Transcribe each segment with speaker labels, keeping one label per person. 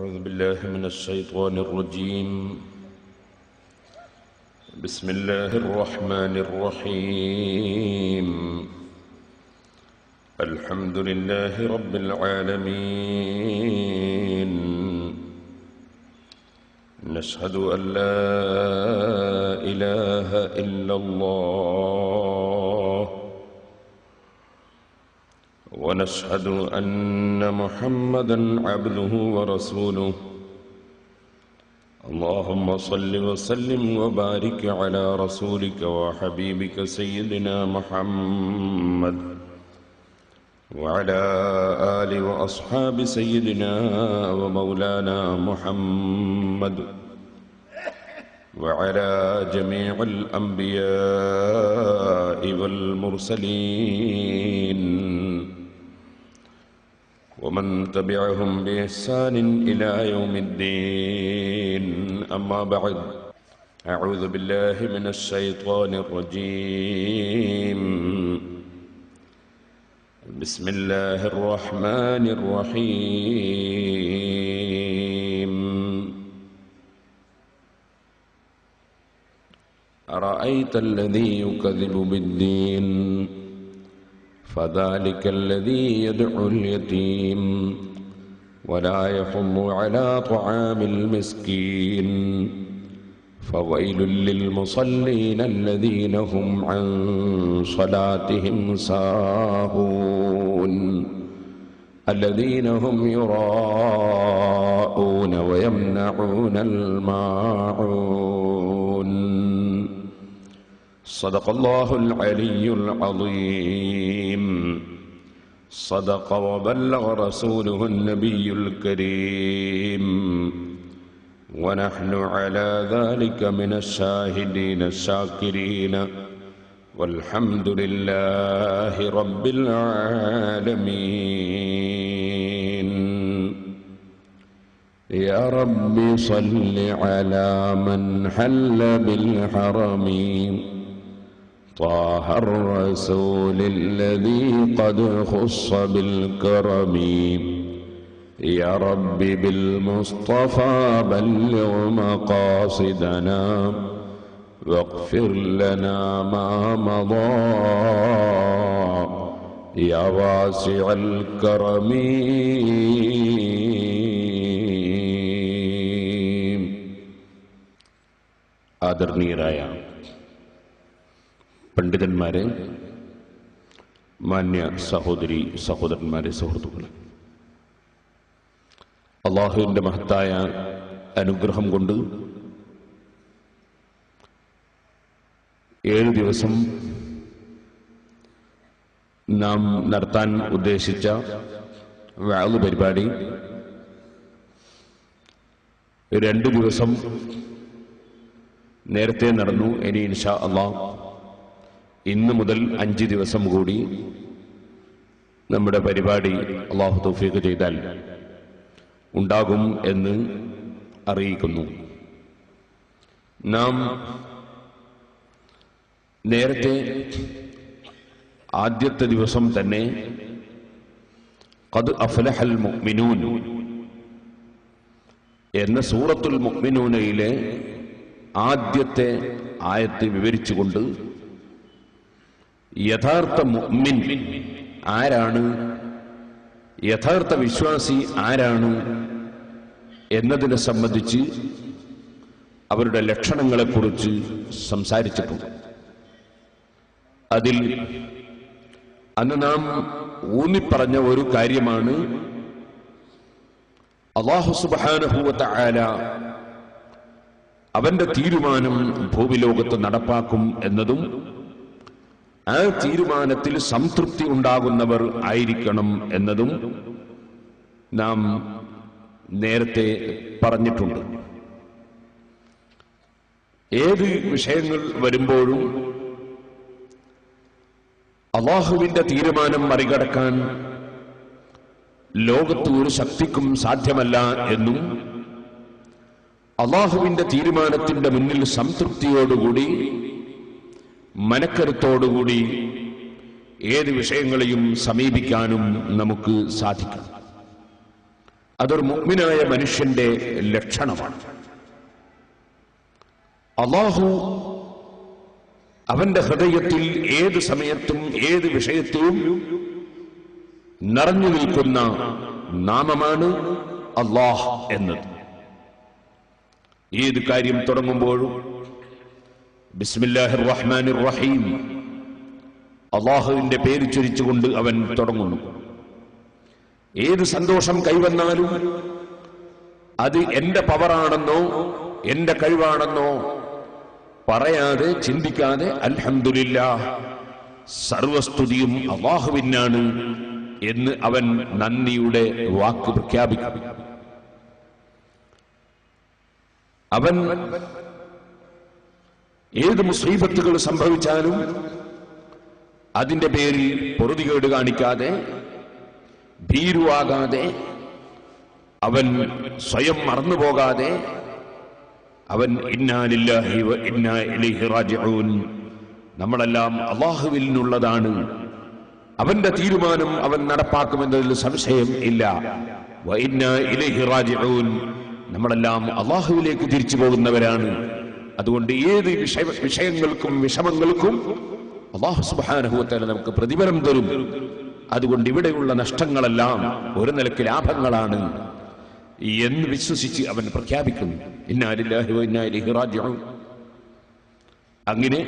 Speaker 1: أعوذ بالله من الشيطان الرجيم. بسم الله الرحمن الرحيم. الحمد لله رب العالمين. نشهد أن لا إله إلا الله ونشهد أن محمدًا عبده ورسوله. اللهم صل وسلم وبارك على رسولك وحبيبك سيدنا محمد وعلى آل وأصحاب سيدنا ومولانا محمد وعلى جميع الأنبياء والمرسلين ومن تبعهم بإحسان إلى يوم الدين. أما بعد، أعوذ بالله من الشيطان الرجيم. بسم الله الرحمن الرحيم. أرأيت الذي يكذب بالدين فذلك الذي يدعو اليتيم ولا يحض على طعام المسكين فويل للمصلين الذين هم عن صلاتهم ساهون الذين هم يراءون ويمنعون الماعون. صدق الله العلي العظيم. صدق وبلغ رسوله النبي الكريم ونحن على ذلك من الشاهدين الشاكرين والحمد لله رب العالمين. يا رب صل على من حل بالحرم طه الرسول الذي قد خص بالكرم. يا رب بالمصطفى بلغ مقاصدنا واغفر لنا ما مضى يا واسع الكرم. ആദരണീയരായ പണ്ഡിതന്മാരെ, മാന്യ സഹോദരി സഹോദരന്മാരെ, സുഹൃത്തുക്കളെ, അള്ളാഹുവിൻ്റെ മഹത്തായ അനുഗ്രഹം കൊണ്ട് 7 ദിവസം നാം നടത്താൻ ഉദ്ദേശിച്ച വഅദ് പരിപാടി 2 ദിവസം നേരത്തെ നടന്നു. ഇനി ഇൻഷാ അല്ലാഹ് ഇന്ന് മുതൽ 5 ദിവസം കൂടി നമ്മുടെ പരിപാടി അല്ലാഹു തൗഫീഖ് ചെയ്താൽ ഉണ്ടാകും എന്ന് അറിയിക്കുന്നു. നാം നേരത്തെ ആദ്യത്തെ ദിവസം തന്നെ ഖദ് അഫ്ലഹൽ മുഅ്മിനൂൻ എന്ന സൂറത്തുൽ മുഅ്മിനൂനയിലെ ആദ്യത്തെ ആയത്ത് വിവരിച്ചുകൊണ്ട് യഥാർത്ഥ മുഅ്മിൻ ആരാണ്, യഥാർത്ഥ വിശ്വാസി ആരാണ് എന്നതിനെ സംബന്ധിച്ച് അവരുടെ ലക്ഷണങ്ങളെക്കുറിച്ച് സംസാരിച്ചിട്ടുണ്ട്. അതിൽ അന്ന് നാം ഊന്നിപ്പറഞ്ഞ ഒരു കാര്യമാണ് അല്ലാഹു സുബ്ഹാനഹു വ തആല അവന്റെ തീരുമാനം ഭൂമിലോകത്ത് നടപ്പാക്കും എന്നതും ആ തീരുമാനത്തിൽ സംതൃപ്തി ഉണ്ടാകുന്നവർ ആയിരിക്കണം എന്നതും നാം നേരത്തെ പറഞ്ഞിട്ടുണ്ട്. ഏത് വിഷയങ്ങൾ വരുമ്പോഴും അല്ലാഹുവിന്റെ തീരുമാനം മറികടക്കാൻ ലോകത്ത് ഒരു ശക്തിക്കും സാധ്യമല്ല എന്നും അല്ലാഹുവിന്റെ തീരുമാനത്തിന്റെ മുന്നിൽ സംതൃപ്തിയോടുകൂടി മനക്കരുത്തോടുകൂടി ഏത് വിഷയങ്ങളെയും സമീപിക്കാനും നമുക്ക് സാധിക്കും. അതൊരു മുഅ്മിനായ മനുഷ്യന്റെ ലക്ഷണമാണ്. അല്ലാഹു അവന്റെ ഹൃദയത്തിൽ ഏത് സമയത്തും ഏത് വിഷയത്തിലും നിറഞ്ഞു നിൽക്കുന്ന നാമമാണ് അല്ലാഹ് എന്നത്. ഏത് കാര്യം തുടങ്ങുമ്പോഴും ബിസ്മില്ലാഹിർ റഹ്മാനിർ റഹീം, അല്ലാഹുവിന്റെ പേര് ചൊരിച്ചുകൊണ്ട് അവൻ തുടങ്ങുന്നു. ഏത് സന്തോഷം കൈവന്നാലും അത് എന്റെ പവറാണെന്നോ എന്റെ കഴിവാണെന്നോ പറയാതെ ചിന്തിക്കാതെ അൽഹംദുലില്ലാഹ്, സർവസ്തുതിയും അല്ലാഹുവിനാണ് എന്ന് അവൻ നന്ദിയുടെ വാക്ക് പ്രഖ്യാപിക്കും. അവൻ ഏത് മുസീബത്തുകൾ സംഭവിച്ചാലും അതിന്റെ പേരിൽ പൊറുതികേട് കാണിക്കാതെ ഭീരുവാകാതെ അവൻ സ്വയം മറന്നുപോകാതെ അവൻ ഇന്നാ ലില്ലാഹി വ ഇന്നാ ഇലൈഹി റാജിഊൻ, നമ്മളെല്ലാം അല്ലാഹുവിൽ നിന്നുള്ളതാണ്, അവന്റെ തീരുമാനം അവൻ നടപ്പാക്കുമെന്നതിൽ സംശയം ഇല്ല. വ ഇന്നാ ഇലൈഹി റാജിഊൻ, നമ്മളെല്ലാം അല്ലാഹുവിലേക്ക് തിരിച്ചു പോകുന്നവരാണ്. അതുകൊണ്ട് ഏത് വിഷയങ്ങൾക്കും വിഷമങ്ങൾക്കും അല്ലാഹു സുബ്ഹാനഹു വ തആല നമുക്ക് പ്രതിഫലം തരും. അതുകൊണ്ട് ഇവിടെയുള്ള നഷ്ടങ്ങളെല്ലാം ഒരു നിലയ്ക്ക് ലാഭങ്ങളാണ് എന്ന് വിശ്വസിച്ച് അവൻ പ്രഖ്യാപിക്കുന്നു. ഇന്നാ ലില്ലാഹി വ ഇന്നാ ഇലൈഹി റാജിഊൻ. അങ്ങനെ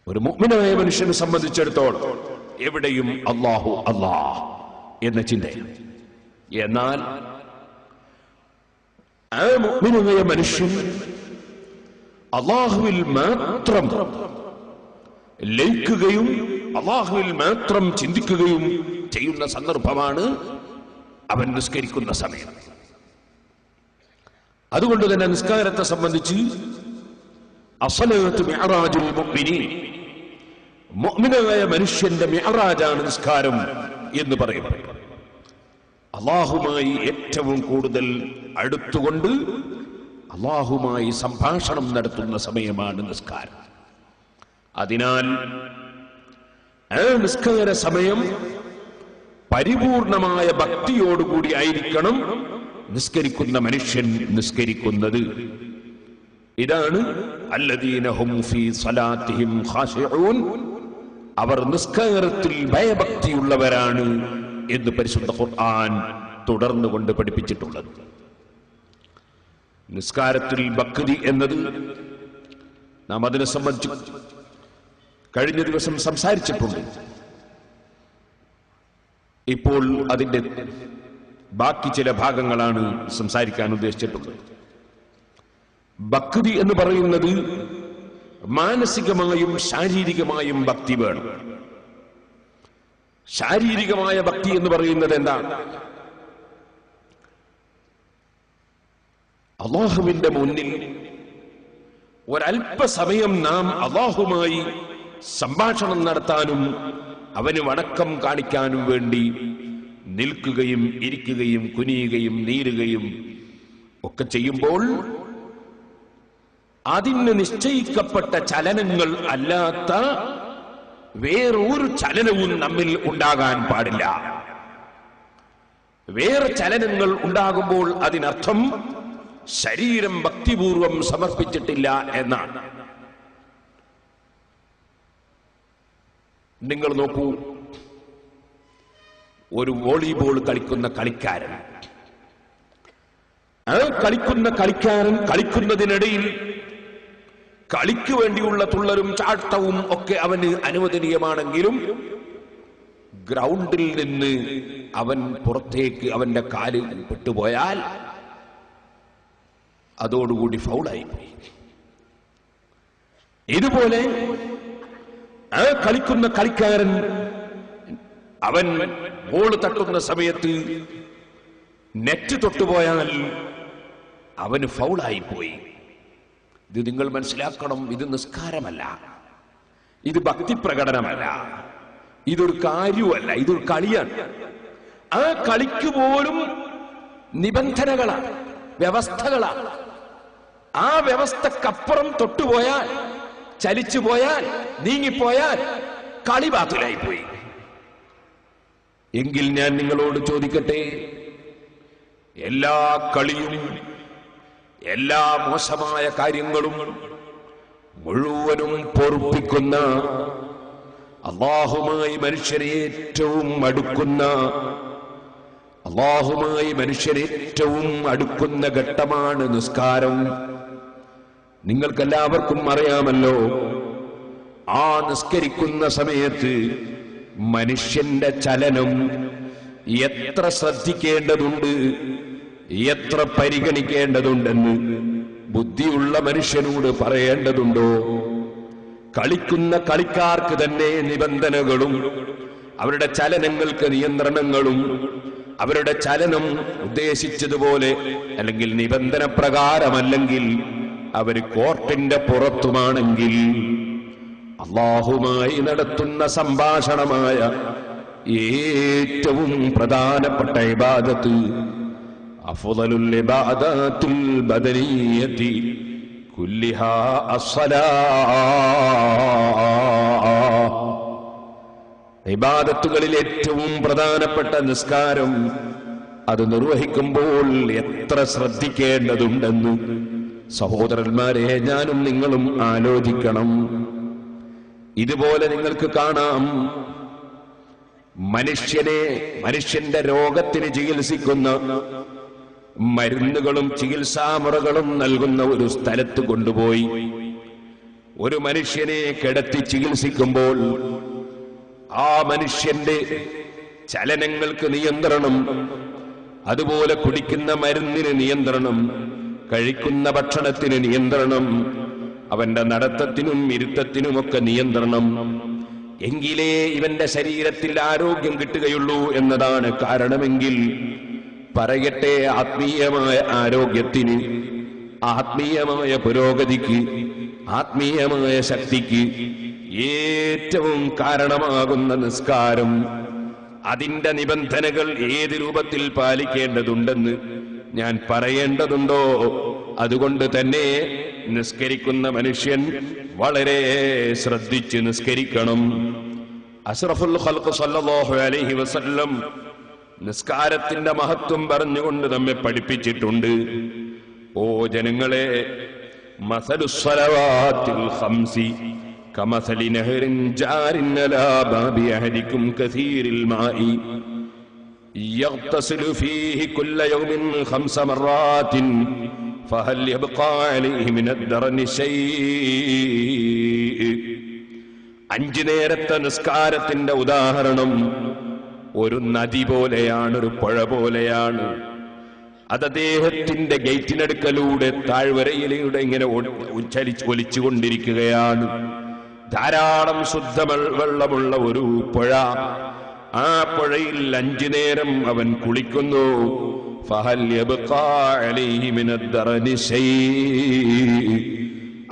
Speaker 1: ഒരു മുഅ്മിനായ മനുഷ്യനെ സംബന്ധിച്ചിടത്തോളം എവിടെയും അല്ലാഹു അല്ലാഹ് എന്ന ചിന്തയാണ്. എന്നാൽ ആ മുഅ്മിനായ മനുഷ്യൻ അല്ലാഹുവിൽ മാത്രം ലയിക്കുകയും അല്ലാഹുവിൽ മാത്രം ചിന്തിക്കുകയും ചെയ്യുന്ന സന്ദർഭമാണ് അവൻ നിസ്കരിക്കുന്ന സമയം. അതുകൊണ്ട് തന്നെ നിസ്കാരത്തെ സംബന്ധിച്ച് അസ്സലാത്തു മിഅ്റാജുൽ മുഅ്മിനീൻ, മുഅ്മിനായ മനുഷ്യന്റെ മിഅ്റാജാണ് നിസ്കാരം എന്ന് പറയുന്നത്. അല്ലാഹുമായി ഏറ്റവും കൂടുതൽ അടുത്തുകൊണ്ട് അല്ലാഹുമായി സംഭാഷണം നടത്തുന്ന സമയമാണ് നിസ്കാരം. അതിനാൽ ആ നിസ്കാര സമയം പരിപൂർണമായ ഭക്തിയോടുകൂടി ആയിരിക്കണം നിസ്കരിക്കുന്ന മനുഷ്യൻ നിസ്കരിക്കുന്നത്. ഇതാണ് അല്ലദീന ഹും ഫീ സ്വലാത്തിഹിം ഖാശിഊൻ, അവർ നിസ്കാരത്തിൽ ഭയഭക്തിയുള്ളവരാണ് എന്ന് പരിശുദ്ധ ഖുർആൻ തുടർന്നുകൊണ്ട് പഠിപ്പിച്ചിട്ടുള്ളത്. നിസ്കാരത്തിൽ ഭക്തി എന്നത് നാം അതിനെ സംബന്ധിച്ച് കഴിഞ്ഞ ദിവസം സംസാരിച്ചിട്ടുണ്ട്. ഇപ്പോൾ അതിന്റെ ബാക്കി ചില ഭാഗങ്ങളാണ് സംസാരിക്കാൻ ഉദ്ദേശിച്ചിട്ടുള്ളത്. ഭക്തി എന്ന് പറയുന്നത് മാനസികമായും ശാരീരികമായും ഭക്തി വേണം. ശാരീരികമായ ഭക്തി എന്ന് പറയുന്നത് എന്താണ്? അല്ലാഹുവിന്റെ മുന്നിൽ ഒരല്പസമയം നാം അല്ലാഹുമായി സംഭാഷണം നടത്താനും അവന് വണക്കം കാണിക്കാനും വേണ്ടി നിൽക്കുകയും ഇരിക്കുകയും കുനിയുകയും നീരുകയും ഒക്കെ ചെയ്യുമ്പോൾ അതിന് നിശ്ചയിക്കപ്പെട്ട ചലനങ്ങൾ അല്ലാത്ത വേറൊരു ചലനവും നമ്മിൽ ഉണ്ടാകാൻ പാടില്ല. വേറെ ചലനങ്ങൾ ഉണ്ടാകുമ്പോൾ അതിനർത്ഥം ശരീരം ഭക്തിപൂർവം സമർപ്പിച്ചിട്ടില്ല എന്നാണ്. നിങ്ങൾ നോക്കൂ, ഒരു വോളിബോൾ കളിക്കുന്ന കളിക്കാരൻ, ആ കളിക്കുന്ന കളിക്കാരൻ കളിക്കുന്നതിനിടയിൽ കളിക്ക് വേണ്ടിയുള്ള തുള്ളലും ചാട്ടവും ഒക്കെ അവന് അനുവദനീയമാണെങ്കിലും ഗ്രൗണ്ടിൽ നിന്ന് അവൻ പുറത്തേക്ക് അവന്റെ കാല് പെട്ടുപോയാൽ അതോടുകൂടി ഫൗളായി പോയി. ഇതുപോലെ ആ കളിക്കുന്ന കളിക്കാരൻ അവൻ ബോൾ തട്ടുന്ന സമയത്ത് നെറ്റ് തൊട്ടുപോയാൽ അവന് ഫൗളായി പോയി. ഇത് നിങ്ങൾ മനസ്സിലാക്കണം, ഇത് നിസ്കാരമല്ല, ഇത് ഭക്തി പ്രകടനമല്ല, ഇതൊരു കാര്യമല്ല, ഇതൊരു കളിയാണ്. ആ കളിക്ക് പോലും നിബന്ധനകളാണ്, വ്യവസ്ഥകളാണ്. ആ വ്യവസ്ഥക്കപ്പുറം തൊട്ടുപോയാൽ, ചലിച്ചുപോയാൽ, നീങ്ങിപ്പോയാൽ കളി ബാത്തിലായി പോയി. എങ്കിൽ ഞാൻ നിങ്ങളോട് ചോദിക്കട്ടെ, എല്ലാ കളിയും എല്ലാ മോശമായ കാര്യങ്ങളും മുഴുവനും പൊറുപ്പിക്കുന്ന, അല്ലാഹുമായി മനുഷ്യരെ ഏറ്റവും അടുക്കുന്ന ഘട്ടമാണ് നിസ്കാരം. നിങ്ങൾക്കെല്ലാവർക്കും അറിയാമല്ലോ, ആ നിസ്കരിക്കുന്ന സമയത്ത് മനുഷ്യന്റെ ചലനം എത്ര ശ്രദ്ധിക്കേണ്ടതുണ്ട്, എത്ര പരിഗണിക്കേണ്ടതുണ്ടെന്ന് ബുദ്ധിയുള്ള മനുഷ്യനോട് പറയേണ്ടതുണ്ടോ? കളിക്കുന്ന കളിക്കാർക്ക് തന്നെ നിബന്ധനകളും അവരുടെ ചലനങ്ങൾക്ക് നിയന്ത്രണങ്ങളും, അവരുടെ ചലനം ഉദ്ദേശിച്ചതുപോലെ അല്ലെങ്കിൽ നിബന്ധന പ്രകാരമല്ലെങ്കിൽ അവർ കോർട്ടിന്റെ പുറത്തുമാണെങ്കിൽ, അല്ലാഹുമായി നടത്തുന്ന സംഭാഷണമായ ഏറ്റവും പ്രധാനപ്പെട്ട ഇബാദത്ത്, അഫ്ളലുൽ ഇബാദത്തുൽ ബദനിയ്യതി കുല്ലിഹാ അസ്സലാഹ്, ഇബാദത്തുകളിൽ ഏറ്റവും പ്രധാനപ്പെട്ട നിസ്കാരം, അത് നിർവഹിക്കുമ്പോൾ എത്ര ശ്രദ്ധിക്കേണ്ടതുണ്ടെന്ന് സഹോദരന്മാരെ ഞാനും നിങ്ങളും ആലോചിക്കണം. ഇതുപോലെ നിങ്ങൾക്ക് കാണാം, മനുഷ്യന്റെ രോഗത്തിന് ചികിത്സിക്കുന്ന മരുന്നുകളും ചികിത്സാമുറകളും നൽകുന്ന ഒരു സ്ഥലത്ത് കൊണ്ടുപോയി ഒരു മനുഷ്യനെ കിടത്തി ചികിത്സിക്കുമ്പോൾ ആ മനുഷ്യന്റെ ചലനങ്ങൾക്ക് നിയന്ത്രണം, അതുപോലെ കുടിക്കുന്ന മരുന്നിന് നിയന്ത്രണം, കഴിക്കുന്ന ഭക്ഷണത്തിന് നിയന്ത്രണം, അവന്റെ നടത്തത്തിനും ഇരുത്തത്തിനുമൊക്കെ നിയന്ത്രണം, എങ്കിലേ ഇവന്റെ ശരീരത്തിൽ ആരോഗ്യം കിട്ടുകയുള്ളൂ എന്നതാണ് കാരണമെങ്കിൽ, പറയട്ടെ, ആത്മീയമായ ആരോഗ്യത്തിന്, ആത്മീയമായ പുരോഗതിക്ക്, ആത്മീയമായ ശക്തിക്ക് ഏറ്റവും കാരണമാകുന്ന നിസ്കാരം, അതിന്റെ നിബന്ധനകൾ ഏത് രൂപത്തിൽ പാലിക്കേണ്ടതുണ്ടെന്ന് ഞാൻ പറയേണ്ടതുണ്ടോ? അതുകൊണ്ട് തന്നെ നിസ്കരിക്കുന്ന മനുഷ്യൻ വളരെ ശ്രദ്ധിച്ച് നിസ്കരിക്കണം. അഷ്റഫുൽ ഖൽഖ് സല്ലല്ലാഹു അലൈഹി വസല്ലം നിസ്കാരത്തിന്റെ മഹത്വം പറഞ്ഞുകൊണ്ട് നമ്മെ പഠിപ്പിച്ചിട്ടുണ്ട്. ഓ ജനങ്ങളെ, മസലുസ് സ്വലവാത്തിൽ ഖംസി കമസലി നഹറിൻ ജാരിൻ അലാ ബാബി അഹദികും കസീരിൽ മാഇ യഗ്തസിലു ഫീഹി കുല്ല യൗമിൻ 5 മറാത്തിൻ ഫഹൽ യബ്ഖാ അലൈഹി മിനദ്ദറനി ശൈഇ. 5 നേരത്തെ നിസ്കാരത്തിന്റെ ഉദാഹരണം ഒരു നദി പോലെയാണ്, ഒരു പുഴ പോലെയാണ്. അത് അദ്ദേഹത്തിന്റെ ഗേറ്റിനടുക്കലൂടെ താഴ്വരയിലൂടെ ഇങ്ങനെ ഒലിച്ചുകൊണ്ടിരിക്കുകയാണ്. ധാരാളം ശുദ്ധവെള്ളമുള്ള ഒരു പുഴ. ആ പുഴയിൽ 5 നേരം അവൻ കുളിക്കുന്നു. ഫഹൽ യബ്ഖാ അലൈഹി മിനദ്ദറനി ശൈഇ,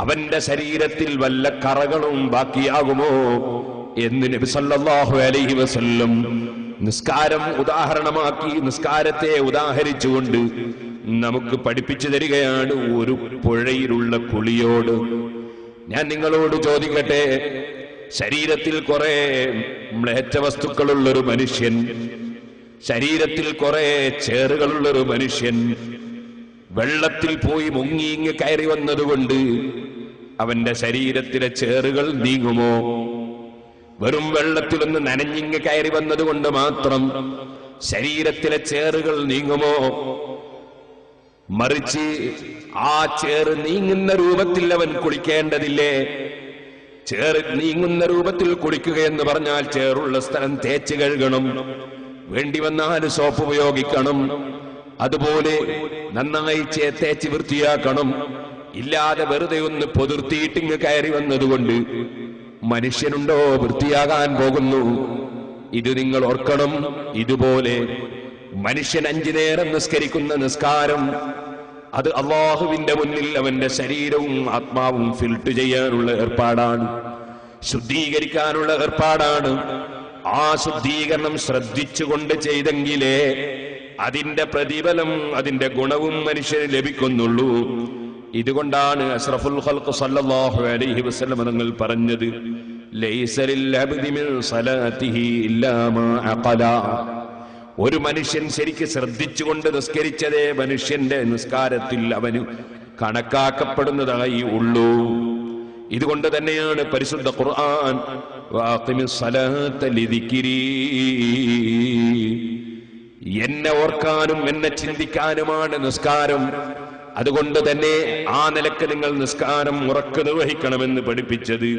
Speaker 1: അവന്റെ ശരീരത്തിൽ വല്ല കറകളും ബാക്കിയാകുമോ എന്ന് നബി സല്ലല്ലാഹു അലൈഹി വസല്ലം നിസ്കാരം ഉദാഹരണമാക്കി, നിസ്കാരത്തെ ഉദാഹരിച്ചുകൊണ്ട് നമുക്ക് പഠിപ്പിച്ചു തരികയാണ് ഒരു പുഴയിലുള്ള കുളിയോട്. ഞാൻ നിങ്ങളോട് ചോദിക്കട്ടെ, ശരീരത്തിൽ കുറെ മ്ലേച്ഛ വസ്തുക്കളുള്ളൊരു മനുഷ്യൻ, ശരീരത്തിൽ കുറെ ചേറുകളുള്ളൊരു മനുഷ്യൻ വെള്ളത്തിൽ പോയി മുങ്ങിങ്ങ് കയറി വന്നതുകൊണ്ട് അവന്റെ ശരീരത്തിലെ ചേറുകൾ നീങ്ങുമോ? വെറും വെള്ളത്തിലൊന്ന് നനഞ്ഞിങ്ങ് കയറി വന്നതുകൊണ്ട് മാത്രം ശരീരത്തിലെ ചേറുകൾ നീങ്ങുമോ? മറിച്ച് ആ ചേറ് നീങ്ങുന്ന രൂപത്തിൽ അവൻ കുളിക്കേണ്ടതില്ലേ? ചേറ് നീങ്ങുന്ന രൂപത്തിൽ കുളിക്കുക എന്ന് പറഞ്ഞാൽ ചേറുള്ള സ്ഥലം തേച്ച് കഴുകണം, വേണ്ടി വന്നാൽ സോപ്പ് ഉപയോഗിക്കണം, അതുപോലെ നന്നായി തേച്ച് വൃത്തിയാക്കണം. ഇല്ലാതെ വെറുതെ ഒന്ന് പൊതിർത്തിയിട്ടിങ്ങ് കയറി വന്നതുകൊണ്ട് മനുഷ്യനുണ്ടോ വൃത്തിയാകാൻ പോകുന്നു? ഇത് നിങ്ങൾ ഓർക്കണം. ഇതുപോലെ മനുഷ്യൻ 5 നേരം നിസ്കരിക്കുന്ന നിസ്കാരം, അത് അല്ലാഹുവിന്റെ മുന്നിൽ അവന്റെ ശരീരവും ആത്മാവും ഫിൽട്ടർ ചെയ്യാനുള്ള ഏർപ്പാടാണ്, ശുദ്ധീകരിക്കാനുള്ള ഏർപ്പാടാണ്. ആ ശുദ്ധീകരണം ശ്രദ്ധിച്ചുകൊണ്ട് ചെയ്തെങ്കിലേ അതിന്റെ പ്രതിഫലം, അതിന്റെ ഗുണവും മനുഷ്യന് ലഭിക്കുന്നുള്ളൂ. ഇതുകൊണ്ടാണ് അഷ്റഫുൽ ഖൽഖ് സല്ലല്ലാഹു അലൈഹി വസല്ലം തങ്ങൾ പറഞ്ഞത്, ലൈസ ലിൽ അബ്ദി മിൻ സലാത്തിഹി ഇല്ലാ മാ അഖല. ഒരു മനുഷ്യൻ ശരിക്ക് ശ്രദ്ധിച്ചുകൊണ്ട് നിസ്കരിച്ചതേ മനുഷ്യന്റെ നിസ്കാരത്തിൽ അവന് കണക്കാക്കപ്പെടുന്നതായി ഉള്ളൂ. ഇതുകൊണ്ട് തന്നെയാണ് പരിശുദ്ധ ഖുർആൻ വഅഖിമിസ് സലാത്ത ലിദിക്രി, എന്നെ ഓർക്കാനും എന്നെ ചിന്തിക്കാനുമാണ് നിസ്കാരം. അതുകൊണ്ട് തന്നെ ആ നിലക്ക് നിങ്ങൾ നിസ്കാരം ഉറക്കെ നിർവഹിക്കണമെന്ന് പഠിപ്പിച്ചത്.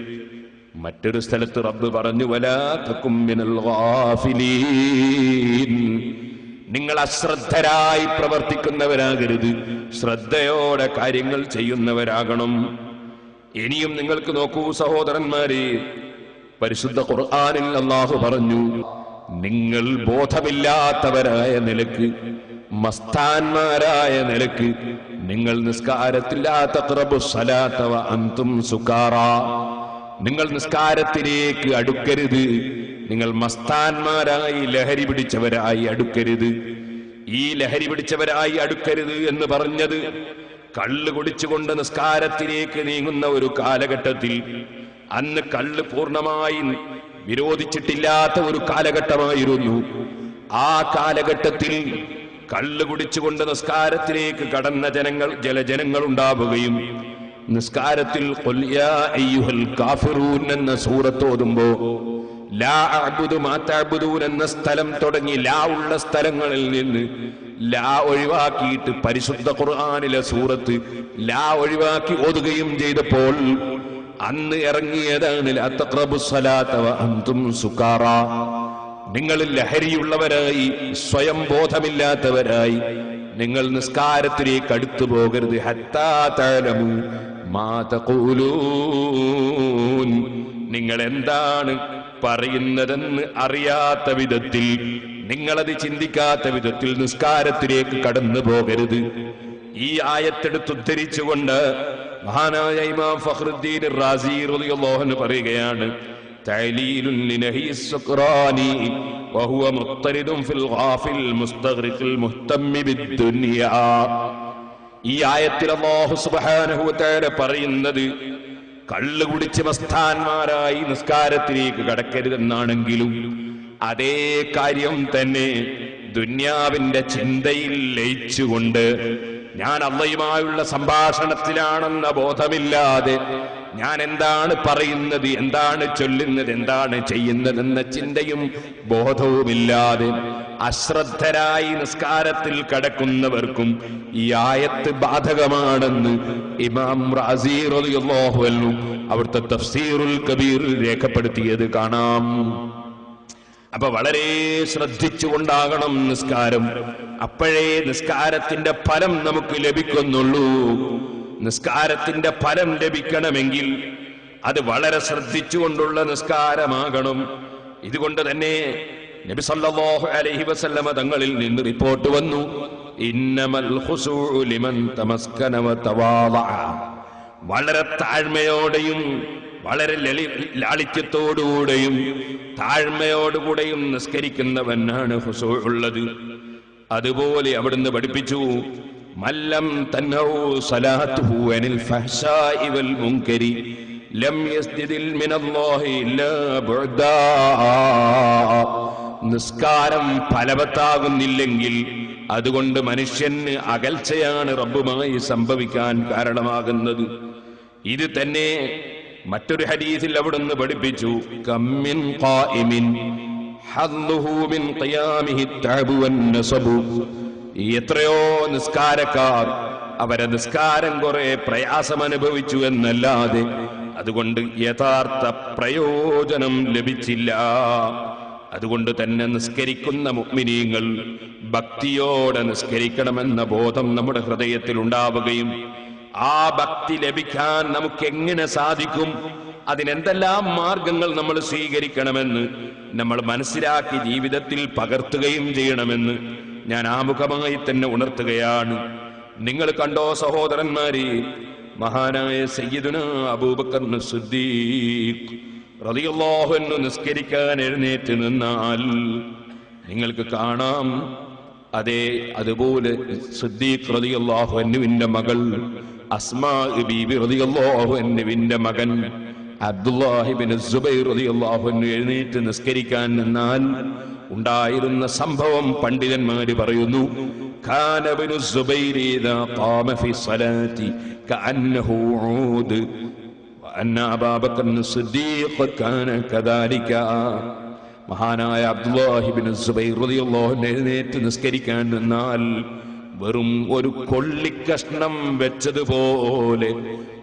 Speaker 1: മറ്റൊരു സ്ഥലത്ത് റബ്ബ് പറഞ്ഞു വലാ തകും മിനൽ ഗാഫിലീൻ, നിങ്ങൾ അശ്രദ്ധരായി പ്രവർത്തിക്കുന്നവരാകരുത്, ശ്രദ്ധയോടെ കാര്യങ്ങൾ ചെയ്യുന്നവരാകണം. ഇനിയും നിങ്ങൾക്ക് നോക്കൂ സഹോദരന്മാരെ, പരിശുദ്ധ ഖുർആനിൽ അല്ലാഹു പറഞ്ഞു, നിങ്ങൾ ബോധമില്ലാത്തവരായ നിലക്ക്, മസ്താന്മാരായ നിലക്ക് നിങ്ങൾ നിസ്കാരത്തിൽ ലാ തഖ്റബുസ് സലാത്ത വ അൻതും സുകാറാ, നിങ്ങൾ നിസ്കാരത്തിലേക്ക് അടുക്കരുത്, നിങ്ങൾ മസ്താന്മാരായി ലഹരി പിടിച്ചവരായി അടുക്കരുത്. ഈ ലഹരി പിടിച്ചവരായി അടുക്കരുത് എന്ന് പറഞ്ഞത് കള്ള് കുടിച്ചുകൊണ്ട് നിസ്കാരത്തിലേക്ക് നീങ്ങുന്ന ഒരു കാലഘട്ടത്തിൽ, അന്ന് കള്ള് പൂർണ്ണമായി വിരോധിച്ചിട്ടില്ലാത്ത ഒരു കാലഘട്ടമായിരുന്നു. ആ കാലഘട്ടത്തിൽ കള്ള് കുടിച്ചുകൊണ്ട് നിസ്കാരത്തിലേക്ക് കടന്ന ജനങ്ങൾ ഉണ്ടാവുകയും നിസ്കാരത്തിൽ ഖുൽ യാ അയ്യുഹൽ കാഫിറൂൻ എന്ന സൂറത്ത് ഓതുമ്പോ ലാ അഅ്ബുദു മാ തഅ്ബുദൂൻ എന്ന സ്ഥലം തുടങ്ങി ലാ ഉള്ള സ്ഥലങ്ങളിൽ നിന്ന് ലാ ഒഴിവാക്കിയിട്ട് പരിശുദ്ധ ഖുർആനിലെ സൂറത്ത് ലാ ഒഴിവാക്കി ഓതുകയും ചെയ്തപ്പോൾ അന്ന് ഇറങ്ങിയതാണ് ലാ തഖ്റബുസ് സലാത്ത വ അൻതും സുകാറാ, നിങ്ങൾ ലഹരിയുള്ളവരായി സ്വയം ബോധമില്ലാത്തവരായി നിങ്ങൾ നിസ്കാരത്തിലേക്ക് അടുത്തു പോകരുത്. ഹത്താ തഅലമു മാ തഖൂലൂൻ, നിങ്ങൾ എന്താണ് പറയുന്നതെന്ന് അറിയാത്ത വിധത്തിൽ, നിങ്ങളത് ചിന്തിക്കാത്ത വിധത്തിൽ നിസ്കാരത്തിലേക്ക് കടന്നു പോകരുത്. ഈ ആയത്തെടുത്ത് ഉദ്ധരിച്ചുകൊണ്ട് മഹാനായ ഇമാം ഫഖ്റുദ്ദീൻ റാസി റളിയല്ലാഹു അൻഹു പറയുകയാണ്, തഅലീലുൻ ലിനഹീസ് സുക്റാനി വഹുവ മുത്തരിദുൻ ഫിൽ ഗാഫിൽ മുസ്തഗ്രിഖിൽ മുഹ്തമ്മി ബിദ്ദുനിയാ. ഈ ആയത്തിൽ അല്ലാഹു സുബ്ഹാനഹു വ തആല പറയുന്നത് കള്ള് കുടിച്ച് മസ്താന്മാരായി നിസ്കാരത്തിലേക്ക് കടക്കരുതെന്നാണെങ്കിലും അതേ കാര്യം തന്നെ ദുന്യാവിന്റെ ചിന്തയിൽ ലയിച്ചുകൊണ്ട് ഞാൻ അള്ളയുമായുള്ള സംഭാഷണത്തിലാണെന്ന ബോധമില്ലാതെ ഞാൻ എന്താണ് പറയുന്നത്, എന്താണ് ചൊല്ലുന്നത്, എന്താണ് ചെയ്യുന്നതെന്ന ചിന്തയും ബോധവുമില്ലാതെ അശ്രദ്ധരായി നിസ്കാരത്തിൽ കടക്കുന്നവർക്കും ഈ ആയത്ത് ബാധകമാണെന്ന് ഇമാം റാസി റളിയല്ലാഹു അൻഹു അവിടുത്തെ തഫ്സീറുൽ കബീറിൽ രേഖപ്പെടുത്തിയത് കാണാം. അപ്പൊ വളരെ ശ്രദ്ധിച്ചുകൊണ്ടാകണം നിസ്കാരം. അപ്പോഴേ നിസ്കാരത്തിന്റെ ഫലം നമുക്ക് ലഭിക്കുന്നുള്ളൂ. നിസ്കാരത്തിന്റെ ഫലം ലഭിക്കണമെങ്കിൽ അത് വളരെ ശ്രദ്ധിച്ചുകൊണ്ടുള്ള നിസ്കാരമാകണം. ഇതുകൊണ്ട് തന്നെ നബി സല്ലല്ലാഹു അലൈഹി വസല്ലമ തങ്ങളിൽ നിന്ന് റിപ്പോർട്ട് വന്നു, ഇന്നമൽ ഖുശൂഉ ലിമൻ തമസ്കന വ തവാളഅ, വളരെ താഴ്മയോടെയും വളരെ ലാളിത്യത്തോടുകൂടെയും താഴ്മയോടുകൂടെയും നിസ്കരിക്കുന്നവനാണ് ഖുശൂ ഉള്ളത്. അതുപോലെ അവിടുന്ന് പഠിപ്പിച്ചു, മല്ലം തൻഹു സലാത്തുഹു അനിൽ ഫഹ്ശാഇ വൽ മുൻകരി ലം യസ്ജിദിൽ മിനല്ലാഹി ഇല്ലാ ബുഅദാ. നിസ്കാരം ഫലവത്താകുന്നില്ലെങ്കിൽ അതുകൊണ്ട് മനുഷ്യന് അകൽച്ചയാണ് റബ്ബുമായി സംഭവിക്കാൻ കാരണമാകുന്നത്. ഇത് തന്നെ മറ്റൊരു ഹദീസിൽ അവിടുന്ന് പഠിപ്പിച്ചു, കമ്മിൻ ഖായിമിൻ ഹദ്ദുഹു മിൻ ഖിയാമിഹി തഅബു വന്നസബു. എത്രയോ നിസ്കാരക്കാർ അവരെ നിസ്കാരം കുറെ പ്രയാസം അനുഭവിച്ചു എന്നല്ലാതെ അതുകൊണ്ട് യഥാർത്ഥ പ്രയോജനം ലഭിച്ചില്ല. അതുകൊണ്ട് തന്നെ നിസ്കരിക്കുന്ന മുഅ്മിനീങ്ങൾ ഭക്തിയോടെ നിസ്കരിക്കണമെന്ന ബോധം നമ്മുടെ ഹൃദയത്തിൽ ഉണ്ടാവുകയും ആ ഭക്തി ലഭിക്കാൻ നമുക്ക് എങ്ങനെ സാധിക്കും, അതിനെന്തെല്ലാം മാർഗങ്ങൾ നമ്മൾ സ്വീകരിക്കണമെന്ന് നമ്മൾ മനസ്സിലാക്കി ജീവിതത്തിൽ പകർത്തുകയും ചെയ്യണമെന്ന് ഞാൻ ആമുഖമായി തന്നെ ഉണർത്തുകയാണ്. നിങ്ങൾ കണ്ടോ സഹോദരന്മാരെ, മഹാനായ സയ്യിദുനാ അബൂബക്കർ സിദ്ദീഖ് റളിയല്ലാഹു അൻഹു നിസ്കരിക്കാൻ എഴുന്നേറ്റ് നിന്നാൽ നിങ്ങൾക്ക് കാണാം, അതെ അതുപോലെ സിദ്ദീഖ് റളിയല്ലാഹു അൻഹുവിന്റെ മകൾ അസ്മാ ബീബി റളിയല്ലാഹു അൻഹുവിന്റെ മകൻ അബ്ദുല്ലാഹി ഇബ്നു സുബൈർ റളിയല്ലാഹു അൻഹു എഴുന്നേറ്റ് നിസ്കരിക്കാൻ നിന്നാൽ ഉണ്ടായിരുന്ന സംഭവം പണ്ഡിതന്മാര് പറയുന്നു. കാന ഇബ്നു സുബൈർ ഇദാ ഖാമ ഫി സ്വലാത്തി കഅന്നഹു ഊദ് വഅന്ന അബൂബക്കർ സിദ്ദീഖ് കാന കദാലിക. മഹാനായ അബ്ദുല്ലാഹി ഇബ്നു സുബൈർ റളിയല്ലാഹു അൻഹു എഴുന്നേറ്റ് നിസ്കരിക്കാൻ നിന്നാൽ വെറും ഒരു കൊള്ളിക്കഷ്ണം വെച്ചതുപോലെ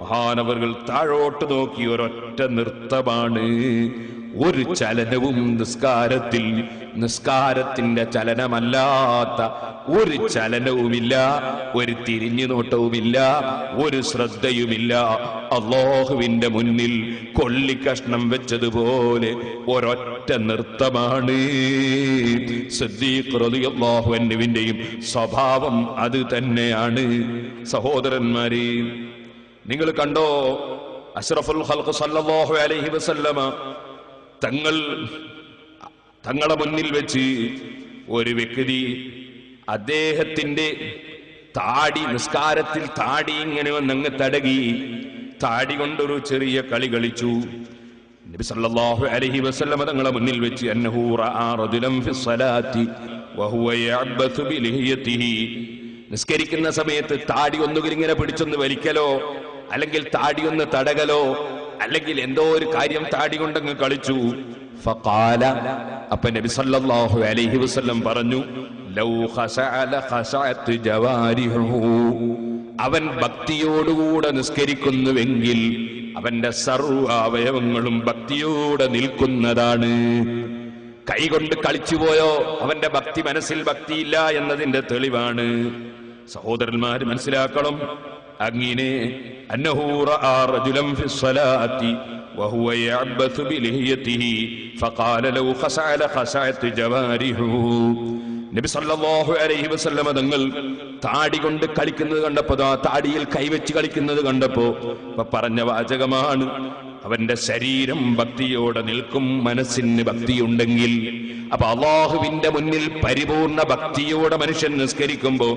Speaker 1: മഹാനവറുകൾ താഴോട്ട് നോക്കി ഒരൊറ്റ നൃത്തമാണ്. ഒരു ചലനവും നിസ്കാരത്തിന്റെ ചലനമല്ലാത്ത ഒരു ചലനവുമില്ല, ഒരു തിരിഞ്ഞു നോട്ടവുമില്ല, ഒരു ശ്രദ്ധയുമില്ല. അല്ലാഹുവിന്റെ മുന്നിൽ കൊള്ളിക്കഷ്ണം വെച്ചതുപോലെ ഒരൊറ്റ നൃത്തമാണ്. സിദ്ദീഖ് റളിയല്ലാഹു അൻഹുവിന്റെയും സ്വഭാവം അത് തന്നെയാണ്. സഹോദരന്മാരെ, നിങ്ങൾ കണ്ടോ, അഷ്റഫുൽ ഖൽഖ് സല്ലല്ലാഹു അലൈഹി വസല്ലമ തങ്ങളെ മുന്നിൽ വെച്ച് ഒരു വ്യക്തി അദ്ദേഹത്തിന്റെ താടി, നിസ്കാരത്തിൽ താടി ഇങ്ങനെ വന്നങ്ങ് തടകി, താടി കൊണ്ടൊരു ചെറിയ കളി കളിച്ചു. നബി സല്ലല്ലാഹു അലൈഹി വസല്ലമ തങ്ങളെ മുന്നിൽ വെച്ച് അന്നഹു റആ റജുലൻ ഫിസ്സലാത്തി വഹുവ യഅബതു ബിലിഹിയതിഹി. നിസ്കരിക്കുന്ന സമയത്ത് താടി ഒന്നുകിൽ ഇങ്ങനെ പിടിച്ചൊന്ന് വലിക്കലോ, അല്ലെങ്കിൽ താടി ഒന്ന് തടകലോ, അല്ലെങ്കിൽ എന്തോ ഒരു കാര്യം താടി കൊണ്ടങ്ങ് കളിച്ചു. ഫഖാല, അപ്പൊ നബി സല്ലല്ലാഹു അലൈഹി വസല്ലം പറഞ്ഞു, ലൗ ഖശഅല ഖശഅത് ജവാരിഹു. അവൻ ഭക്തിയോടുകൂടെ നിസ്കരിക്കുന്നുവെങ്കിൽ അവന്റെ സർവ്വ അവയവങ്ങളും ഭക്തിയോടെ നിൽക്കുന്നതാണ്. കൈകൊണ്ട് കളിച്ചുപോയോ അവന്റെ ഭക്തി, മനസ്സിൽ ഭക്തിയില്ല എന്നതിന്റെ തെളിവാണ്. സഹോദരന്മാര് മനസ്സിലാക്കണം. അങ്ങനെ അന്നഹു റആ റജുലൻ ഫിസ്സലാത്തി വഹുവ യഅബതു ബിലിഹിയതിഹി ഫഖാല ലൗ ഖശഅല ഖശഅത് ജവാരിഹു. നബി സല്ലല്ലാഹു അലൈഹി വസല്ലമ തങ്ങൾ താടി കൊണ്ട് കളിക്കുന്നത് കണ്ടപ്പോ, താടിയിൽ കൈവച്ച് കളിക്കുന്നത് കണ്ടപ്പോ പറഞ്ഞ വാചകമാണ്, അവന്റെ ശരീരം ഭക്തിയോടെ നിൽക്കും, മനസ്സിന് ഭക്തിയുണ്ടെങ്കിൽ. അപ്പൊ അല്ലാഹുവിന്റെ മുന്നിൽ പരിപൂർണ ഭക്തിയോടെ മനുഷ്യൻ നിസ്കരിക്കുമ്പോ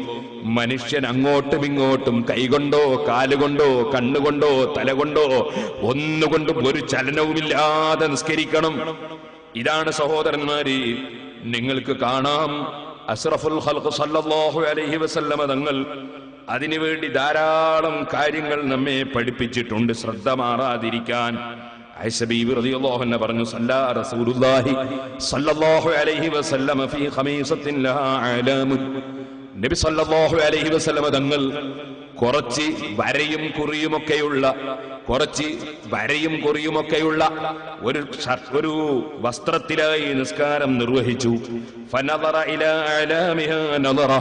Speaker 1: മനുഷ്യൻ അങ്ങോട്ടും ഇങ്ങോട്ടും കൈകൊണ്ടോ കാലുകൊണ്ടോ കണ്ണുകൊണ്ടോ തലകൊണ്ടോ ഒന്നുകൊണ്ടും ഒരു ചലനവുമില്ലാതെ നിസ്കരിക്കണം. ഇതാണ് സഹോദരന്മാര്, നിങ്ങൾക്ക് കാണാം അഷ്റഫുൽ ഖൽഖ് സല്ലല്ലാഹു അലൈഹി വസല്ലമ തങ്ങൾ അതിനുവേണ്ടി ധാരാളം കാര്യങ്ങൾ നമ്മെ പഠിപ്പിച്ചിട്ടുണ്ട്, ശ്രദ്ധ മാറാതിരിക്കാൻ. ആയിഷ ബീവി റളിയല്ലാഹു അൻഹ പറഞ്ഞു, സല്ലല്ലാ റസൂലുള്ളാഹി സല്ലല്ലാഹു അലൈഹി വസല്ലമ ഫീ ഖമീസത്തിൻ ലഹാ അലാമുൻ. നബി സല്ലല്ലാഹു അലൈഹി വസല്ലമ തങ്ങൾ കുറച്ച് വരയും കുറിയുമൊക്കെയുള്ള ഒരു വസ്ത്രത്തിലായി നിസ്കാരം നിർവഹിച്ചു. ഫനദറ ഇലാ അലാമിഹാ നദറ.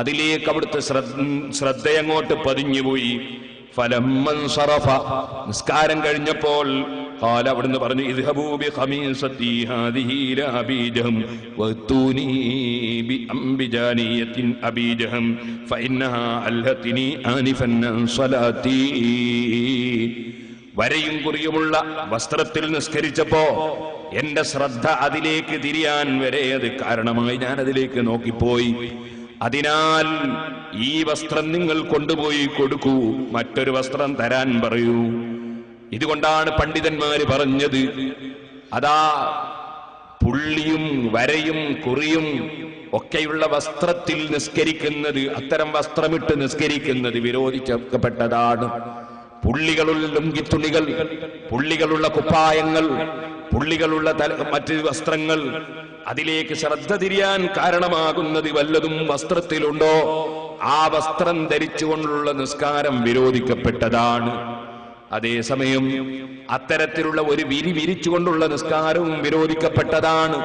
Speaker 1: അതിലേക്ക് അവിടുത്തെ ശ്രദ്ധയങ്ങോട്ട് പതിഞ്ഞുപോയി. ഫലമ്മൻ സറഫ, നിസ്കാരം കഴിഞ്ഞപ്പോൾ ഖാല, അവിടുന്ന് പറഞ്ഞു, ഇദ്ഹബൂ ബിഖമീസതി ഹാദിഹി ഇലാ അബീ ജഹം വഅതൂനി ബിഅംബിജാനിയത്തിൻ അബീ ജഹം ഫഇന്നഹാ അൽഹതിനി ആനിഫൻ അൻ സ്വലാത്തി. വരയും കുറിയുമുള്ള വസ്ത്രത്തിൽ നിസ്കരിച്ചപ്പോ എന്റെ ശ്രദ്ധ അതിലേക്ക് തിരിയാൻ വരെ അത് കാരണമായി. ഞാൻ അതിലേക്ക് നോക്കിപ്പോയി. അതിനാൽ ഈ വസ്ത്രം നിങ്ങൾ കൊണ്ടുപോയി കൊടുക്കൂ, മറ്റൊരു വസ്ത്രം തരാൻ പറയൂ. ഇതുകൊണ്ടാണ് പണ്ഡിതന്മാര് പറഞ്ഞത്, അതാ പുള്ളിയും വരയും കുറിയും ഒക്കെയുള്ള വസ്ത്രത്തിൽ നിസ്കരിക്കുന്നത്, അത്തരം വസ്ത്രമിട്ട് നിസ്കരിക്കുന്നത് വിരോധിക്കപ്പെട്ടതാണ്. പുള്ളികളുള്ള ലുങ്കിത്തുണികൾ, പുള്ളികളുള്ള കുപ്പായങ്ങൾ, പുള്ളികളുള്ള മറ്റ് വസ്ത്രങ്ങൾ, അതിലേക്ക് ശ്രദ്ധ തിരിയാൻ കാരണമാകുന്നത് വല്ലതും വസ്ത്രത്തിലുണ്ടോ, ആ വസ്ത്രം ധരിച്ചുകൊണ്ടുള്ള നിസ്കാരം വിരോധിക്കപ്പെട്ടതാണ്. അതേസമയം അത്തരത്തിലുള്ള ഒരു വിരിച്ചുകൊണ്ടുള്ള നിസ്കാരവും വിരോധിക്കപ്പെട്ടതാണ്.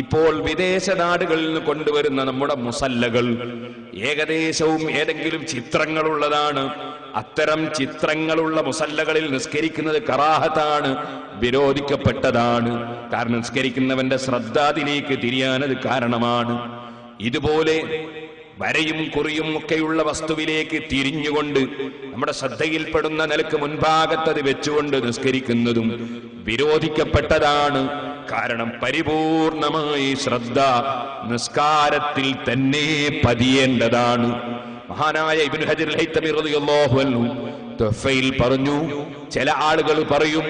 Speaker 1: ഇപ്പോൾ വിദേശ നാടുകളിൽ നിന്ന് കൊണ്ടുവരുന്ന നമ്മുടെ മുസല്ലകൾ ഏകദേശവും ഏതെങ്കിലും ചിത്രങ്ങളുള്ളതാണ്. അത്തരം ചിത്രങ്ങളുള്ള മുസല്ലകളിൽ നിസ്കരിക്കുന്നത് കറാഹത്താണ്, വിരോധിക്കപ്പെട്ടതാണ്. കാരണം നിസ്കരിക്കുന്നവന്റെ ശ്രദ്ധ അതിലേക്ക് തിരിയാനത് കാരണമാണ്. ഇതുപോലെ വരയും കുറിയും ഒക്കെയുള്ള വസ്തുവിലേക്ക് തിരിഞ്ഞുകൊണ്ട് നമ്മുടെ ശ്രദ്ധയിൽപ്പെടുന്ന നിലക്ക് മുൻഭാഗത്തത് വെച്ചുകൊണ്ട് നിസ്കരിക്കുന്നതും വിരോധിക്കപ്പെട്ടതാണ്. കാരണം പരിപൂർണമായി ശ്രദ്ധ നിസ്കാരത്തിൽ തന്നെ പതിയേണ്ടതാണ്. മഹാനായ ഇബ്നു ഹജർ അൽ ഹൈതമി റളിയല്ലാഹു അൻഹു തുഹ്ഫയിൽ പറഞ്ഞു, ചില ആളുകൾ പറയും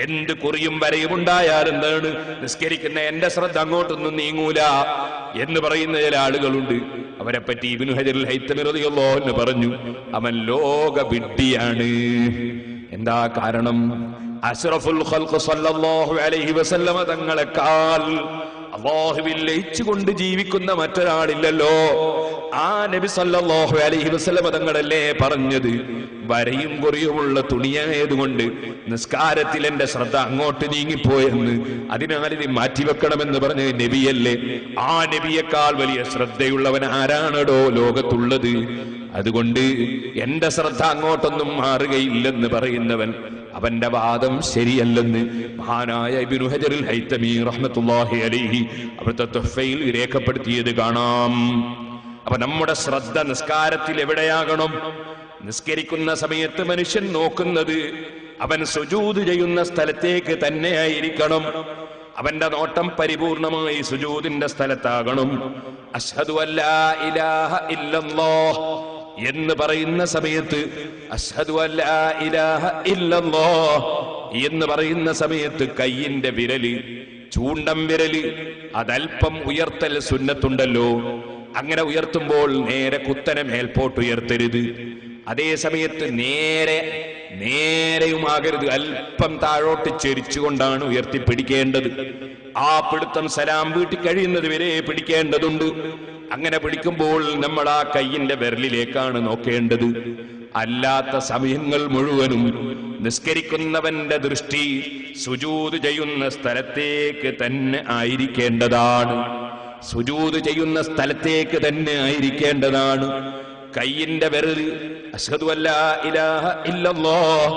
Speaker 1: എന്ത് കുറിയും വരയും ഉണ്ടായാൽ എന്താണ്, നിസ്കരിക്കുന്ന എന്റെ ശ്രദ്ധ അങ്ങോട്ടൊന്നും നീങ്ങൂല എന്ന് പറയുന്ന ചില ആളുകളുണ്ട്. അവരെ പറ്റി ഇബ്നു ഹജറുൽ ഹൈതമി റളിയല്ലാഹു അൻഹു പറഞ്ഞു, അവൻ ലോക വിഡ്ഢിയാണ്. എന്താ കാരണം? അഷ്റഫുൽ ഖൽഖ് സല്ലല്ലാഹു അലൈഹി വസല്ലമ തങ്ങളെക്കാൾ അല്ലാഹുവിൽ ലയിച്ചുകൊണ്ട് ജീവിക്കുന്ന മറ്റൊരാളില്ലല്ലോ. ആ നബി സല്ലല്ലാഹു അലൈഹി വസല്ലമ തങ്ങളല്ലേ പറഞ്ഞത്, വരയും കുറിയുമുള്ള തുണിയായതുകൊണ്ട് നിസ്കാരത്തിൽ എന്റെ ശ്രദ്ധ അങ്ങോട്ട് നീങ്ങിപ്പോയെന്ന്, അതിനാൽ ഇത് മാറ്റിവെക്കണമെന്ന് പറഞ്ഞ നബിയല്ലേ. ആ നബിയേക്കാൾ വലിയ ശ്രദ്ധയുള്ളവൻ ആരാണടോ ലോകത്തുള്ളത്? അതുകൊണ്ട് എന്റെ ശ്രദ്ധ അങ്ങോട്ടൊന്നും മാറുകയില്ലെന്ന് പറയുന്നവൻ, അവന്റെ വാദം ശരിയല്ലെന്ന് മഹാനായ ഇബ്നു ഹജറുൽ ഹൈതമി റഹ്മത്തുള്ളാഹി അലൈഹി അവിടുത്തെ തുഹ്ഫയിൽ രേഖപ്പെടുത്തിയത് കാണാം. അപ്പൊ നമ്മുടെ ശ്രദ്ധ നിസ്കാരത്തിൽ എവിടെയാകണം? നിസ്കരിക്കുന്ന സമയത്ത് മനുഷ്യൻ നോക്കുന്നത് അവൻ സുജൂദ് ചെയ്യുന്ന സ്ഥലത്തേക്ക് തന്നെ ആയിരിക്കണം. അവന്റെ നോട്ടം പരിപൂർണമായി സുജൂദിന്റെ സ്ഥലത്താകണം. അശ്ഹദു അല്ലാ ഇലാഹ ഇല്ലല്ലാഹ് എന്ന് പറയുന്ന സമയത്ത്, അശ്ഹദു അല്ലാ ഇലാഹ ഇല്ലല്ലാഹ് എന്ന് പറയുന്ന സമയത്ത് കയ്യിന്റെ വിരല്, ചൂണ്ടം വിരല് അതൽപ്പം ഉയർത്തൽ സുന്നത്തുണ്ടല്ലോ. അങ്ങനെ ഉയർത്തുമ്പോൾ നേരെ കുത്തനെ മേൽപോട്ട് ഉയർത്തരുത്. അതേ സമയത്ത് നേരെയുമാകരുത്, അല്പം താഴോട്ട് ചെരിച്ചുകൊണ്ടാണ് ഉയർത്തിപ്പിടിക്കേണ്ടത്. ആ പിടുത്തം സലാം വീട്ടി കഴിയുന്നത് വരെ പിടിക്കേണ്ടതുണ്ട്. അങ്ങനെ പിടിക്കുമ്പോൾ നമ്മൾ ആ കയ്യിന്റെ വിരലിലേക്കാണ് നോക്കേണ്ടത്. അല്ലാത്ത സമയങ്ങൾ മുഴുവനും നിസ്കരിക്കുന്നവന്റെ ദൃഷ്ടി സുജൂദ് ചെയ്യുന്ന സ്ഥലത്തേക്ക് തന്നെ ആയിരിക്കേണ്ടതാണ്. സുജൂദ് ചെയ്യുന്ന സ്ഥലത്തേക്ക് തന്നെ ആയിരിക്കേണ്ടതാണ്. കയ്യിന്റെ വിരൽ അശ്ഹദു അല്ലാ ഇലാഹ ഇല്ലല്ലാഹ്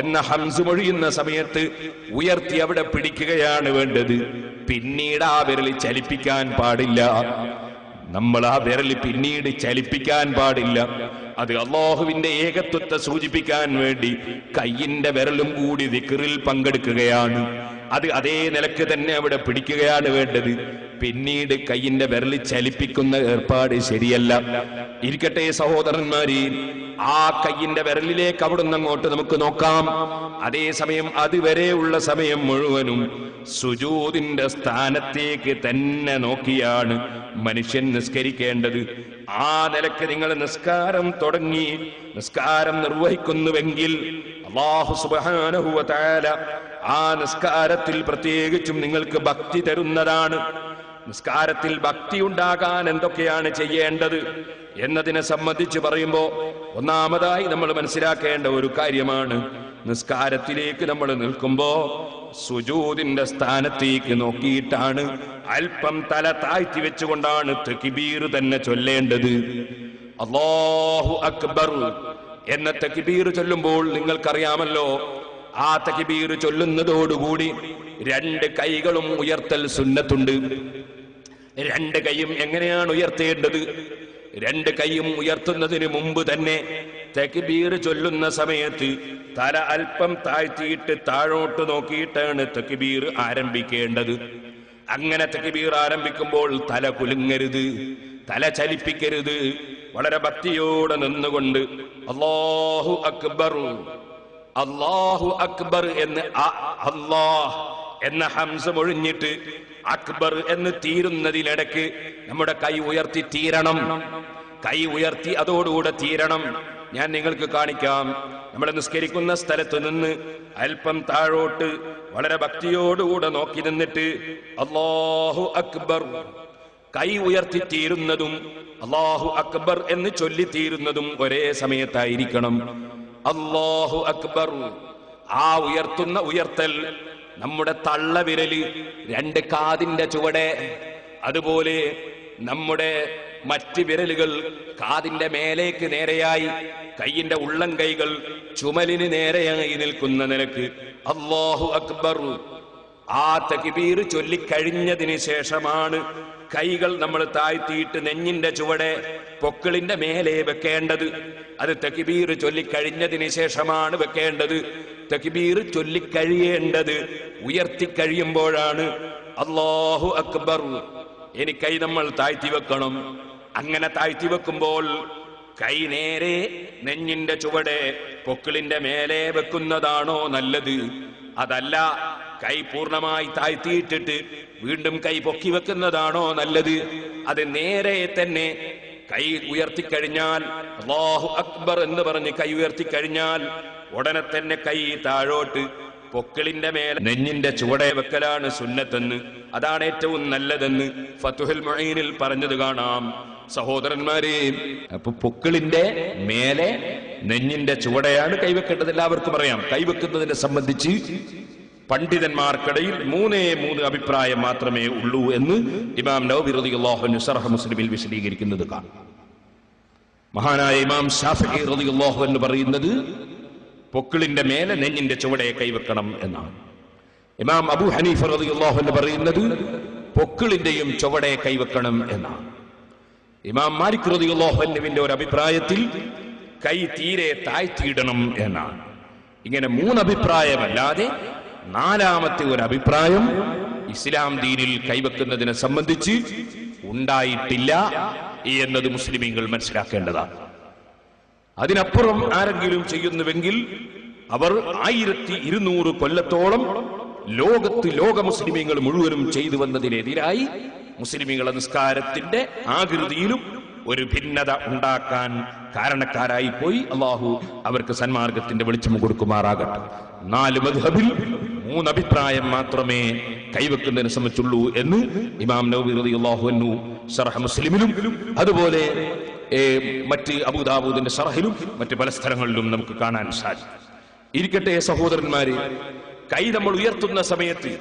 Speaker 1: എന്ന ഹംസ് മൊഴിയുന്ന സമയത്ത് ഉയർത്തി അവിടെ പിടിക്കുകയാണ് വേണ്ടത്. പിന്നീട് ആ വിരൽ ചലിപ്പിക്കാൻ പാടില്ല. നമ്മൾ ആ വിരൽ പിന്നീട് ചലിപ്പിക്കാൻ പാടില്ല. അത് അല്ലാഹുവിന്റെ ഏകത്വത്തെ സൂചിപ്പിക്കാൻ വേണ്ടി കയ്യിന്റെ വിരലും കൂടി ദിക്റിൽ പങ്കെടുക്കുകയാണ്. അത് അതേ നിലക്ക് തന്നെ അവിടെ പിടിക്കുകയാണ് വേണ്ടത്. പിന്നീട് കയ്യിന്റെ വിരൽ ചലിപ്പിക്കുന്ന ഏർപ്പാട് ശരിയല്ല. ഇരിക്കട്ടെ സഹോദരന്മാരെ, ആ കയ്യിന്റെ വിരലിലേക്ക് അവിടുന്ന് അങ്ങോട്ട് നമുക്ക് നോക്കാം. അതേസമയം അതുവരെയുള്ള സമയം മുഴുവനും സുജൂദിന്റെ സ്ഥാനത്തേക്ക് തന്നെ നോക്കിയാണ് മനുഷ്യൻ നിസ്കരിക്കേണ്ടത്. ആ നിലക്ക് നിങ്ങൾ നിസ്കാരം തുടങ്ങി നിസ്കാരം നിർവഹിക്കുന്നുവെങ്കിൽ അല്ലാഹു സുബ്ഹാനഹു വ തആല ആ നിസ്കാരത്തിൽ പ്രത്യേകിച്ചും നിങ്ങൾക്ക് ഭക്തി തരുന്നതാണ്. നിസ്കാരത്തിൽ ഭക്തി ഉണ്ടാകാൻ എന്തൊക്കെയാണ് ചെയ്യേണ്ടത് എന്നതിനെ സംബന്ധിച്ച് പറയുമ്പോൾ ഒന്നാമതായി നമ്മൾ മനസ്സിലാക്കേണ്ട ഒരു കാര്യമാണ്, നിസ്കാരത്തിലേക്ക് നമ്മൾ നിൽക്കുമ്പോ സുജൂദിന്റെ സ്ഥാനത്തേക്ക് നോക്കിയിട്ടാണ്, അല്പം തല താഴ്ത്തി വെച്ചുകൊണ്ടാണ് തക്ബീർ തന്നെ ചൊല്ലേണ്ടത്. അല്ലാഹു അക്ബർ എന്ന തക്ബീർ ചൊല്ലുമ്പോൾ നിങ്ങൾക്കറിയാമല്ലോ, ആ തക്ബീർ ചൊല്ലുന്നതോടുകൂടി രണ്ട് കൈകളും ഉയർത്തൽ സുന്നത്തുണ്ട്. രണ്ട് കൈയും എങ്ങനെയാണ് ഉയർത്തേണ്ടത്? രണ്ട് കൈയും ഉയർത്തുന്നതിന് മുമ്പ് തന്നെ തക്ബീർ ചൊല്ലുന്ന സമയത്ത് തല അല്പം താഴ്ത്തിയിട്ട് താഴോട്ട് നോക്കിയിട്ടാണ് തക്ബീർ ആരംഭിക്കേണ്ടത്. അങ്ങനെ തക്ബീർ ആരംഭിക്കുമ്പോൾ തല കുലുങ്ങരുത്, തല ചലിപ്പിക്കരുത്. വളരെ ഭക്തിയോടെ നിന്നുകൊണ്ട് അല്ലാഹു അക്ബർ അല്ലാഹു അക്ബർ എന്ന് അല്ലാഹ് എന്ന ഹംസ ഒഴിഞ്ഞിട്ട് അക്ബർ എന്ന് തീരുന്നതിനിടയ്ക്ക് നമ്മുടെ കൈ ഉയർത്തി തീരണം. കൈ ഉയർത്തി അതോടുകൂടെ തീരണം. ഞാൻ നിങ്ങൾക്ക് കാണിക്കാം. നമ്മൾ നിസ്കരിക്കുന്ന സ്ഥലത്ത് നിന്ന് അല്പം താഴോട്ട് വളരെ ഭക്തിയോടുകൂടെ നോക്കി നിന്നിട്ട് അല്ലാഹു അക്ബർ, കൈ ഉയർത്തി തീരുന്നതും അല്ലാഹു അക്ബർ എന്ന് ചൊല്ലിത്തീരുന്നതും ഒരേ സമയത്തായിരിക്കണം. അല്ലാഹു അക്ബർ. ആ ഉയർത്തുന്ന ഉയർത്തൽ നമ്മുടെ തള്ളവിരല് രണ്ട് കാതിന്റെ ചുവടെ, അതുപോലെ നമ്മുടെ മറ്റ് വിരലുകൾ കാതിന്റെ മേലേക്ക് നേരെയായി, കൈയിന്റെ ഉള്ളം കൈകൾ ചുമലിന് നേരെയായി നിൽക്കുന്ന നിലക്ക് അല്ലാഹു അക്ബർ. ആ തക്ബീർ ചൊല്ലിക്കഴിഞ്ഞതിന് ശേഷമാണ് കൈകൾ നമ്മൾ താഴ്ത്തിയിട്ട് നെഞ്ഞിന്റെ ചുവടെ പൊക്കിളിന്റെ മേലെ വെക്കേണ്ടത്. അത് തക്ബീർ ചൊല്ലിക്കഴിഞ്ഞതിന് ശേഷമാണ് വെക്കേണ്ടത്. തക്ബീർ ചൊല്ലിക്കഴിയേണ്ടത് ഉയർത്തിക്കഴിയുമ്പോഴാണ്. അല്ലാഹു അക്ബർ. ഇനി കൈ നമ്മൾ താഴ്ത്തി വെക്കണം. അങ്ങനെ താഴ്ത്തി വെക്കുമ്പോൾ കൈ നേരെ നെഞ്ഞിന്റെ ചുവടെ പൊക്കിളിന്റെ മേലെ വെക്കുന്നതാണോ നല്ലത്? അതല്ല കൈ പൂർണ്ണമായി താഴ്ത്തിയിട്ടിട്ട് വീണ്ടും കൈ പൊക്കി വെക്കുന്നതാണോ നല്ലത്? അത് നേരെ തന്നെ കൈ ഉയർത്തിക്കഴിഞ്ഞാൽ അല്ലാഹു അക്ബർ എന്ന് പറഞ്ഞ് കൈ ഉയർത്തിക്കഴിഞ്ഞാൽ ഉടനെ തന്നെ കൈ താഴോട്ട് പൊക്കിളിന്റെ മേലെ നെഞ്ഞിന്റെ ചുവടെ വെക്കലാണ് സുന്നത്തെന്ന്, അതാണ് ഏറ്റവും നല്ലതെന്ന് ഫതുഹുൽ മുഈനിൽ പറഞ്ഞത് കാണാം. സഹോദരന്മാരെ, അപ്പൊ പൊക്കിളിന്റെ മേലെ നെഞ്ഞിന്റെ ചുവടെയാണ് കൈവെക്കേണ്ടത്. എല്ലാവർക്കും അറിയാം. കൈവെക്കുന്നതിനെ സംബന്ധിച്ച് പണ്ഡിതന്മാർക്കിടയിൽ 3 അഭിപ്രായം മാത്രമേ ഉള്ളൂ എന്ന് ഇമാം നവവി റളിയല്ലാഹു അൻഹു ശർഹ് മുസ്ലിമിൽ വിശദീകരിക്കുന്നത് കാണാം. മഹാനായ ഇമാം ശാഫിഈ റളിയല്ലാഹു അൻഹു പറയുന്നത് പൊക്കിളിന്റെ മേലെ നെഞ്ഞിന്റെ ചുവടെ കൈവെക്കണം എന്നാണ്. ഇമാം അബൂ ഹനീഫ റളിയല്ലാഹു അൻഹു പറയുന്നത് പൊക്കിളിന്റെയും ചുവടെ കൈവെക്കണം എന്നാണ്. ഇമാം മാലിക് റളിയല്ലാഹു അൻഹുവിന്റെ ഒരു അഭിപ്രായത്തിൽ കൈ തീരെ താഴ്ത്തിയിടണം എന്നാണ്. ഇങ്ങനെ 3 അഭിപ്രായമല്ലാതെ 4ാമത്തെ ഒരു അഭിപ്രായം ഇസ്ലാം ദീനിൽ കൈവെക്കുന്നതിനെ സംബന്ധിച്ച് ഉണ്ടായിട്ടില്ല എന്നത് മുസ്ലിമീങ്ങൾ മനസ്സിലാക്കേണ്ടതാണ്. അതിനപ്പുറം ആരെങ്കിലും ചെയ്യുന്നുവെങ്കിൽ അവർ 1200 കൊല്ലത്തോളം ലോക മുസ്ലിമീങ്ങൾ മുഴുവനും ചെയ്തു വന്നതിനെതിരായി മുസ്ലിമീങ്ങളെ നിസ്കാരത്തിന്റെ ആകൃതിയിലും ഒരു ഭിന്നത ഉണ്ടാക്കാൻ കാരണക്കാരായി പോയി. അള്ളാഹു അവർക്ക് സന്മാർഗത്തിന്റെ വെളിച്ചം കൊടുക്കുമാറാകട്ടെ. 4 മദ്ഹബിൽ 3 അഭിപ്രായം മാത്രമേ കൈവെക്കുന്നതിനെ സംബന്ധിച്ചുള്ളൂ എന്ന് ഇമാം നവവി റളിയല്ലാഹു അൻഹു ശർഹ് മുസ്ലിമിലും അതുപോലെ മറ്റ് അബൂദാവൂദിന്റെ ശർഹിലും മറ്റ് പല സ്ഥലങ്ങളിലും നമുക്ക് കാണാൻ സാധിക്കും. ഇരിക്കട്ടെ സഹോദരന്മാരെ, കൈ നമ്മൾ ഉയർത്തുന്ന സമയത്ത്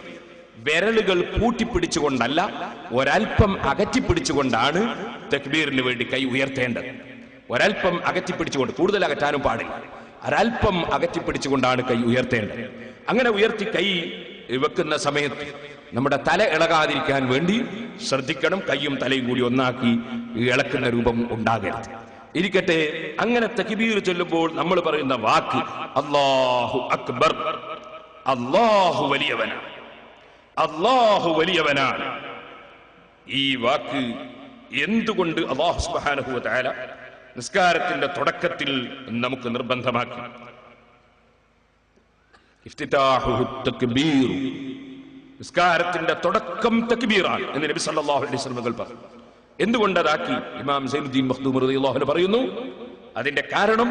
Speaker 1: വിരലുകൾ പൂട്ടിപ്പിടിച്ചുകൊണ്ടല്ല, ഒരൽപ്പം അകറ്റിപ്പിടിച്ചുകൊണ്ടാണ് തക്ബീറിന് വേണ്ടി കൈ ഉയർത്തേണ്ടത്. ഒരൽപ്പം അകറ്റിപ്പിടിച്ചുകൊണ്ട്, കൂടുതൽ അകറ്റാനും പാടില്ല, ഒരൽപ്പം അകറ്റിപ്പിടിച്ചുകൊണ്ടാണ് കൈ ഉയർത്തേണ്ടത്. അങ്ങനെ ഉയർത്തി കൈ വെക്കുന്ന സമയത്ത് നമ്മുടെ തല ഇളകാതിരിക്കാൻ വേണ്ടി ശ്രദ്ധിക്കണം. കൈയും തലയും കൂടി ഒന്നാക്കി ഇളക്കുന്ന രൂപം ഉണ്ടാകരുത്. ഇരിക്കട്ടെ, അങ്ങനെ തക്ബീർ ചൊല്ലുമ്പോൾ നമ്മൾ പറയുന്ന വാക്ക് അല്ലാഹു അക്ബർ, അല്ലാഹു വലിയവനാണ്, അല്ലാഹു വലിയവനാണ്. ഈ വാക്ക് എന്തുകൊണ്ട് അല്ലാഹു സുബ്ഹാനഹു വ തആല നിസ്കാരത്തിന്റെ തുടക്കത്തിൽ നമുക്ക് നിർബന്ധമാക്കി? ഇഫ്തിതാഹുഹു തക്ബീർ, നിസ്കാരത്തിന്റെ തുടക്കം തക്ബീറാണ് എന്ന് നബി സല്ലല്ലാഹു അലൈഹി വസല്ലം പറഞ്ഞു. എന്തുകൊണ്ടതാക്കി? ഇമാം സൈനുദ്ദീൻ മഖ്ദൂം റളിയല്ലാഹു അൻഹു പറയുന്നു, അതിന്റെ കാരണം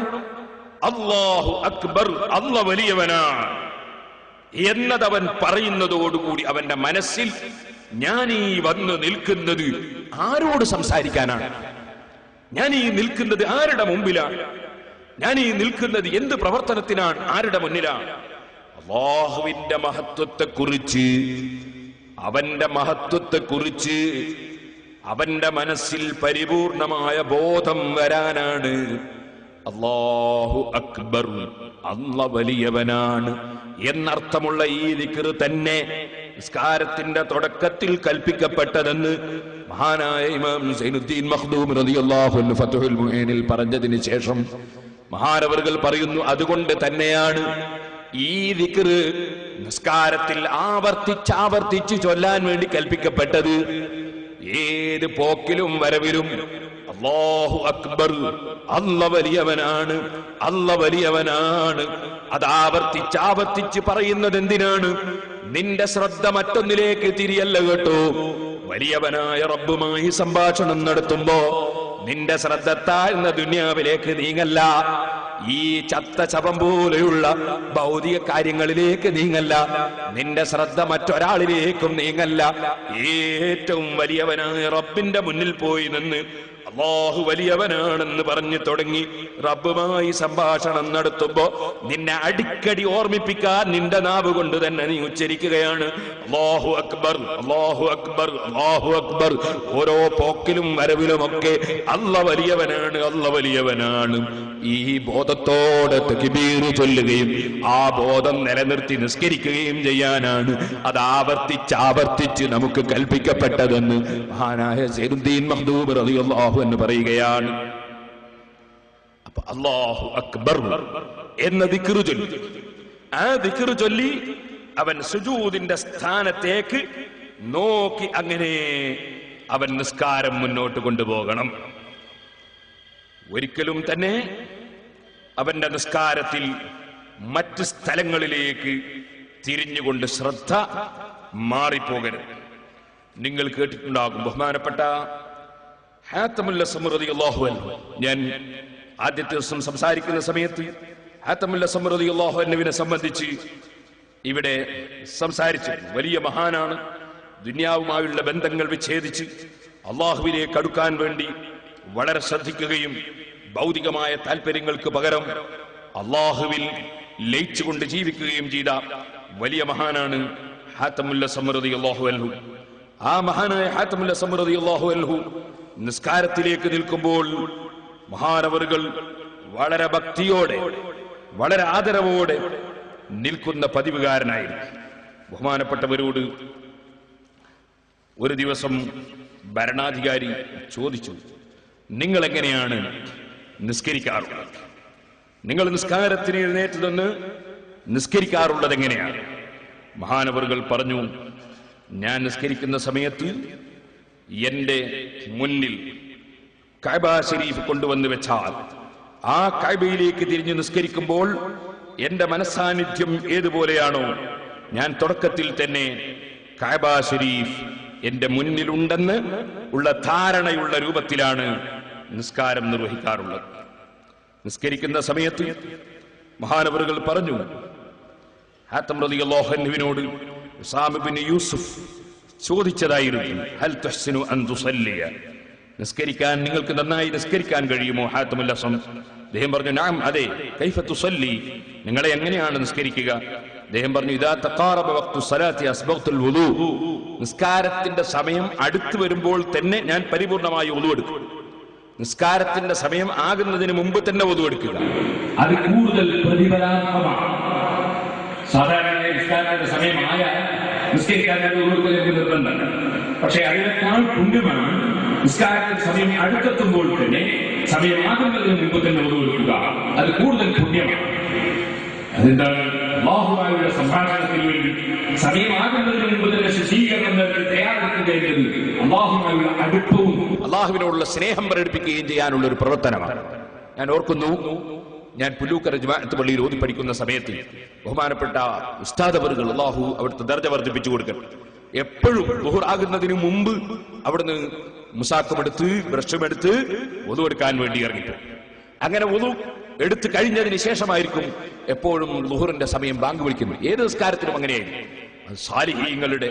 Speaker 1: അല്ലാഹു അക്ബർ, അല്ലാഹു വലിയവനാണ് എന്നതവൻ പറയുന്നതോടുകൂടി അവന്റെ മനസ്സിൽ ഞാൻ ഈ വന്ന് നിൽക്കുന്നത് ആരോട് സംസാരിക്കാനാണ്, ഞാൻ ഈ നിൽക്കുന്നത് ആരുടെ മുമ്പിലാണ്, ഞാൻ ഈ നിൽക്കുന്നത് എന്ത് പ്രവർത്തനത്തിനാണ്, ആരുടെ മുന്നിലാണ്? അല്ലാഹുവിന്റെ മഹത്വത്തെക്കുറിച്ച്, അവന്റെ മഹത്വത്തെക്കുറിച്ച് അവന്റെ മനസ്സിൽ പരിപൂർണമായ ബോധം വരാനാണ്. അല്ലാഹു അക്ബർ, അല്ലാഹു വലിയവനാണ് എന്നർത്ഥമുള്ള ഈ ദിക്ർ തന്നെ നിസ്കാരത്തിന്റെ തുടക്കത്തിൽ കൽപ്പിക്കപ്പെട്ടതെന്ന് മഹാനായ ഇമാം സൈനുദ്ദീൻ മഖ്ദൂം റളിയല്ലാഹു അൻഹു ഫതുഹുൽ മുഈനിൽ പറഞ്ഞതിന് ശേഷം മഹാനവറുകൾ പറയുന്നു, അതുകൊണ്ട് തന്നെയാണ് ഈ ദിക്ർ നിസ്കാരത്തിൽ ആവർത്തിച്ച് ചൊല്ലാൻ വേണ്ടി കൽപ്പിക്കപ്പെട്ടത്. ഏത് പോക്കിലും വരവിലും അല്ലാഹു അക്ബർ, അല്ലാഹു വലിയവനാണ്, അല്ലാഹു വലിയവനാണ്. അത് ആവർത്തിച്ച് പറയുന്നത് എന്തിനാണ്? നിന്റെ ശ്രദ്ധ മറ്റൊന്നിലേക്ക് തിരിയല്ല കേട്ടോ. വലിയവനായ റബ്ബുമായി സംഭാഷണം നടത്തുമ്പോ നിന്റെ ശ്രദ്ധ താഴ്ന്ന ദുനിയാവിലേക്ക് നീങ്ങല്ല, ഈ ചത്ത ശവം പോലെയുള്ള ഭൗതിക കാര്യങ്ങളിലേക്ക് നീങ്ങല്ല, നിന്റെ ശ്രദ്ധ മറ്റൊരാളിലേക്കും നീങ്ങല്ല. ഏറ്റവും വലിയവനായ റബ്ബിന്റെ മുന്നിൽ പോയി നിന്ന് അല്ലാഹു വലിയവനാണെന്ന് പറഞ്ഞു തുടങ്ങി റബ്ബുമായി സംഭാഷണം നടത്തുമ്പോ നിന്നെ അടിക്കടി ഓർമ്മിപ്പിക്കാൻ നിന്റെ നാവ് കൊണ്ട് തന്നെ നീ ഉച്ചരിക്കുകയാണ് അല്ലാഹു അക്ബർ, അല്ലാഹു അക്ബർ, അല്ലാഹു അക്ബർ. ഓരോ പോക്കിലും വരവിലുമൊക്കെ അല്ലാഹു വലിയവനാണ്, അല്ലാഹു വലിയവനാണ്. ഈ ബോധത്തോടെ തക്ബീർ ചൊല്ലുകയും ആ ബോധം നിലനിർത്തി നിസ്കരിക്കുകയും ചെയ്യാനാണ് അത് ആവർത്തിച്ച് നമുക്ക് കൽപ്പിക്കപ്പെട്ടതെന്ന് മഹാനായ സൈനുദ്ദീൻ മഖ്ദൂം റളിയല്ലാഹു അൻഹു പറയുകയാണ്. അപ്പൊ അല്ലാഹു അക്ബർ എന്ന ദിക്ർ ചൊല്ലി, ആ ദിക്ർ ചൊല്ലി അവൻ സുജൂദിന്റെ സ്ഥാനത്തേക്ക് നോക്കി അങ്ങനെ അവൻ നിസ്കാരം മുന്നോട്ട് കൊണ്ടുപോകണം. ഒരിക്കലും തന്നെ അവന്റെ നിസ്കാരത്തിൽ മറ്റ് സ്ഥലങ്ങളിലേക്ക് തിരിഞ്ഞുകൊണ്ട് ശ്രദ്ധ മാറിപ്പോകരുത്. നിങ്ങൾ കേട്ടിട്ടുണ്ടാകും, ബഹുമാനപ്പെട്ട ഹാത്തമുൽ അസ്മ റളിയല്ലാഹു അൻഹു, ഞാൻ ആദ്യത്തെ ദിവസം സംസാരിക്കുന്ന സമയത്ത് ഹാത്തമുൽ അസ്മ റളിയല്ലാഹു അൻഹുവിനെ സംബന്ധിച്ച് ഇവിടെ സംസാരിച്ചു. വലിയ മഹാനാണ്. ദുനിയാവുമായുള്ള ബന്ധങ്ങൾ വിച്ഛേദിച്ച് അള്ളാഹുവിലേക്ക് അടുക്കാൻ വേണ്ടി വളരെ ശ്രദ്ധിക്കുകയും ഭൗതികമായ താല്പര്യങ്ങൾക്ക് പകരം അള്ളാഹുവിൽ ലയിച്ചുകൊണ്ട് ജീവിക്കുകയും ചെയ്ത വലിയ മഹാനാണ് ഹാത്തമുൽ അസ്മ റളിയല്ലാഹു അൻഹു. ആ മഹാനായ ഹാത്തമുൽ അസ്മ റളിയല്ലാഹു അൻഹു നിസ്കാരത്തിലേക്ക് നിൽക്കുമ്പോൾ മഹാനവറുകൾ വളരെ ഭക്തിയോടെ വളരെ ആദരവോടെ നിൽക്കുന്ന പതിവുകാരനായിരുന്നു. ബഹുമാനപ്പെട്ടവരോട് ഒരു ദിവസം ഭരണാധികാരി ചോദിച്ചു, നിങ്ങൾ എങ്ങനെയാണ് നിസ്കരിക്കാറുള്ളത്? നിങ്ങൾ നിസ്കാരത്തിന് എഴുന്നേറ്റ് നിന്ന് നിസ്കരിക്കാറുള്ളത് എങ്ങനെയാണ്? മഹാനവറുകൾ പറഞ്ഞു, ഞാൻ നിസ്കരിക്കുന്ന സമയത്ത് എന്റെ മുന്നിൽ കഅബ ശരീഫ് കൊണ്ടുവന്ന് വെച്ചാൽ ആ കഅബയിലേക്ക് തിരിഞ്ഞു നിസ്കരിക്കുമ്പോൾ എന്റെ മനസ്സാന്നിധ്യം ഏതുപോലെയാണോ, ഞാൻ തുടക്കത്തിൽ തന്നെ കഅബ ശരീഫ് എന്റെ മുന്നിലുണ്ടെന്ന് ഉള്ള ധാരണയുള്ള രൂപത്തിലാണ് നിസ്കാരം നിർവഹിക്കാറുള്ളത്. നിസ്കരിക്കുന്ന സമയത്ത് മഹാനവറുകൾ പറഞ്ഞു, ഹാത്തം റളിയല്ലാഹു അൻഹുവിനോട് ഉസാമ ഇബ്നു യൂസുഫ് ചോദിച്ചതായിരുന്നു, ഹൽ തുഹ്സിനു അൻ തുസല്ലിയ, നിസ്കരിക്കാൻ നിങ്ങൾക്ക് നന്നായി നിസ്കരിക്കാൻ കഴിയുമോ ഹാത്തമുൽ അസ്മ? അദ്ദേഹം പറഞ്ഞു, നഅം, അതെ. കൈഫ തുസല്ലി, നിങ്ങളെ എങ്ങനെയാണ് നിസ്കരിക്കുക? അദ്ദേഹം പറഞ്ഞു, ഇദാ തഖാറബ വഖ്തു സ്വലാത്തി അസ്ബഗ്തുൽ വുളൂ, നിസ്കാരത്തിന്റെ സമയം അടുത്തു വരുമ്പോൾ തന്നെ ഞാൻ പരിപൂർണമായി വുളൂ എടുക്കും. നിസ്കാരത്തിന്റെ സമയം ആകുന്നതിന് മുമ്പ് തന്നെ വുളൂ എടുക്കുക, അത് കൂടുതൽ പ്രതിഫലാർഹമാണ്. സാധാരണ നിസ്കാരത്തിന്റെ സമയമായ നിസ്കരിക്കാൻ നിർബന്ധമാണ്, പക്ഷെ അതിനേക്കാൾ പുണ്യമാണ് നിസ്കാരത്തിന്റെ സമയം അടുത്തെത്തുമ്പോൾ തന്നെ സമയമാകുന്നതിന് മുമ്പ് തന്നെ വുളൂ എടുക്കുക, അത് കൂടുതൽ പുണ്യമാണ്. അതെന്താണ്? അല്ലാഹുവുമായുള്ള സംഭാഷണത്തിന് വേണ്ടി സമയമാകുന്നതിന് മുമ്പ് തന്നെ ശുചീകരണം നൽകി തയ്യാറെടുക്കുകയും അല്ലാഹുവുമായുള്ള അടുപ്പവും അല്ലാഹുവിനോടുള്ള സ്നേഹം പ്രകടിപ്പിക്കുകയും ചെയ്യാനുള്ള ഒരു പ്രവർത്തനമാണ്. ഞാൻ ഓർക്കുന്നു, ഞാൻ പുല്ലൂക്കര ജമാഅത്ത് പള്ളിയിൽ ഓതി പഠിക്കുന്ന സമയത്ത് ബഹുമാനപ്പെട്ട ഉസ്താദ് അവറുകൾ, അല്ലാഹു അവിടുത്തെ ദർജ വർദ്ധിപ്പിച്ചു കൊടുക്കണം, എപ്പോഴും ളുഹർ ആകുന്നതിന് മുമ്പ് അവിടുന്ന് മുസാക്കുമെടുത്ത് ബ്രഷുമെടുത്ത് വുളു എടുക്കാൻ വേണ്ടി ഇറങ്ങിപ്പോ. അങ്ങനെ വുളു എടുത്തു കഴിഞ്ഞതിന് ശേഷമായിരിക്കും എപ്പോഴും ളുഹറിന്റെ സമയം ബാങ്ക് വിളിക്കുന്നത്. ഏത് നിസ്കാരത്തിലും അങ്ങനെയായിരുന്നു. അത് സാലിഹീങ്ങളുടെ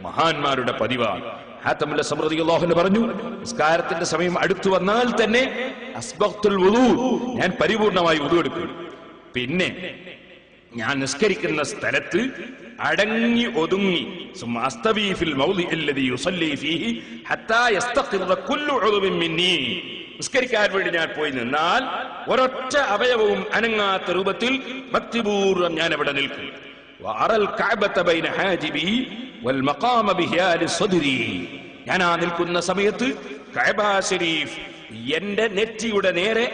Speaker 1: മഹാന്മാരുടെ പതിവാണ്. ഹാത്തമുൽ അസ്മ റളിയല്ലാഹു അൻഹു പറഞ്ഞു, നിസ്കാരത്തിന്റെ സമയം അടുത്തു വന്നാൽ തന്നെ അസ്ബഗ്തുൽ വുളൂ, ഞാൻ പരിപൂർണമായി വുളൂ എടുക്കും. പിന്നെ ഞാൻ നിസ്കരിക്കുന്ന സ്ഥലത്ത് അടങ്ങി ഒതുങ്ങി അസ്തവി ഫിൽ മൗദിഇ അല്ലദി യുസല്ലി ഫീഹി ഹത്താ യസ്തഖിറ കുല്ലു ഉദുവിൻ മിന്നി, നിസ്കരിക്കാൻ വേണ്ടി ഞാൻ പോയി നിന്നാൽ ഒരൊറ്റ അവയവവും അനങ്ങാത്ത രൂപത്തിൽ ഭക്തിപൂർവ്വം ഞാൻ അവിടെ നിൽക്കും. വഅറൽ കഅബത ബൈന ഹാജിബി വൽ മഖാമ ബിഹിയാലി സദ്രി, ഞാൻ ആ നിൽക്കുന്ന സമയത്ത് കഅബ ശരീഫ് എന്റെ നെറ്റിയുടെ നേരെ,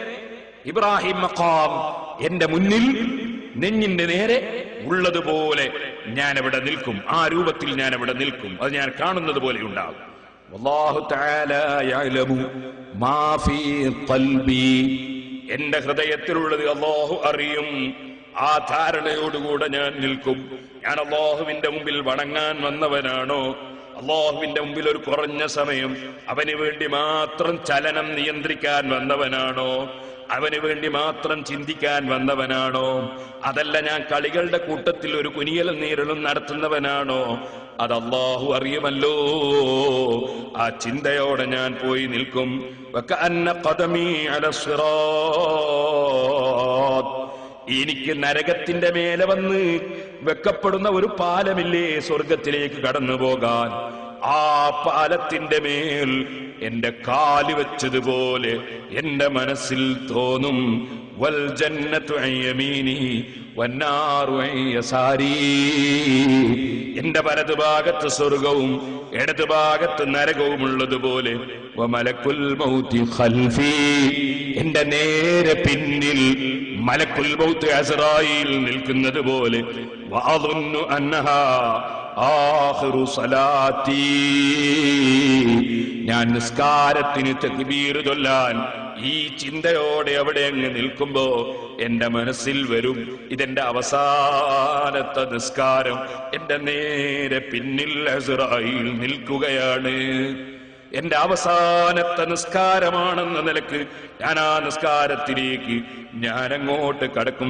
Speaker 1: ഇബ്രാഹിം മഖാം എന്റെ മുന്നിൽ നെഞ്ഞിന്റെ നേരെ ഉള്ളതുപോലെ ഞാൻ അവിടെ നിൽക്കും. ആ രൂപത്തിൽ ഞാൻ അവിടെ നിൽക്കും. അത് ഞാൻ കാണുന്നത് പോലെ ഉണ്ടാകും. വല്ലാഹു തആല യഅലമു മാ ഫീ ഖൽബി, എന്റെ ഹൃദയത്തിലുള്ളത് അല്ലാഹു അറിയും. ആ ധാരണയോടുകൂടെ ഞാൻ നിൽക്കും. ഞാൻ അല്ലാഹുവിന്റെ മുമ്പിൽ വണങ്ങാൻ വന്നവനാണോ, അല്ലാഹുവിന്റെ മുമ്പിൽ ഒരു കുറഞ്ഞ സമയം അവന് വേണ്ടി മാത്രം ചലനം നിയന്ത്രിക്കാൻ വന്നവനാണോ, അവന് വേണ്ടി മാത്രം ചിന്തിക്കാൻ വന്നവനാണോ, അതല്ല ഞാൻ കളികളുടെ കൂട്ടത്തിൽ ഒരു കുനിയലും നീരലും നടത്തുന്നവനാണോ, അത് അല്ലാഹു അറിയുമല്ലോ. ആ ചിന്തയോടെ ഞാൻ പോയി നിൽക്കും. വകഅന്ന ഖദമി അല സിറാത്ത്, എനിക്ക് നരകത്തിന്റെ മേലെ വന്ന് വെക്കപ്പെടുന്ന ഒരു പാലമില്ലേ സ്വർഗത്തിലേക്ക് കടന്നു പോകാൻ, ആ പാലത്തിന്റെ മേൽ എന്റെ കാല് വെച്ചതുപോലെ എന്റെ മനസ്സിൽ തോന്നും. വൽ ജന്നത്തു അൻ യമീനി വന്നാറു അൻ യസാരി, എന്റെ വലതുഭാഗത്ത് സ്വർഗവും ഇടതുഭാഗത്ത് നരകവും ഉള്ളതുപോലെ വമലക്കുൽ മൗതി ഖൽഫി, എന്റെ നേരെ പിന്നിൽ മലക്കുൽ മൗത്ത് അസ്റായീൽ നിൽക്കുന്നത് പോലെ വഅദുന്നു അന്നഹാ ആഖിറു സലാത്തി, ഞാൻ നിസ്കാരത്തിന് തക്ബീർ ചൊല്ലാൻ ഈ ചിന്തയോടെ അവിടെ അങ്ങ് നിൽക്കുമ്പോ എന്റെ മനസ്സിൽ വരും, ഇതെന്റെ അവസാനത്തെ നിസ്കാരം, എന്റെ നേരെ പിന്നിൽ അസ്റായീൽ നിൽക്കുകയാണ്, എന്റെ അവസാനത്തെ നിസ്കാരമാണെന്ന നിലക്ക് ഞാൻ ആ നിസ്കാരത്തിലേക്ക് ഞാനങ്ങോട്ട് കടക്കും.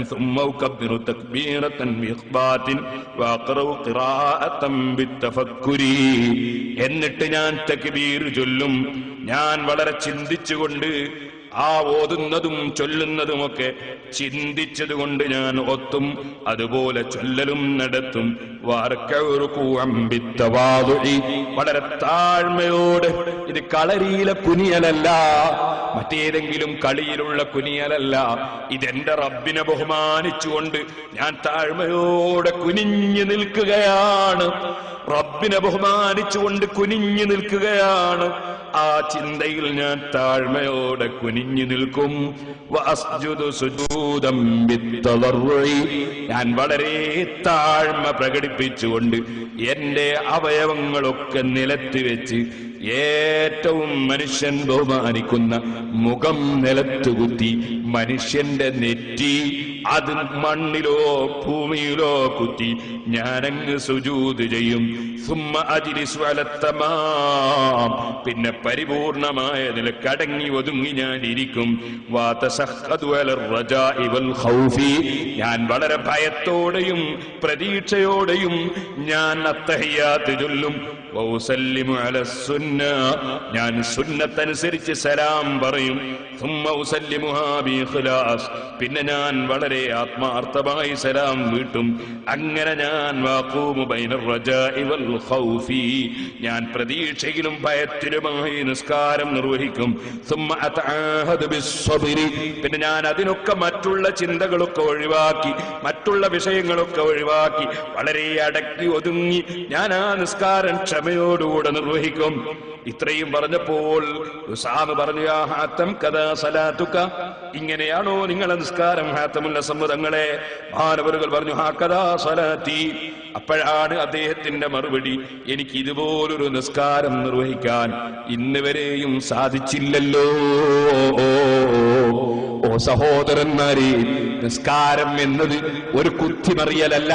Speaker 1: എന്നിട്ട് ഞാൻ തക്ബീർ ചൊല്ലും. ഞാൻ വളരെ ചിന്തിച്ചുകൊണ്ട് ആ ഓതുന്നതും ചൊല്ലുന്നതുമൊക്കെ ചിന്തിച്ചതുകൊണ്ട് ഞാൻ ഒത്തും, അതുപോലെ ചൊല്ലലും നടത്തും. വളരെ താഴ്മയോട്, ഇത് കളരിയിലെ കുനിയലല്ല, മറ്റേതെങ്കിലും കളിയിലുള്ള കുനിയലല്ല, ഇതെന്റെ റബ്ബിനെ ബഹുമാനിച്ചുകൊണ്ട് ഞാൻ താഴ്മയോടെ കുനിഞ്ഞു നിൽക്കുകയാണ്, റബ്ബിനെ ബഹുമാനിച്ചുകൊണ്ട് കുനിഞ്ഞു നിൽക്കുകയാണ്. ആ ചിന്തയിൽ ഞാൻ താഴ്മയോടെ കുനിഞ്ഞു നിൽക്കും. ഞാൻ വളരെ താഴ്മ പ്രകടിപ്പിച്ചുകൊണ്ട് എന്റെ അവയവങ്ങളൊക്കെ നിലത്ത് വെച്ച് ഏറ്റവും മനുഷ്യൻ ബഹുമാനിക്കുന്ന മുഖം നിലത്തുകുത്തി മനുഷ്യന്റെ നെറ്റി അത് മണ്ണിലോ ഭൂമിയിലോ കുത്തി ഞാനങ്ങ് സുജൂദ് ചെയ്യും. പിന്നെ പരിപൂർണമായ നിലക്കടങ്ങി ഒതുങ്ങി ഞാൻ ഇരിക്കും. ഞാൻ വളരെ ഭയത്തോടെയും പ്രതീക്ഷയോടെയും ഞാൻ അത്തഹിയ്യാത്ത് ചൊല്ലും. ഞാൻ സുന്നത്തനുസരിച്ച് സലാം പറയും. പിന്നെ ഞാൻ വളരെ ആത്മാർത്ഥമായി സലാം വീട്ടും. അങ്ങനെ ഞാൻ ഞാൻ പ്രതീക്ഷയിലും ഭയത്തിലുമായി നിസ്കാരം നിർവഹിക്കും. പിന്നെ ഞാൻ അതിനൊക്കെ മറ്റുള്ള ചിന്തകളൊക്കെ ഒഴിവാക്കി, മറ്റുള്ള വിഷയങ്ങളൊക്കെ ഒഴിവാക്കി വളരെ അടക്കി ഒതുങ്ങി ഞാൻ ആ നിസ്കാരം ക്ഷമയോടുകൂടെ നിർവഹിക്കും. ഇത്രയും പറഞ്ഞപ്പോൾ ഉസാമ പറഞ്ഞു, യാ ഹാത്തം കദാ സലാത്തുക, ഇങ്ങനെയാണോ നിങ്ങളുടെ നിസ്കാരം ഹാത്തമുൽ സമ്മതങ്ങളെ? മഹാനവറുകൾ പറഞ്ഞു, ഹാ കദാ സലാത്തി. അപ്പോഴാണ് അദ്ദേഹത്തിന്റെ മറുപടി, എനിക്ക് ഇതുപോലൊരു നിസ്കാരം നിർവഹിക്കാൻ ഇന്ന് വരെയും സാധിച്ചില്ലല്ലോ. ഓ സഹോദരന്മാരെ, നിസ്കാരം എന്നത് ഒരു കുത്തിമറിയലല്ല,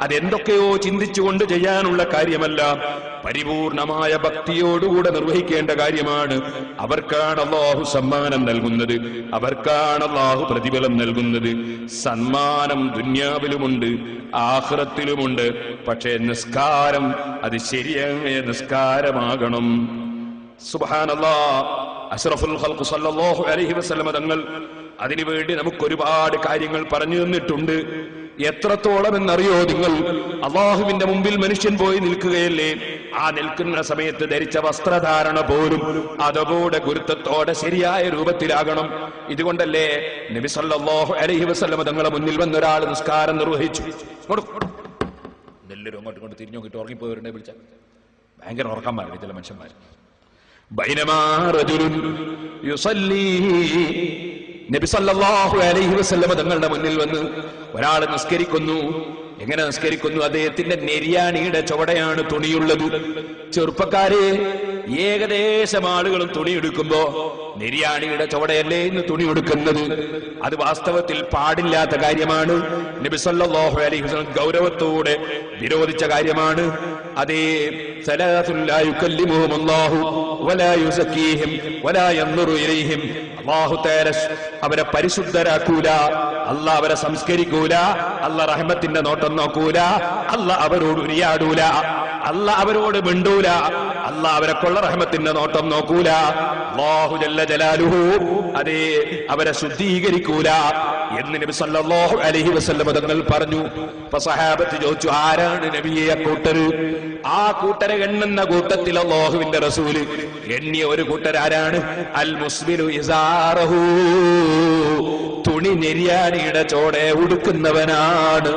Speaker 1: അതെന്തൊക്കെയോ ചിന്തിച്ചുകൊണ്ട് ചെയ്യാനുള്ള കാര്യമല്ല, പരിപൂർണമായ ഭക്തിയോടുകൂടെ നിർവഹിക്കേണ്ട കാര്യമാണ്. അവർക്കാണ് അല്ലാഹു സമ്മാനം നൽകുന്നത്, അവർക്കാണ് അല്ലാഹു പ്രതിഫലം നൽകുന്നത്. സമ്മാനം ദുന്യാവിലുമുണ്ട് ആഖിറത്തിലുമുണ്ട്. പക്ഷേ നിസ്കാരം അത് ശരിയായ നിസ്കാരമാകണം. സുബ്ഹാനല്ലാഹ്, അഷ്റഫുൽ ഖൽഖ് സല്ലല്ലാഹു അലൈഹി വസല്ലം തങ്ങൾ അതിനുവേണ്ടി നമുക്കൊരുപാട് കാര്യങ്ങൾ പറഞ്ഞു തന്നിട്ടുണ്ട്. എത്രത്തോളം എന്നറിയോ നിങ്ങൾ? അള്ളാഹുവിന്റെ മുമ്പിൽ മനുഷ്യൻ പോയി നിൽക്കുകയല്ലേ, ആ നിൽക്കുന്ന സമയത്ത് ധരിച്ച വസ്ത്രധാരണ പോലും അതുപോലെ ഗുരുത്വത്തോടെ ശരിയായ രൂപത്തിലാകണം. ഇതുകൊണ്ടല്ലേ നബി സല്ലല്ലാഹു അലൈഹി വസല്ലം തങ്ങളുടെ മുന്നിൽ വന്നൊരാൾ നിസ്കാരം നിർവഹിച്ചു. എല്ലാവരും അങ്ങോട്ട് കൊണ്ട് തിരിഞ്ഞു നോക്കിട്ട് ഉറങ്ങിപ്പോയവരുണ്ടെ വിളിച്ച ഭയങ്കര ഉറക്കന്മാരാണ് ചില മനുഷ്യന്മാർ. നബി സല്ലല്ലാഹു അലൈഹി വസല്ലം തങ്ങളുടെ മുന്നിൽ വന്ന് ഒരാൾ നിസ്കരിക്കുന്നു. എങ്ങനെ നിസ്കരിക്കുന്നു? അദ്ദേഹത്തിന്റെ നെര്യാണിയുടെ ചുവടെയാണ് തുണിയുള്ളത്. ചെറുപ്പക്കാരെ, ഏകദേശം ആളുകളും തുണിയെടുക്കുമ്പോ നെര്യാണിയുടെ ചുവടയല്ലേ ഇന്ന് തുണി എടുക്കുന്നത്. അത് വാസ്തവത്തിൽ പാടില്ലാത്ത കാര്യമാണ്. നബി സല്ലല്ലാഹു അലൈഹി വസല്ലം ഗൗരവത്തോടെ വിരോധിച്ച കാര്യമാണ്. അതേ സലാത്തുൽ ലാ യുകല്ലിമുഹും അല്ലാഹു വലാ യുസക്കീഹിം വലാ യൻദുറു ഇലൈഹിം. അല്ലാഹു തആല അവരെ പരിശുദ്ധരാക്കൂല, അല്ലാഹ് അവരെ സംസ്കരിക്കൂല, അല്ലാഹ് റഹ്മത്തിന്റെ നോട്ടം നോക്കൂല, അല്ലാഹ് അവരോട് ഉരിയാടൂല, അല്ലാഹ് അവരോട് മിണ്ടൂല, അല്ലാഹ് അവരെ കൊള്ള റഹ്മത്തിന്റെ നോട്ടം നോക്കൂല. അല്ലാഹു ജല്ല ജലാലുഹു അതേ അവരെ ശുദ്ധീകരിക്കൂല എന്ന് നബി സല്ലല്ലാഹു അലൈഹി വസല്ലം തങ്ങൾ പറഞ്ഞു. അപ്പൊ സഹാബത്ത് ചോദിച്ചു, ആരാണ് നബിയെ ആ കൂട്ടർ? ആ കൂട്ടരെ എണ്ണുന്ന കൂട്ടത്തിൽ അല്ലാഹുവിന്റെ റസൂല് എണ്ണിയ ഒരു കൂട്ടരാരാണ്? അൽ മുസ്ബിലു ഇസാറഹു, തുണി നെര്യാണിയുടെ ചോടെ ഉടുക്കുന്നവനാണ്.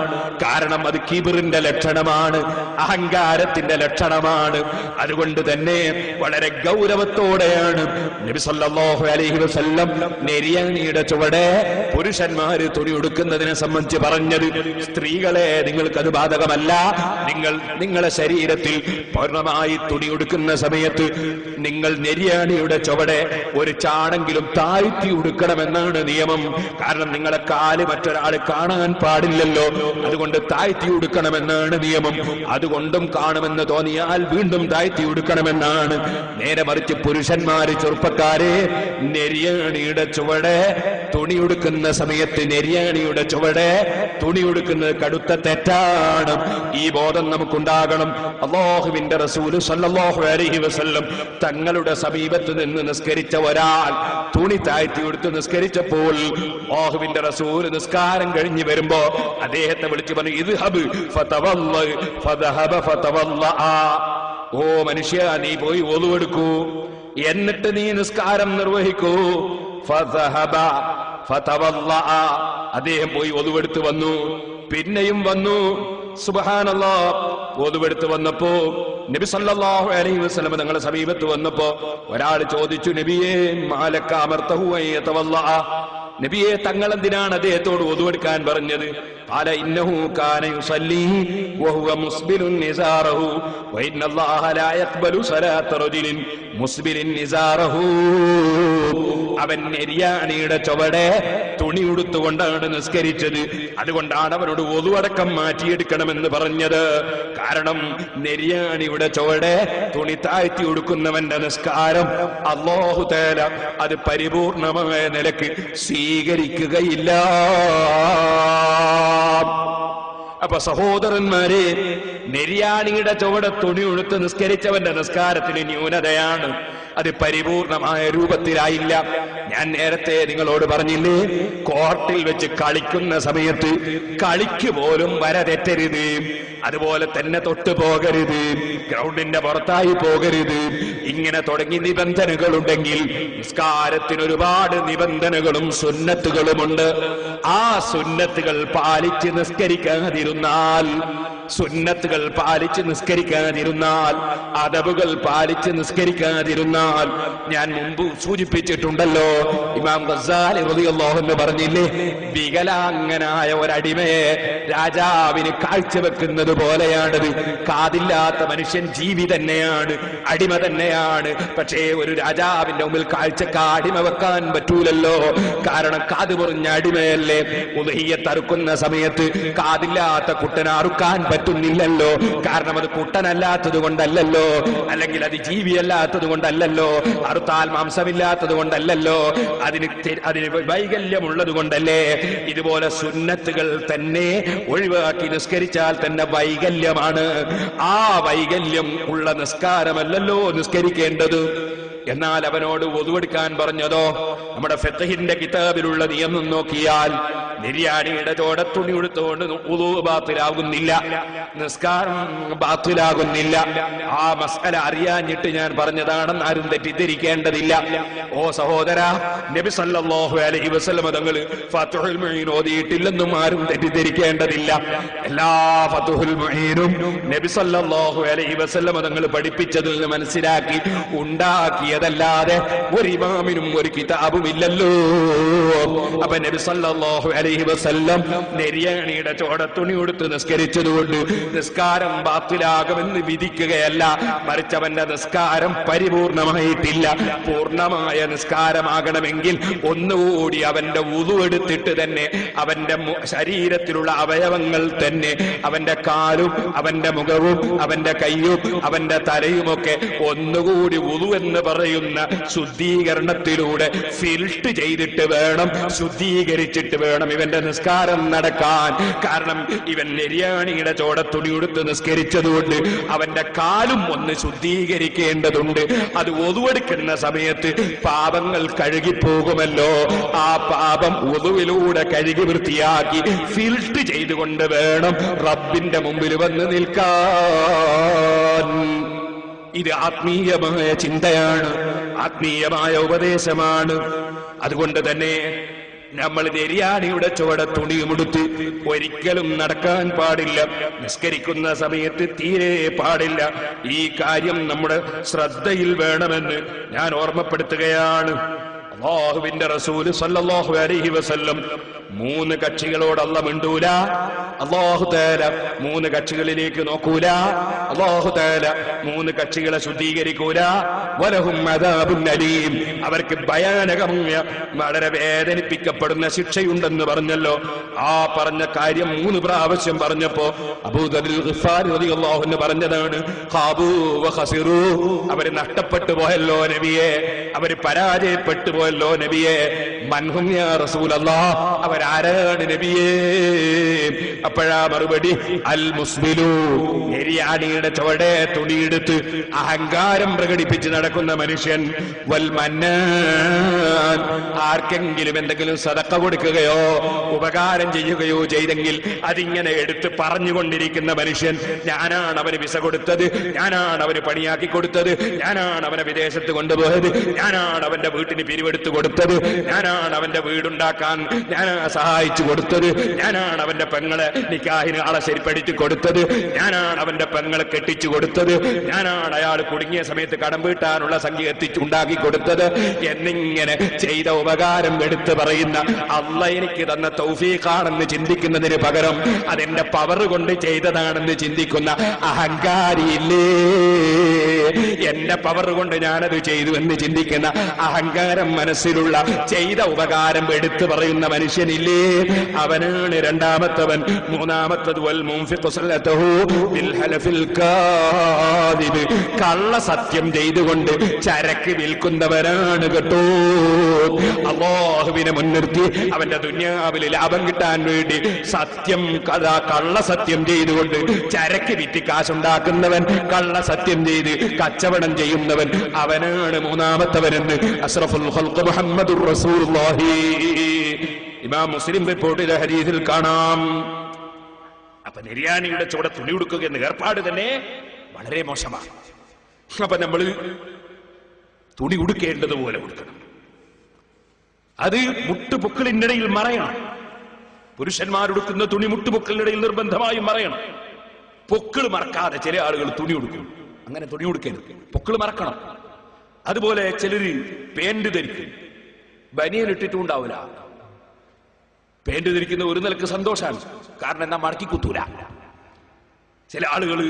Speaker 1: കാരണം അത് കിബിറിന്റെ ലക്ഷണമാണ്, അഹങ്കാരത്തിന്റെ ലക്ഷണമാണ്. അതുകൊണ്ട് തന്നെ വളരെ ഗൗരവത്തോടെയാണ് നബി സല്ലല്ലാഹു അലൈഹി വസല്ലം നെര്യാണിയുടെ ചുവടെ പുരുഷന്മാര് തുണി ഉടുക്കുന്നതിനെ സംബന്ധിച്ച് പറഞ്ഞത്. സ്ത്രീകളെ, നിങ്ങൾക്കത് ബാധകമല്ല. നിങ്ങളെ ശരീരത്തിൽ പൂർണ്ണമായി തുണി ഉടുക്കുന്ന സമയത്ത് നിങ്ങൾ നെര്യാണിയുടെ ചുവടെ ഒരു ചാണെങ്കിലും താഴ്ത്തി ഉടുക്കണമെന്നാണ് നിയമം. കാരണം നിങ്ങളെ കാല് മറ്റൊരാൾ കാണാൻ പാടില്ലല്ലോ, അതുകൊണ്ട് താഴ്ത്തി ഉടുക്കണമെന്നാണ് നിയമം. അതുകൊണ്ടും കാണുമെന്ന് തോന്നിയാൽ വീണ്ടും താഴ്ത്തി ഉടുക്കണമെന്നാണ്. നേരെ മറിച്ച് പുരുഷന്മാര്, ചെറുപ്പക്കാരെ, നെര്യാണിയുടെ ചുവടെ തുണി ഉടുക്കുന്ന സമയത്ത് നെര്യാണിയുടെ ചുവടെ തുണി ഉടുക്കുന്നത് കടുത്ത തെറ്റാണ്. ഈ ബോധം നമുക്കുണ്ടാകണം. അല്ലാഹുവിന്റെ റസൂൽ സല്ലല്ലാഹു അലൈഹി വസല്ലം തങ്ങളുടെ സമീപത്ത് നിന്ന് നിസ്കരിച്ച ഒരാൾ തുണി താഴ്ത്തി ഉടുത്ത് നിസ്കരിച്ചപ്പോൾ അല്ലാഹുവിന്റെ റസൂൽ നിസ്കാരം കഴിഞ്ഞു വരുമ്പോ അദ്ദേഹത്തെ വിളിച്ചു പറഞ്ഞു, ഇദ്ഹബ് ഫതവല്ല ഫദഹബ ഫതവല്ല. ഓ മനുഷ്യ, നീ പോയി wudu എടുക്കൂ, എന്നിട്ട് നീ നിസ്കാരം നിർവഹിക്കൂ. ഫദഹബ ഫതവല്ല. അദ്ദേഹം പോയി wudu എടുത്ത് വന്നു, പിന്നെയും വന്നു. സുബ്ഹാനല്ലാഹ്. wudu എടുത്ത് വന്നപ്പോ നബി സല്ലല്ലാഹു അലൈഹി വസല്ലം തങ്ങളുടെ സമീപത്ത് വന്നപ്പോ ഒരാൾ ചോദിച്ചു, നബിയേ മാലക അമർതഹു അയതവല്ല. നബിയെ, തങ്ങൾ എന്തിനാണ് അദ്ദേഹത്തോട് wudu എടുക്കാൻ പറഞ്ഞത്? ഖാല ഇന്നഹു കാന യുസല്ലി വഹുവ മുസ്ബിലുൻ നിസാറഹു വഇന്നല്ലാഹ ലാ യഖ്ബലു സലാത്ത റജുലിൻ മുസ്ബിലിൻ നിസാറഹു. അവൻ നെര്യാണിയുടെ ചുവടെ തുണി ഉടുത്തുകൊണ്ടാണ് നിസ്കരിച്ചത്. അതുകൊണ്ടാണ് അവനോട് wudu അടക്കം മാറ്റിയെടുക്കണമെന്ന് പറഞ്ഞത്. കാരണം നെര്യാണിയുടെ ചുവടെ തുണി താഴ്ത്തി ഉടുക്കുന്നവന്റെ നിസ്കാരം അല്ലാഹു തആല അത് പരിപൂർണമായ നിലക്ക് സ്വീകരിക്കുകയില്ല. അപ്പൊ സഹോദരന്മാരെ, നെര്യാണിയുടെ ചുവടെ തുണി ഉടുത്ത് നിസ്കരിച്ചവന്റെ നിസ്കാരത്തിന് ന്യൂനതയാണ്, അത് പരിപൂർണമായ രൂപത്തിലായില്ല. ഞാൻ നേരത്തെ നിങ്ങളോട് പറഞ്ഞില്ലേ, കോർട്ടിൽ വെച്ച് കളിക്കുന്ന സമയത്ത് കളിക്ക് പോലും വര തെറ്റരുത്, അതുപോലെ തന്നെ തൊട്ടു പോകരുത്, ഗ്രൗണ്ടിന്റെ പുറത്തായി പോകരുത്, ഇങ്ങനെ തുടങ്ങി നിബന്ധനകളുണ്ടെങ്കിൽ നിസ്കാരത്തിന് ഒരുപാട് നിബന്ധനകളും സുന്നത്തുകളുമുണ്ട്. ആ സുന്നത്തുകൾ പാലിച്ച് നിസ്കരിക്കാതിരുന്നാൽ, സുന്നത്തുകൾ പാലിച്ച് നിസ്കരിക്കാതിരുന്നാൽ, അദബുകൾ പാലിച്ച് നിസ്കരിക്കാതിരുന്നാൽ, ഞാൻ മുമ്പ് സൂചിപ്പിച്ചിട്ടുണ്ടല്ലോ, ഇമാം ഗസാലി റളിയല്ലാഹു അൻഹു പറഞ്ഞില്ലേ, വികലാംഗനായ ഒരടിമയെ രാജാവിന് കാഴ്ചവെക്കുന്നത് പോലെയാണത്. കാതില്ലാത്ത മനുഷ്യൻ ജീവി തന്നെയാണ്, അടിമ തന്നെയാണ്. പക്ഷേ ഒരു രാജാവിന്റെ മുമ്പിൽ കാഴ്ചക്ക് അടിമ വെക്കാൻ പറ്റൂലല്ലോ. കാരണം കാത് മുറിഞ്ഞ അടിമയല്ലേ. ഉദ്ഹിയ്യത്ത് അറുക്കുന്ന സമയത്ത് കാതില്ലാത്ത കുട്ടനെ അറുക്കാൻ പറ്റുന്നില്ലല്ലോ. കാരണം അത് കുട്ടനല്ലാത്തത് കൊണ്ടല്ലല്ലോ, അല്ലെങ്കിൽ അത് ജീവിയല്ലാത്തത് കൊണ്ടല്ലല്ലോ, അറുത്താൽ മാംസമില്ലാത്തത് കൊണ്ടല്ലല്ലോ, അതിന് വൈകല്യമുള്ളത് കൊണ്ടല്ലേ. ഇതുപോലെ സുന്നത്തുകൾ തന്നെ ഒഴിവാക്കി നിസ്കരിച്ചാൽ തന്നെ വൈകല്യമാണ്. ആ വൈകല്യം ഉള്ള നിസ്കാരമല്ലല്ലോ നിസ്കരിക്കേണ്ടത്. എന്നാൽ അവനോട് wudu എടുക്കാൻ പറഞ്ഞതോ, നമ്മുടെ ഫിഖ്ഹിന്റെ കിതാബിലുള്ള നിയമം നോക്കിയാൽ നെര്യാണിയുടെ ചോടെ തുണി ഉടുത്തുകൊണ്ട് wudu ബാത്തിലാകുന്നില്ല, നിസ്കാരം ബാത്തിലാകുന്നില്ല. ആ മസ്അല അറിയാഞ്ഞിട്ട് ഞാൻ പറഞ്ഞതാണെന്ന് ആരും തെറ്റിദ്ധരിക്കേണ്ടതില്ല. ഓ സഹോദര, നബി സല്ലല്ലാഹു അലൈഹി വസല്ലം തങ്ങൾ ഫത്ഹുൽ മുഈൻ ഓതിയിട്ടില്ലെന്നും ആരും തെറ്റിദ്ധരിക്കേണ്ടതില്ല. എല്ലാ ഫത്ഹുൽ മുഈനും നബി സല്ലല്ലാഹു അലൈഹി വസല്ലം തങ്ങൾ പഠിപ്പിച്ചതിൽ നിന്ന് മനസ്സിലാക്കി ഉണ്ടാക്കിയതല്ലാതെ ഒരു ഇമാമിനും ഒരു കിതാബും ഇല്ലല്ലോ. അപ്പൊ നബി സല്ലല്ലാഹു അലൈഹി വസല്ലം നെര്യാണിയുടെ ചോടെ തുണി ഉടുത്ത് നിസ്കരിച്ചതുകൊണ്ട് നിസ്കാരം ബാത്തിലാകുമെന്ന് വിധിക്കുകയല്ല, മറിച്ച് അവന്റെ നിസ്കാരം പരിപൂർണമായിട്ടില്ല. പൂർണ്ണമായ നിസ്കാരമാകണമെങ്കിൽ ഒന്നുകൂടി അവന്റെ wudu എടുത്തിട്ട് തന്നെ അവന്റെ ശരീരത്തിലുള്ള അവയവങ്ങൾ തന്നെ, അവന്റെ കാലും അവന്റെ മുഖവും അവന്റെ കൈയും അവന്റെ തലയുമൊക്കെ ഒന്നുകൂടി wudu എന്ന് പറയുന്ന ശുദ്ധീകരണത്തിലൂടെ ഫിൽട്ട് ചെയ്തിട്ട് വേണം, ശുദ്ധീകരിച്ചിട്ട് വേണം ഇവന്റെ നിസ്കാരം നടക്കാൻ. കാരണം ഇവൻ നെര്യാണിയുടെ ചോടെ തുണി ഉടുത്ത് നിസ്കരിച്ചതുകൊണ്ട് അവന്റെ കാലും ഒന്ന് ശുദ്ധീകരിക്കേണ്ടതുണ്ട്. അത് wudu എടുക്കുന്ന സമയത്ത് പാപങ്ങൾ കഴുകിപ്പോകുമല്ലോ. ആ പാപം wuduവിലൂടെ കഴുകി വൃത്തിയാക്കി ഫിൽട്ട് ചെയ്തുകൊണ്ട് വേണം റബ്ബിന്റെ മുമ്പിൽ വന്ന് നിൽക്കാൻ. ഇത് ആത്മീയമായ ചിന്തയാണ്, ആത്മീയമായ ഉപദേശമാണ്. അതുകൊണ്ട് തന്നെ നമ്മൾ നെരിയാണിയുടെ ചുവടെ തുണിയുമെടുത്ത് ഒരിക്കലും നടക്കാൻ പാടില്ല. നിസ്കരിക്കുന്ന സമയത്ത് തീരെ പാടില്ല. ഈ കാര്യം നമ്മുടെ ശ്രദ്ധയിൽ വേണമെന്ന് ഞാൻ ഓർമ്മപ്പെടുത്തുകയാണ്. അല്ലാഹുവിന്റെ റസൂൽ സല്ലല്ലാഹു അലൈഹി വസല്ലം 3 കക്ഷികളോട് അല്ലാഹ് മിണ്ടൂല. അല്ലാഹു തആല 3 കക്ഷികളിലേക്ക് നോക്കൂല. അല്ലാഹു തആല 3 കക്ഷികളെ ശുദ്ധീകരിക്കൂല. വലഹും അദാബുൻ അലീം, അവർക്ക് ഭയാനകമായ വളരെ വേദനിപ്പിക്കപ്പെടുന്ന ശിക്ഷയുണ്ടെന്ന് പറഞ്ഞല്ലോ. ആ പറഞ്ഞ കാര്യം 3 പ്രാവശ്യം പറഞ്ഞപ്പോ അബൂദർ ഗിഫാരി റളിയല്ലാഹു അൻഹു പറഞ്ഞതാണ്, ഖാബൂ വ ഖസിറൂ, അവർ നഷ്ടപ്പെട്ടു പോയല്ലോ നബിയെ, അവർ പരാജയപ്പെട്ടു പോയല്ലോ നബിയെ. മൻഹും യാ റസൂലല്ലാഹ്, അവരാരാണ് നബിയേ? അപ്പോഴാ മറുപടി, അൽ മുസ്ബിലു, നെരിയാണിയുടെ ചുവടെ തുണിയെടുത്ത് അഹങ്കാരം പ്രകടിപ്പിച്ച് നടക്കുന്ന മനുഷ്യൻ. വൽ മന്നാൻ, ആർക്കെങ്കിലും എന്തെങ്കിലും സദഖ കൊടുക്കുകയോ ഉപകാരം ചെയ്യുകയോ ചെയ്തെങ്കിൽ അതിങ്ങനെ എടുത്ത് പറഞ്ഞുകൊണ്ടിരിക്കുന്ന മനുഷ്യൻ. ഞാനാണ് അവന് വിസ കൊടുത്തത്, ഞാനാണ് അവന് പണിയാക്കി കൊടുത്തത്, ഞാനാണ് അവനെ വിദേശത്ത് കൊണ്ടുപോയത്, ഞാനാണ് അവന്റെ വീട്ടിന് പിരിവെടുത്ത് കൊടുത്തത്, ഞാനാണ് അവന്റെ വീടുണ്ടാക്കാൻ ഞാൻ സഹായിച്ചു കൊടുത്തത്, ഞാനാണ് അവന്റെ പെങ്ങളെ നിക്കാഹിന് ആളെ ശരിപ്പെടുത്തി കൊടുത്തത്, ഞാനാണ് അവന്റെ പെങ്ങളെ കെട്ടിച്ചു കൊടുത്തത്, ഞാനാണ് അയാൾ കുടുങ്ങിയ സമയത്ത് കടം വീട്ടാനുള്ള സംഖ്യ ഉണ്ടാക്കി കൊടുത്തത് എന്നിങ്ങനെ ചെയ്ത ഉപകാരം എടുത്തു പറയുന്ന, അല്ലാഹ് എനിക്ക് തന്ന തൗഫീഖാണെന്ന് ചിന്തിക്കുന്നതിന് പകരം അതെന്റെ പവർ കൊണ്ട് ചെയ്തതാണെന്ന് ചിന്തിക്കുന്ന അഹങ്കാരിയില്ലേ? എന്റെ പവർ കൊണ്ട് ഞാനത് ചെയ്തു എന്ന് ചിന്തിക്കുന്ന അഹങ്കാരം മനസ്സിലുള്ള ചെയ്ത ഉപകാരം എടുത്തു പറയുന്ന മനുഷ്യനില്ലേ? അവനാണ് രണ്ടാമത്തവൻ. മൂന്നാമത്തത് വൽ മുൻഫിഖു സല്ലതഹു ബിൽ ഹലഫിൽ കാദിബ്, കള്ള സത്യം ചെയ്തുകൊണ്ട് ചരക്ക് വിൽക്കുന്നവനാണ് കേട്ടോ. അല്ലാഹുവിനെ മുൻനിർത്തി അവന്റെ ദുനിയാവിൽ ലാഭം കിട്ടാൻ വേണ്ടി സത്യം കള്ള സത്യം ചെയ്തുകൊണ്ട് ചരക്ക് വിറ്റ് കാശുണ്ടാക്കുന്നവൻ, കള്ള സത്യം ചെയ്ത് കച്ചവടം ചെയ്യുന്നവൻ, അവനാണ് മൂന്നാമത്തവനെന്ന് അഷ്റഫുൽ ഖൽഖ് മുഹമ്മദുർ റസൂലുള്ളാഹി ഇമാം മുസ്ലിം റിപ്പോർട്ട് ചെയ്ത ഹദീസിൽ കാണാം. അപ്പൊ നെരിയാണിയുടെ ചുവടെ തുണി ഉടുക്കുക എന്ന ഏർപ്പാട് തന്നെ വളരെ മോശമാണ്. അപ്പൊ നമ്മൾ തുണി ഉടുക്കേണ്ടതുപോലെ ഉടുക്കണം. അത് മുട്ടുപൊക്കിളിനിടയിൽ മറയണം. പുരുഷന്മാരുടുക്കുന്ന തുണി മുട്ടുപൊക്കിളിനിടയിൽ നിർബന്ധമായും മറയണം. പൊക്കിൾ മറക്കാതെ ചില ആളുകൾ തുണി ഉടുക്കും. അങ്ങനെ തുണി ഉടുക്കരുത്, പൊക്കിൾ മറക്കണം. അതുപോലെ ചിലര് പേന്റ് ധരിക്കും, ബനിയൻ ഇട്ടിട്ടും ഉണ്ടാവില്ല. പേന്റ് ധരിക്കുന്ന ഒരു നിലക്ക് സന്തോഷമാണ്, കാരണം എന്നാ മടക്കി കുത്തൂല. ചില ആളുകൾ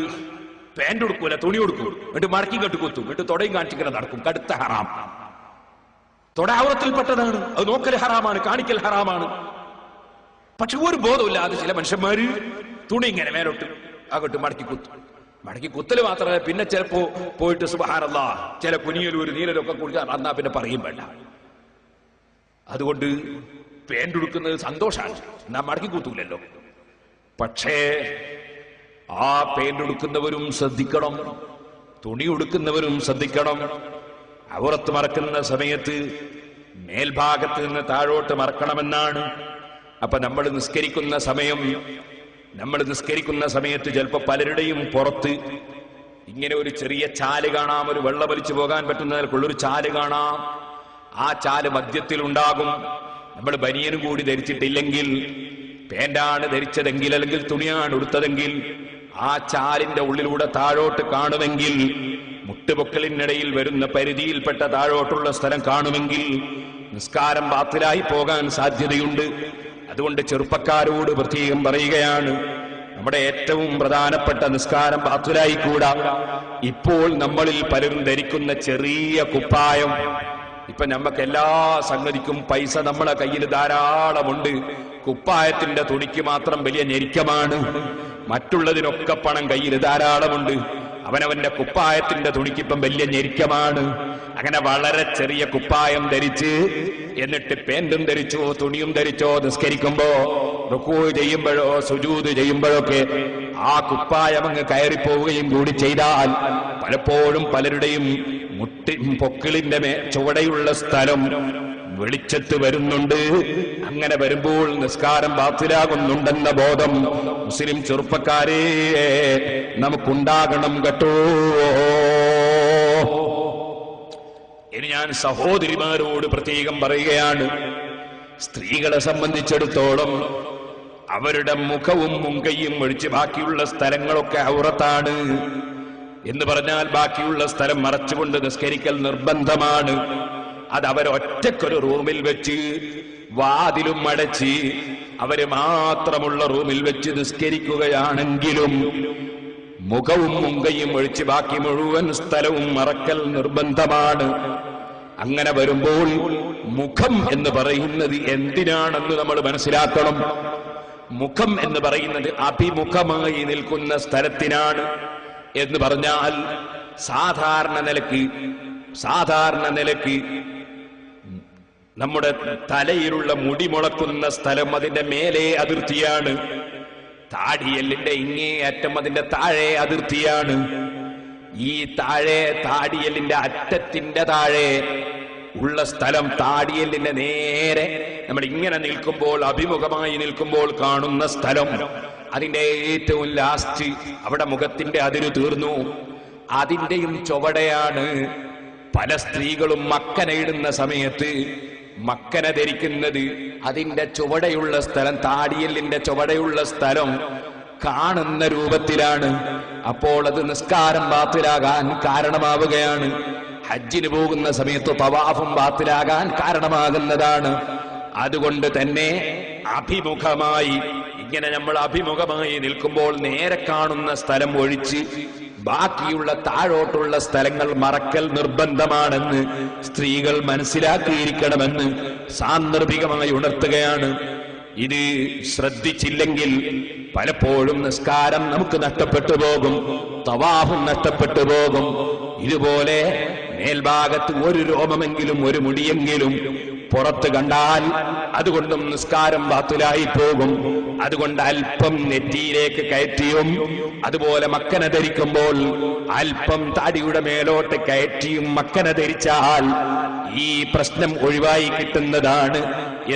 Speaker 1: പാന്റ് കൊടുക്കൂല, തുണി കൊടുക്കും, എന്നിട്ട് മടക്കി കെട്ട് കുത്തും, എന്നിട്ട് തൊടയും കാണിച്ചിങ്ങനെ നടക്കും. കടുത്ത ഹറാം. തൊട ഔറത്തിൽപ്പെട്ടതാണ്, അത് നോക്കൽ ഹറാമാണ്, കാണിക്കൽ ഹറാമാണ്. പക്ഷെ ഒരു ബോധമില്ലാതെ ചില മനുഷ്യന്മാര് തുണി ഇങ്ങനെ മേലോട്ട് അങ്ങോട്ട് മടക്കി കുത്തും. മടക്കി കുത്തല് മാത്രമല്ല, പിന്നെ ചിലപ്പോ പോയിട്ട് സുബ്ഹാനല്ലാഹ് ചില കുനിയലും ഒരു നീലലൊക്കെ കുടിച്ചാൽ അന്നാ പിന്നെ പറയും വേണ്ട. അതുകൊണ്ട് പേന്റ് ഉടുക്കുന്നത് സന്തോഷമാണ്, എന്നാ മടക്കി കുത്തൂലല്ലോ. പക്ഷേ ആ പേന്റ് ഉടുക്കുന്നവരും ശ്രദ്ധിക്കണം, തുണി ഉടുക്കുന്നവരും ശ്രദ്ധിക്കണം. ഔറത്ത് മറക്കുന്ന സമയത്ത് മേൽഭാഗത്ത് നിന്ന് താഴോട്ട് മറക്കണമെന്നാണ്. അപ്പൊ നമ്മൾ നിസ്കരിക്കുന്ന സമയത്ത് ചിലപ്പോ പലരുടെയും പുറത്ത് ഇങ്ങനെ ഒരു ചെറിയ ചാല് കാണാം, ഒരു വെള്ളം വലിച്ചു പോകാൻ പറ്റുന്ന നിലക്കുള്ളൊരു ചാല് കാണാം. ആ ചാല് മധ്യത്തിൽ ഉണ്ടാകും. നമ്മൾ ബനിയനും കൂടി ധരിച്ചിട്ടില്ലെങ്കിൽ, പേന്റാണ് ധരിച്ചതെങ്കിൽ അല്ലെങ്കിൽ തുണിയാണ് ഉടുത്തതെങ്കിൽ, ആ ചാലിന്റെ ഉള്ളിലൂടെ താഴോട്ട് കാണുമെങ്കിൽ, മുട്ടുപൊക്കലിനിടയിൽ വരുന്ന പരിധിയിൽപ്പെട്ട താഴോട്ടുള്ള സ്ഥലം കാണുമെങ്കിൽ നിസ്കാരം ബാത്തിലായി പോകാൻ സാധ്യതയുണ്ട്. അതുകൊണ്ട് ചെറുപ്പക്കാരോട് പ്രത്യേകം പറയുകയാണ്, നമ്മുടെ ഏറ്റവും പ്രധാനപ്പെട്ട നിസ്കാരം ബാത്തിലായി കൂടാ. ഇപ്പോൾ നമ്മളിൽ പലരും ധരിക്കുന്ന ചെറിയ കുപ്പായം, ഇപ്പൊ നമുക്ക് എല്ലാ സംഗതിക്കും പൈസ നമ്മളെ കയ്യിൽ ധാരാളമുണ്ട്. കുപ്പായത്തിന്റെ തുണിക്ക് മാത്രം വലിയ ഞെരുക്കമാണ്, മറ്റുള്ളതിനൊക്കെ പണം കയ്യിൽ ധാരാളമുണ്ട്. അവനവന്റെ കുപ്പായത്തിന്റെ തുണിക്കിപ്പം വലിയ ഞെരുക്കമാണ്. അങ്ങനെ വളരെ ചെറിയ കുപ്പായം ധരിച്ച്, എന്നിട്ട് പേന്റും ധരിച്ചോ തുണിയും ധരിച്ചോ നിസ്കരിക്കുമ്പോ, റുക്കൂ ചെയ്യുമ്പോഴോ സുജൂദ് ചെയ്യുമ്പോഴൊക്കെ ആ കുപ്പായം അങ്ങ് കയറിപ്പോവുകയും കൂടി ചെയ്താൽ പലപ്പോഴും പലരുടെയും പൊക്കിളിന്റെ ചുവടെയുള്ള സ്ഥലം വെളിച്ചത്ത് വരുന്നുണ്ട്. അങ്ങനെ വരുമ്പോൾ നിസ്കാരം ബാത്തിലാകുന്നുണ്ടെന്ന ബോധം മുസ്ലിം ചെറുപ്പക്കാരെ നമുക്കുണ്ടാകണം കേട്ടോ. ഇനി ഞാൻ സഹോദരിമാരോട് പ്രത്യേകം പറയുകയാണ്, സ്ത്രീകളെ സംബന്ധിച്ചിടത്തോളം അവരുടെ മുഖവും മുങ്കയും ഒഴിച്ച് ബാക്കിയുള്ള സ്ഥലങ്ങളൊക്കെ ഔറത്താണ് എന്ന് പറഞ്ഞാൽ ബാക്കിയുള്ള സ്ഥലം മറച്ചുകൊണ്ട് നിസ്കരിക്കൽ നിർബന്ധമാണ്. അത് അവരൊറ്റക്കൊരു റൂമിൽ വെച്ച് വാതിലും അടച്ച് അവര് മാത്രമുള്ള റൂമിൽ വെച്ച് നിസ്കരിക്കുകയാണെങ്കിലും മുഖവും മുങ്കയും ഒഴിച്ച് ബാക്കി മുഴുവൻ സ്ഥലവും മറക്കൽ നിർബന്ധമാണ്. അങ്ങനെ വരുമ്പോൾ മുഖം എന്ന് പറയുന്നത് എന്തിനാണെന്ന് നമ്മൾ മനസ്സിലാക്കണം. മുഖം എന്ന് പറയുന്നത് അഭിമുഖമായി നിൽക്കുന്ന സ്ഥലത്തിനാണ് എന്ന് പറഞ്ഞാൽ സാധാരണ നിലക്ക് നമ്മുടെ തലയിലുള്ള മുടി മുളക്കുന്ന സ്ഥലം അതിന്റെ മേലെ അതിർത്തിയാണ്. താടിയെല്ലിന്റെ ഇങ്ങേ അറ്റം അതിന്റെ താഴെ അതിർത്തിയാണ്. ഈ താടിയെല്ലിന്റെ അറ്റത്തിന്റെ താഴെ ഉള്ള സ്ഥലം താടിയെല്ലിന്റെ നേരെ നമ്മൾ ഇങ്ങനെ നിൽക്കുമ്പോൾ അഭിമുഖമായി നിൽക്കുമ്പോൾ കാണുന്ന സ്ഥലം, അതിന്റെ ഏറ്റവും ലാസ്റ്റ് അവിടെ മുഖത്തിന്റെ അതിര് തീർന്നു. അതിന്റെയും ചുവടെയാണ് പല സ്ത്രീകളും മക്കനയിടുന്ന സമയത്ത് മക്കന ധരിക്കുന്നത്. അതിന്റെ ചുവടെയുള്ള സ്ഥലം, താടിയെല്ലിന്റെ ചുവടെയുള്ള സ്ഥലം കാണുന്ന രൂപത്തിലാണ്. അപ്പോൾ അത് നിസ്കാരം ബാത്തിലാകാൻ കാരണമാവുകയാണ്. ഹജ്ജിന് പോകുന്ന സമയത്ത് തവാഫും ബാത്തിലാകാൻ കാരണമാകുന്നതാണ്. അതുകൊണ്ട് തന്നെ അഭിമുഖമായി ഇങ്ങനെ നമ്മൾ അഭിമുഖമായി നിൽക്കുമ്പോൾ നേരെ കാണുന്ന സ്ഥലം ഒഴിച്ച് ബാക്കിയുള്ള താഴോട്ടുള്ള സ്ഥലങ്ങൾ മറക്കൽ നിർബന്ധമാണെന്ന് സ്ത്രീകൾ മനസ്സിലാക്കിയിരിക്കണമെന്ന് സാന്ദർഭികമായി ഉണർത്തുകയാണ്. ഇത് ശ്രദ്ധിച്ചില്ലെങ്കിൽ പലപ്പോഴും നിസ്കാരം നമുക്ക് നഷ്ടപ്പെട്ടു പോകും, തവാഫും നഷ്ടപ്പെട്ടു പോകും. ഇതുപോലെ മേൽഭാഗത്ത് ഒരു രോമമെങ്കിലും ഒരു മുടിയെങ്കിലും പുറത്ത് കണ്ടാൽ അതുകൊണ്ടും നിസ്കാരം ബാത്തിലായി പോകും. അതുകൊണ്ട് അല്പം നെറ്റിയിലേക്ക് കയറ്റിയും അതുപോലെ മക്കന ധരിക്കുമ്പോൾ അല്പം താടിയുടെ മേലോട്ട് കയറ്റിയും മക്കന ധരിച്ചാൽ ഈ പ്രശ്നം ഒഴിവായി കിട്ടുന്നതാണ്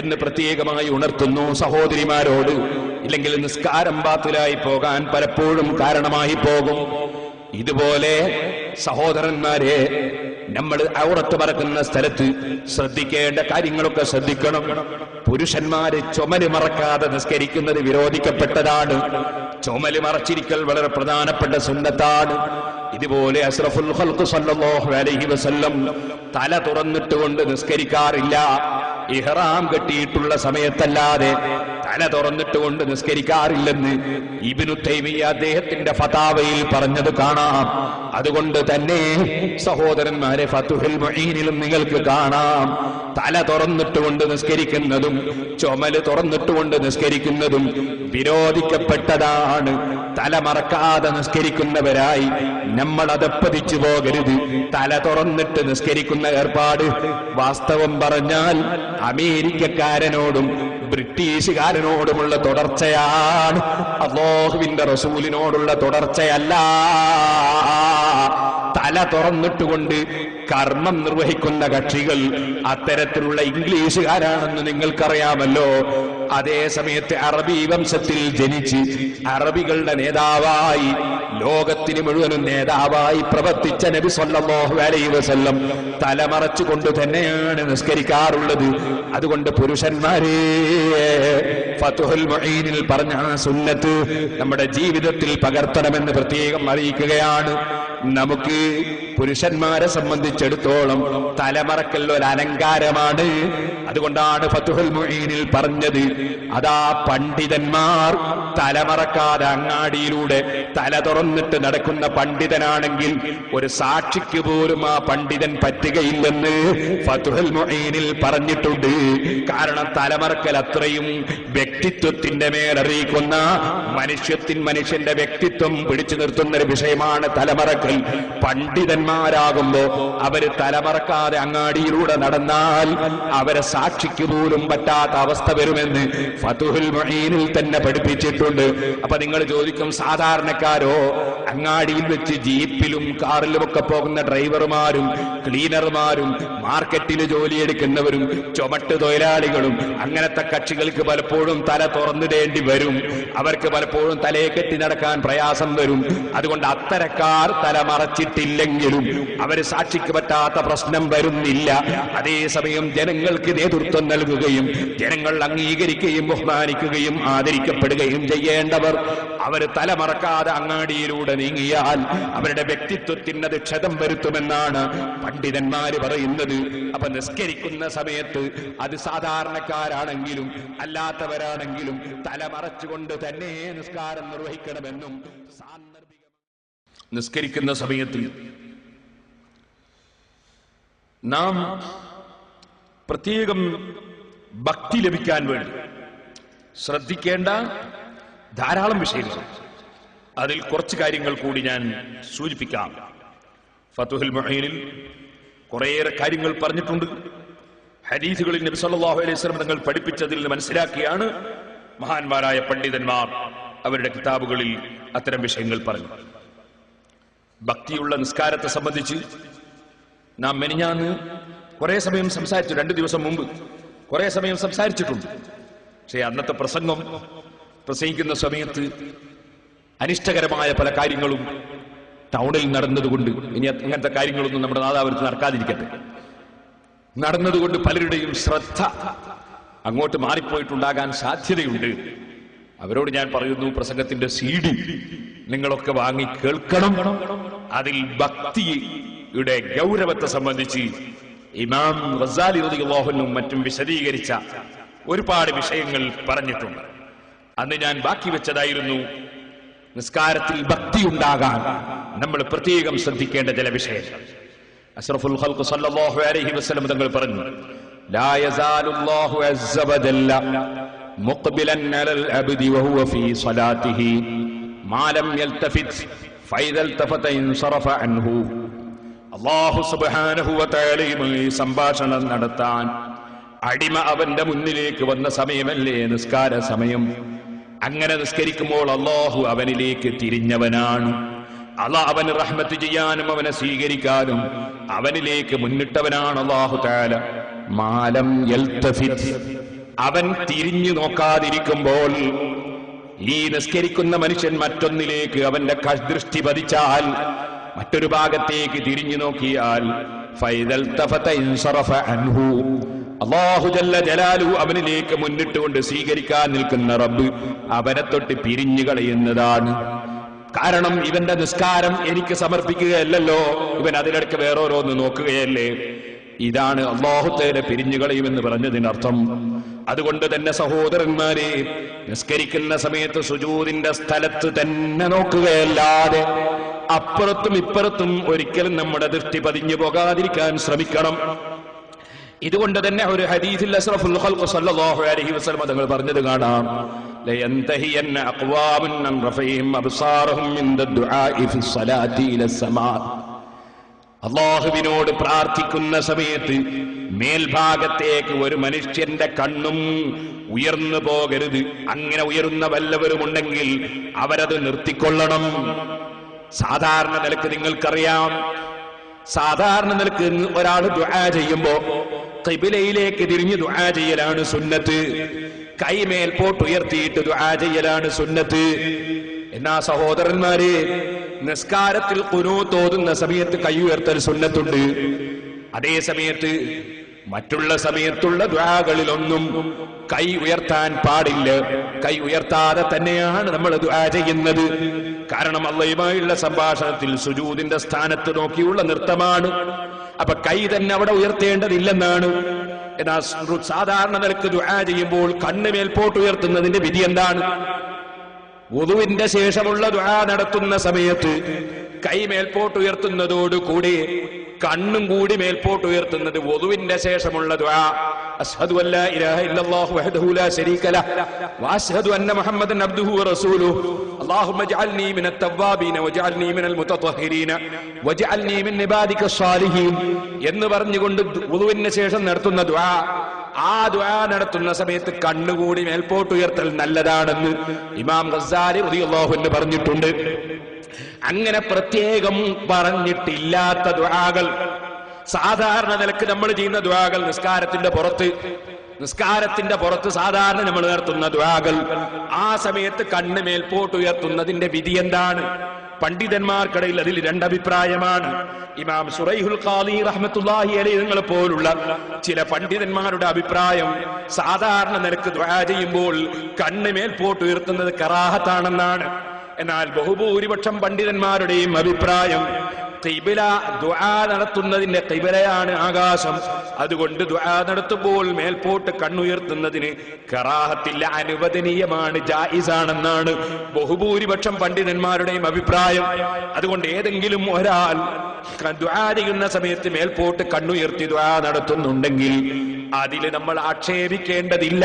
Speaker 1: എന്ന് പ്രത്യേകമായി ഉണർത്തുന്നു സഹോദരിമാരോട്. ഇല്ലെങ്കിൽ നിസ്കാരം ബാത്തിലായി പോകാൻ പലപ്പോഴും കാരണമായി പോകും. ഇതുപോലെ സഹോദരന്മാരെ, നമ്മൾ ഔറത്ത് മറക്കുന്ന സ്ഥലത്ത് ശ്രദ്ധിക്കേണ്ട കാര്യങ്ങളൊക്കെ ശ്രദ്ധിക്കണം. പുരുഷന്മാര് ചുമല് മറക്കാതെ നിസ്കരിക്കുന്നത് വിരോധിക്കപ്പെട്ടതാണ്. ചുമല് മറച്ചിരിക്കൽ വളരെ പ്രധാനപ്പെട്ട സുന്നത്താണ്. ഇതുപോലെ അഷ്റഫുൽ ഖൽഖ് സല്ലല്ലാഹു അലൈഹി വസല്ലം തല തുറന്നിട്ടുകൊണ്ട് നിസ്കരിക്കാറില്ല. ഇഹ്റാം കെട്ടിയിട്ടുള്ള സമയത്തല്ലാതെ തല തുറന്നിട്ടുകൊണ്ട് നിസ്കരിക്കാറില്ലെന്ന് ഇബ്നു തൈമിയ്യ അദ്ദേഹത്തിന്റെ ഫതാവയിൽ പറഞ്ഞത് കാണാം. അതുകൊണ്ട് തന്നെ സഹോദരന്മാരെ, ഫതുഹുൽ മുഈനിലും നിങ്ങൾക്ക് കാണാം തല തുറന്നിട്ടുകൊണ്ട് നിസ്കരിക്കുന്നതും ചുമല് തുറന്നിട്ടുകൊണ്ട് നിസ്കരിക്കുന്നതും വിരോധിക്കപ്പെട്ടതാണ്. തല മറക്കാതെ നിസ്കരിക്കുന്നവരായി നമ്മൾ അതപ്പതിച്ചു പോകരുത്. തല തുറന്നിട്ട് നിസ്കരിക്കുന്ന ഏർപ്പാട് വാസ്തവം പറഞ്ഞാൽ അമേരിക്കക്കാരനോടും ബ്രിട്ടീഷുകാരനോടുമുള്ള തുടർച്ചയാണ്, അല്ലാഹുവിന്റെ റസൂലിനോടുള്ള തുടർച്ചയല്ല. തല തുറന്നിട്ടുകൊണ്ട് കർമ്മം നിർവഹിക്കുന്ന കക്ഷികൾ അത്തരത്തിലുള്ള ഇംഗ്ലീഷുകാരാണെന്ന് നിങ്ങൾക്കറിയാമല്ലോ. അതേ സമയത്ത് അറബി വംശത്തിൽ ജനിച്ച് അറബികളുടെ നേതാവായി, ലോകത്തിന് മുഴുവനും നേതാവായി പ്രവർത്തിച്ച നബി സല്ലല്ലാഹു അലൈഹി വസല്ലം തലമറച്ചുകൊണ്ട് തന്നെയാണ് നിസ്കരിക്കാറുള്ളത്. അതുകൊണ്ട് പുരുഷന്മാരെ, ഫതുഹുൽ മുഈനിൽ പറഞ്ഞ സുന്നത്ത് നമ്മുടെ ജീവിതത്തിൽ പകർത്തണമെന്ന് പ്രത്യേകം അറിയിക്കുകയാണ്. നമുക്ക് പുരുഷന്മാരെ സംബന്ധിച്ചിടത്തോളം തലമറക്കൽ ഒരു അലങ്കാരമാണ്. അതുകൊണ്ടാണ് ഫതുഹുൽ മുഈനിൽ പറഞ്ഞത്, അതാ പണ്ഡിതന്മാർ തലമറക്കാതെ അങ്ങാടിയിലൂടെ തല തുറന്നിട്ട് നടക്കുന്ന പണ്ഡിതനാണെങ്കിൽ ഒരു സാക്ഷിക്ക് പോലും ആ പണ്ഡിതൻ പറ്റുകയില്ലെന്ന് ഫതുഹുൽ മുഈനിൽ പറഞ്ഞിട്ടുണ്ട്. കാരണം തലമറക്കൽ അത്രയും വ്യക്തിത്വത്തിന്റെ മേലറിയിക്കുന്ന മനുഷ്യന്റെ വ്യക്തിത്വം പിടിച്ചു നിർത്തുന്ന ഒരു വിഷയമാണ് തലമറക്കൽ. പണ്ഡിതന്മാരാകുമ്പോ അവര് തലമറക്കാതെ അങ്ങാടിയിലൂടെ നടന്നാൽ അവരെ സാക്ഷിക്ക് പോലും പറ്റാത്ത അവസ്ഥ വരുമെന്ന് ഫതുഹുൽ മുഈനിൽ തന്നെ പഠിപ്പിച്ചിട്ടുണ്ട്. ജോലികളുണ്ട്. അപ്പൊ നിങ്ങൾ ചോദിക്കും, സാധാരണക്കാരോ? അങ്ങാടിയിൽ വെച്ച് ജീപ്പിലും കാറിലും ഒക്കെ പോകുന്ന ഡ്രൈവർമാരും ക്ലീനർമാരും മാർക്കറ്റിൽ ജോലിയെടുക്കുന്നവരും ചുമട്ട് തൊഴിലാളികളും അങ്ങനത്തെ കക്ഷികൾക്ക് പലപ്പോഴും തല തുറന്നിടേണ്ടി വരും. അവർക്ക് പലപ്പോഴും തലയെ കെട്ടി നടക്കാൻ പ്രയാസം വരും. അതുകൊണ്ട് അത്തരക്കാർ തല മറച്ചിട്ടില്ലെങ്കിലും അവർ സാക്ഷിക്ക് പറ്റാത്ത പ്രശ്നം വരുന്നില്ല. അതേസമയം ജനങ്ങൾക്ക് നേതൃത്വം നൽകുകയും ജനങ്ങൾ അംഗീകരിക്കുകയും ബഹുമാനിക്കുകയും ആദരിക്കപ്പെടുകയും ചെയ്യേണ്ടവർ അവർ തലമറക്കാതെ അങ്ങാടിയിലൂടെ നീങ്ങിയാൽ അവരുടെ വ്യക്തിത്വത്തിന് അത് ക്ഷതം വരുത്തുമെന്നാണ് പണ്ഡിതന്മാര് പറയുന്നത്. അപ്പൊ നിസ്കരിക്കുന്ന സമയത്ത് അത് സാധാരണക്കാരാണെങ്കിലും അല്ലാത്തവരാണെങ്കിലും തലമറച്ചുകൊണ്ട് തന്നെ നിസ്കാരം നിർവഹിക്കണമെന്നും നിസ്കരിക്കുന്ന സമയത്ത് നാം പ്രത്യേകം ഭക്തി ലഭിക്കാൻ വേണ്ടി ശ്രദ്ധിക്കേണ്ട ധാരാളം വിഷയങ്ങൾ. അതിൽ കുറച്ച് കാര്യങ്ങൾ കൂടി ഞാൻ സൂചിപ്പിക്കാം. ഫതുഹുൽ മുഈനിൽ കുറേയേറെ കാര്യങ്ങൾ പറഞ്ഞിട്ടുണ്ട്. ഹദീസുകളിൽ നബി സല്ലല്ലാഹു അലൈഹി വസല്ലം തങ്ങൾ പഠിപ്പിച്ചതിൽ നിന്ന് മനസ്സിലാക്കിയാണ് മഹാന്മാരായ പണ്ഡിതന്മാർ അവരുടെ കിതാബുകളിൽ അത്തരം വിഷയങ്ങൾ പറഞ്ഞു. ഭക്തിയുള്ള നിസ്കാരത്തെ സംബന്ധിച്ച് നാം മെനിഞ്ഞാന്ന് കുറെ സമയം സംസാരിച്ചു. 2 ദിവസം മുമ്പ് കുറെ സമയം സംസാരിച്ചിട്ടുണ്ട്. പക്ഷേ അന്നത്തെ പ്രസംഗിക്കുന്ന സമയത്ത് അനിഷ്ടകരമായ പല കാര്യങ്ങളും ടൗണിൽ നടന്നതുകൊണ്ട്, ഇനി അങ്ങനത്തെ കാര്യങ്ങളൊന്നും നമ്മുടെ നാദാപുരത്ത് നടക്കാതിരിക്കട്ടെ, നടന്നതുകൊണ്ട് പലരുടെയും ശ്രദ്ധ അങ്ങോട്ട് മാറിപ്പോയിട്ടുണ്ടാകാൻ സാധ്യതയുണ്ട്. അവരോട് ഞാൻ പറയുന്നു, പ്രസംഗത്തിന്റെ CD നിങ്ങളൊക്കെ വാങ്ങി കേൾക്കണം. അതിൽ ഭക്തിയുടെ ഗൗരവത്തെ സംബന്ധിച്ച് ഇമാം ഗസാലി റളിയല്ലാഹു അൻഹു മറ്റും വിശദീകരിച്ച ഒരുപാട് വിഷയങ്ങൾ പറഞ്ഞിട്ടുണ്ട്. അന്ന് ഞാൻ ബാക്കി വെച്ചതായിരുന്നു നിസ്കാരത്തിൽ ഭക്തി ഉണ്ടാകാൻ നമ്മൾ പ്രത്യേകം ശ്രദ്ധിക്കേണ്ട ചില വിഷയങ്ങൾ. അഷ്റഫുൽ ഖൽഖ് സല്ലല്ലാഹു അലൈഹി വസല്ലം തങ്ങൾ പറഞ്ഞു, ലാ യസാലുല്ലാഹു അസ്സ വജല്ല മുഖ്ബിലൻ അലൽ അബ്ദി വഹുവ ഫീ സ്വലാത്തിഹി മാ ലം യൽതഫിത് ഫൈദ ഇൽതഫത ഇൻസറഫ അൻഹു. അല്ലാഹു സുബ്ഹാനഹു വ തആലയുമായി സംഭാഷണം നടത്താൻ അടിമ അവന്റെ മുന്നിലേക്ക് വന്ന സമയമല്ലേ നിസ്കാര സമയം. അങ്ങനെ നിസ്കരിക്കുമ്പോൾ അല്ലാഹു അവനിലേക്ക് തിരിഞ്ഞവനാണ്. അല്ലാഹു അവന് റഹ്മത്ത് ചെയ്യാനും അവനെ സ്വീകരിക്കാനും അവനിലേക്ക് മുന്നിട്ടവനാണ് അല്ലാഹു തആല. മാലം യൽതഫിത്, അവൻ തിരിഞ്ഞു നോക്കാതിരിക്കുമ്പോൾ, ഈ നിസ്കരിക്കുന്ന മനുഷ്യൻ മറ്റൊന്നിലേക്ക് അവന്റെ ദൃഷ്ടി പതിച്ചാൽ, മറ്റൊരു ഭാഗത്തേക്ക് തിരിഞ്ഞു നോക്കിയാൽ, ഫൈദൽ തഫത ഇൻസറഫ അൻഹു, അല്ലാഹു ജല്ല ജലാലുഹു അവനിലേക്ക് മുന്നിട്ടുകൊണ്ട് സ്വീകരിക്കാൻ നിൽക്കുന്ന റബ്ബ് അവനെ തൊട്ട് പിരിഞ്ഞു കളയുന്നതാണ്. കാരണം ഇവന്റെ നിസ്കാരം എനിക്ക് സമർപ്പിക്കുകയല്ലല്ലോ, ഇവൻ അതിലിടക്ക് വേറോരോന്ന് നോക്കുകയല്ലേ. ഇതാണ് അല്ലാഹു തആല പിരിഞ്ഞു കളയുമെന്ന് പറഞ്ഞതിനർത്ഥം. അതുകൊണ്ട് തന്നെ സഹോദരന്മാരെ, നിസ്കരിക്കുന്ന സമയത്ത് സുജൂദിന്റെ സ്ഥലത്ത് തന്നെ നോക്കുകയല്ലാതെ അപ്പുറത്തും ഇപ്പുറത്തും ഒരിക്കലും നമ്മുടെ ദൃഷ്ടി പതിഞ്ഞു പോകാതിരിക്കാൻ ശ്രമിക്കണം. ഇതുകൊണ്ട് തന്നെ ഒരു ഹദീസിൽ അഷ്റഫുൽ ഖൽഖ് സല്ലല്ലാഹു അലൈഹി വസല്ലം തങ്ങൾ പറഞ്ഞത് കാണാം, ലയന്തഹിയന്ന അഖ്വാമുൻ അൻ റഫഇഹിം അബ്സാറഹും മിൻ ദുആഇ ഫി സ്വലാത്തി ഇലസ്സമാ. അല്ലാഹുവിനോട് പ്രാർത്ഥിക്കുന്ന സമയത്ത് മേൽഭാഗത്തേക്ക് ഒരു മനുഷ്യന്റെ കണ്ണും ഉയർന്നു പോകരുത്. അങ്ങനെ ഉയരുന്ന വല്ലവരുമുണ്ടെങ്കിൽ അവരത് നിർത്തിക്കൊള്ളണം. സാധാരണ നിലക്ക് നിങ്ങൾക്കറിയാം, സാധാരണ നിലക്ക് ഒരാൾ ദുആ ചെയ്യുമ്പോ ഖിബിലയിലേക്ക് തിരിഞ്ഞ് ദുആ ചെയ്യലാണ് സുന്നത്ത്. കൈ മേൽപോട്ട് ഉയർത്തിയിട്ട് ദുആ ചെയ്യലാണ് സുന്നത്ത്. എന്നാ സഹോദരന്മാരെ, നിസ്കാരത്തിൽ ഖുനൂത്ത് ഓതുന്ന സമയത്ത് കൈ ഉയർത്തൽ സുന്നത്തുണ്ട്. അതേ സമയത്ത് മറ്റുള്ള സമയത്തുള്ള ദുആകളിലൊന്നും കൈ ഉയർത്താൻ പാടില്ല. കൈ ഉയർത്താതെ തന്നെയാണ് നമ്മൾ ദുആ ചെയ്യുന്നത്. കാരണം അല്ലാഹുമായുള്ള സംഭാഷണത്തിൽ സുജൂദിന്റെ സ്ഥാനത്ത് നോക്കിയുള്ള നൃത്തമാണ്. അപ്പൊ കൈ തന്നെ അവിടെ ഉയർത്തേണ്ടതില്ലെന്നാണ്. എന്നാൽ സാധാരണ നിലക്ക് ദുആ ചെയ്യുമ്പോൾ കണ്ണ് മേൽപോട്ട് ഉയർത്തുന്നതിന്റെ വിധി എന്താണ്? വുദുവിന്റെ ശേഷമുള്ള ദുആ നടത്തുന്ന സമയത്ത് കൈ മേൽപോട്ട് ഉയർത്തുന്നതോടുകൂടി കണ്ണും കൂടി മേൽപോട്ട് ഉയർത്തുന്നത് വുദുവിന്റെ ശേഷമുള്ള ദുആ. അശ്ഹദു അല്ലാ ഇലാഹ ഇല്ലല്ലാഹു വഹ്ദഹു ലാ ശരീക ലഹ് വഅശ്ഹദു അന്ന മുഹമ്മദൻ അബ്ദുഹു വറസൂലുഹു അല്ലാഹുമ്മ ഇജ്അൽനി മിനത് തവ്വാബീന വജ്അൽനി മിനൽ മുതത്വഹിരീന വജ്അൽനി മിൻ ഇബാദിക സ്സാലിഹീൻ എന്ന് പറഞ്ഞുകൊണ്ട് വുദുവിന് ശേഷം നടത്തുന്ന ദുആ. ആ ദുആ നടത്തുന്ന സമയത്ത് കണ്ണുകൂടി മേൽപോട്ട് ഉയർത്തൽ നല്ലതാണെന്ന് ഇമാം ഗസ്സാലി റളിയല്ലാഹു അൻഹു പറഞ്ഞിട്ടുണ്ട്. അങ്ങനെ പ്രത്യേകം പറഞ്ഞിട്ടില്ലാത്ത ദുആകൾ, സാധാരണ നിലക്ക് നമ്മൾ ചെയ്യുന്ന ദുആകൾ, നിസ്കാരത്തിന്റെ പുറത്ത് സാധാരണ നമ്മൾ നടത്തുന്ന ദുആകൾ, ആ സമയത്ത് കണ്ണ് മേൽപോട്ട് ഉയർത്തുന്നതിന്റെ വിധി എന്താണ്? പണ്ഡിതന്മാർക്കിടയിൽ അതിൽ രണ്ടഭിപ്രായമാണ്. ഇമാം ശുറൈഹുൽ ഖാദി റഹ്മത്തുള്ളാഹി അലൈഹി നിങ്ങളെ പോലുള്ള ചില പണ്ഡിതന്മാരുടെ അഭിപ്രായം സാധാരണ നിലക്ക് ദുആ ചെയ്യുമ്പോൾ കണ്ണ് മേൽപോട്ട് ഉയർത്തുന്നത് കറാഹത്താണെന്നാണ്. എന്നാൽ ബഹുഭൂരിപക്ഷം പണ്ഡിതന്മാരുടെയും അഭിപ്രായം ഖിബല, ദുആ നടത്തുന്നതിന്റെ ഖിബലയാണ് ആകാശം. അതുകൊണ്ട് ദുആ നടത്തുമ്പോൾ മേൽപോട്ട് കണ്ണുയർത്തുന്നതിന് കറാഹത്തില്ല, അനുവദനീയമാണ്, ജായിസാണെന്നാണ് ബഹുഭൂരിപക്ഷം പണ്ഡിതന്മാരുടെയും അഭിപ്രായം. അതുകൊണ്ട് ഏതെങ്കിലും ഒരാൾ ദുആ ചെയ്യുന്ന സമയത്ത് മേൽപോട്ട് കണ്ണുയർത്തി ദുആ നടത്തുന്നുണ്ടെങ്കിൽ അതിൽ നമ്മൾ ആക്ഷേപിക്കേണ്ടതില്ല.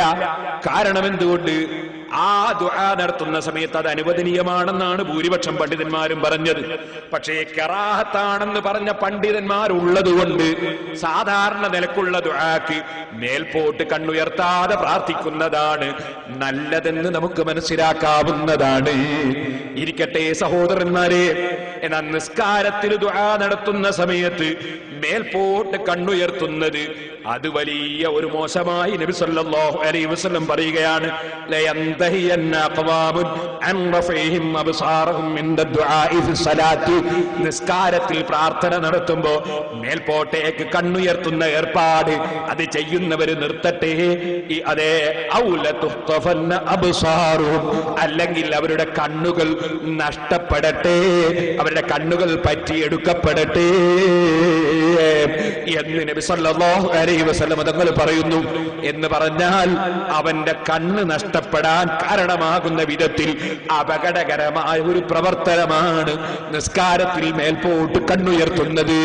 Speaker 1: കാരണം എന്തുകൊണ്ട്? ആ ദുആ നടത്തുന്ന സമയത്ത് അത് അനുവദനീയമാണെന്നാണ് ഭൂരിപക്ഷം പണ്ഡിതന്മാരും പറഞ്ഞത്. പക്ഷേ കറാഹത്താണെന്ന് പറഞ്ഞ പണ്ഡിതന്മാരുള്ളത് കൊണ്ട് സാധാരണ നിലക്കുള്ള ദുആക്ക് മേൽപോട്ട് കണ്ണുയർത്താതെ പ്രാർത്ഥിക്കുന്നതാണ് നല്ലതെന്ന് നമുക്ക് മനസ്സിലാക്കാവുന്നതാണ്. ഇരിക്കട്ടെ സഹോദരന്മാരെ, എന്നാൽ നിസ്കാരത്തിൽ ദുആ നടത്തുന്ന സമയത്ത് മേൽപോട്ട് കണ്ണുയർത്തുന്നത് അത് വലിയ ഒരു മോശമായി നബി സല്ലല്ലാഹു അലൈഹി വസല്ലം പറയുകയാണ്. നിസ്കാരത്തിൽ പ്രാർത്ഥന നടത്തുമ്പോ മേൽപോട്ടേക്ക് കണ്ണുയർത്തുന്ന ഏർപ്പാട് അത് ചെയ്യുന്നവര് നിർത്തട്ടെ. അതെ, അല്ലെങ്കിൽ അവരുടെ കണ്ണുകൾ നഷ്ടപ്പെടട്ടെ, അവരുടെ കണ്ണുകൾ പറ്റിയെടുക്കപ്പെടട്ടെ എന്ന് നബി സല്ലല്ലാഹു അലൈഹി വസല്ലം തങ്ങൾ പറയുന്നു. എന്ന് പറഞ്ഞാൽ അവന്റെ കണ്ണ് നഷ്ടപ്പെടാൻ കാരണമാകുന്ന വിധത്തിൽ അപകടകരമായ ഒരു പ്രവർത്തനമാണ് നിസ്കാരത്തിൽ മേൽപോട്ട് കണ്ണുയർത്തുന്നത്.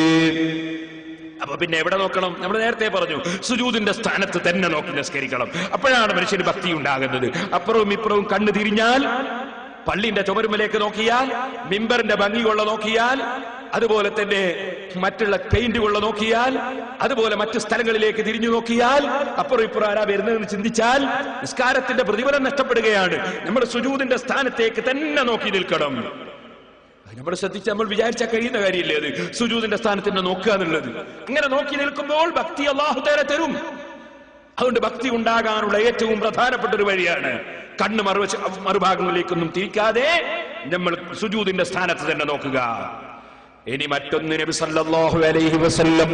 Speaker 1: അപ്പൊ പിന്നെ എവിടെ നോക്കണം? നമ്മൾ നേരത്തെ പറഞ്ഞു, സുജൂദിന്റെ സ്ഥാനത്ത് തന്നെ നോക്കി നിസ്കരിക്കണം. അപ്പോഴാണ് മനുഷ്യന് ഭക്തി ഉണ്ടാകുന്നത്. അപ്പുറവും ഇപ്പുറവും കണ്ണ് തിരിഞ്ഞാൽ, പള്ളിന്റെ ചുമരുമലേക്ക് നോക്കിയാൽ, മിമ്പറിന്റെ ഭംഗി കൊള്ള നോക്കിയാൽ, അതുപോലെ തന്നെ മറ്റുള്ള പെയിന്റ് കൊള്ള നോക്കിയാൽ, അതുപോലെ മറ്റു സ്ഥലങ്ങളിലേക്ക് തിരിഞ്ഞു നോക്കിയാൽ, അപ്പുറം ഇപ്പുറം ആരാ വരുന്നതെന്ന് ചിന്തിച്ചാൽ നിസ്കാരത്തിന്റെ പ്രതിഫലം നഷ്ടപ്പെടുകയാണ്. നമ്മൾ സുജൂദിന്റെ സ്ഥാനത്തേക്ക് തന്നെ നോക്കി നിൽക്കണം. നമ്മൾ ശ്രദ്ധിച്ച് നമ്മൾ വിചാരിച്ചാൽ കഴിയുന്ന കാര്യമില്ലേ അത്? സുജൂദിന്റെ സ്ഥാനത്ത് തന്നെ നോക്കുക എന്നുള്ളത്. അങ്ങനെ നോക്കി നിൽക്കുമ്പോൾ ഭക്തി അല്ലാഹു തആല തരും. അതുകൊണ്ട് ഭക്തി ഉണ്ടാകാനുള്ള ഏറ്റവും പ്രധാനപ്പെട്ട ഒരു വഴിയാണ് കണ്ണ് മറുഭാഗങ്ങളിലേക്കൊന്നും തിരിക്കാതെ നമ്മൾ സുജൂദിന്റെ സ്ഥാനത്ത് തന്നെ നോക്കുക. ഇനി മറ്റൊന്ന്, നബി സല്ലല്ലാഹു അലൈഹി വസല്ലം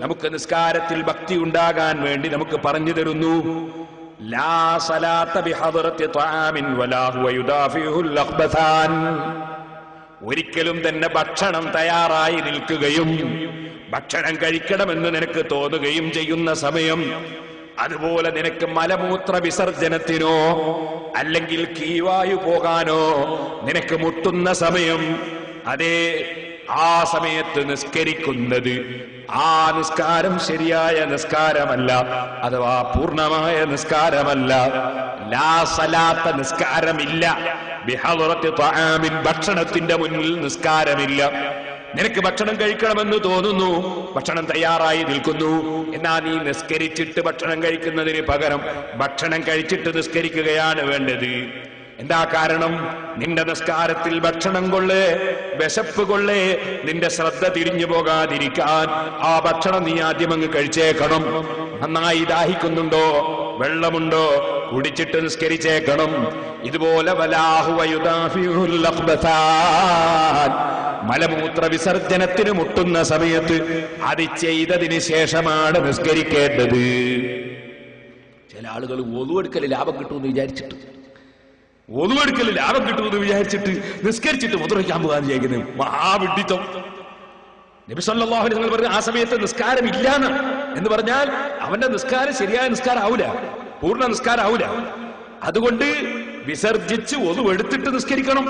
Speaker 1: നമുക്ക് നിസ്കാരത്തിൽ ഭക്തി ഉണ്ടാകാൻ വേണ്ടി നമുക്ക് പറഞ്ഞു തരുന്നു. ലാ സലാത്ത ബിഹദറത്തി ത്വആമിൻ വലാ ഹുവ യുദാഫിഉൽ അഖ്ബഥാൻ. ഒരിക്കലും തന്നെ ഭക്ഷണം തയ്യാറായി നിൽക്കുകയും ഭക്ഷണം കഴിക്കണമെന്ന് നിനക്ക് തോന്നുകയും ചെയ്യുന്ന സമയം, അതുപോലെ നിനക്ക് മലമൂത്ര വിസർജനത്തിനോ അല്ലെങ്കിൽ കീവായു പോകാനോ നിനക്ക് മുട്ടുന്ന സമയം, അതേ ആ സമയത്ത് നിസ്കരിക്കുന്നത് ആ നിസ്കാരം ശരിയായ നിസ്കാരമല്ല, അഥവാ പൂർണ്ണമായ നിസ്കാരമല്ല. ലാ സലാത്ത, നിസ്കാരമില്ല. ബിഹദറത്തി ത്വആമിൻ, ഭക്ഷണത്തിന്റെ മുന്നിൽ നിസ്കാരമില്ല. നിനക്ക് ഭക്ഷണം കഴിക്കണമെന്ന് തോന്നുന്നു, ഭക്ഷണം തയ്യാറായി നിൽക്കുന്നു, എന്നാ നീ നിസ്കരിച്ചിട്ട് ഭക്ഷണം കഴിക്കുന്നതിന് പകരം ഭക്ഷണം കഴിച്ചിട്ട് നിസ്കരിക്കുകയാണ് വേണ്ടത്. എന്താ കാരണം? നിന്റെ നിസ്കാരത്തിൽ ഭക്ഷണം കൊള്ളേ, വിശപ്പ് കൊള്ളേ, നിന്റെ ശ്രദ്ധ തിരിഞ്ഞു പോകാതിരിക്കാൻ ആ ഭക്ഷണം നീ ആദ്യം അങ്ങ് കഴിച്ചേക്കണം. നന്നായി ദാഹിക്കുന്നുണ്ടോ, വെള്ളമുണ്ടോ, കുടിച്ചിട്ട് നിസ്കരിച്ചേക്കണം. ഇതുപോലെ മലമൂത്ര വിസർജനത്തിന് മുട്ടുന്ന സമയത്ത് അത് ചെയ്തതിന് ശേഷമാണ് നിസ്കരിക്കേണ്ടത്. ചില ആളുകൾ ഒതുവെടുക്കൽ ലാഭം കിട്ടുമെന്ന് വിചാരിച്ചിട്ട് നിസ്കരിച്ചിട്ട് മുദ്രയ്ക്കാൻ പോകാന്ന് വിചാരിക്കുന്നത് മഹാവിഡിത്തം. നബി സല്ലല്ലാഹു അലൈഹി വസല്ലം പറഞ്ഞു ആ സമയത്ത് നിസ്കാരം ഇല്ലാന്ന് എന്ന് പറഞ്ഞാൽ അവന്റെ നിസ്കാരം ശരിയായ നിസ്കാരം ആവൂല, പൂർണ്ണ നിസ്കാരം ആവൂല. അതുകൊണ്ട് വിസർജിച്ച് ഒതുവെടുത്തിട്ട് നിസ്കരിക്കണം.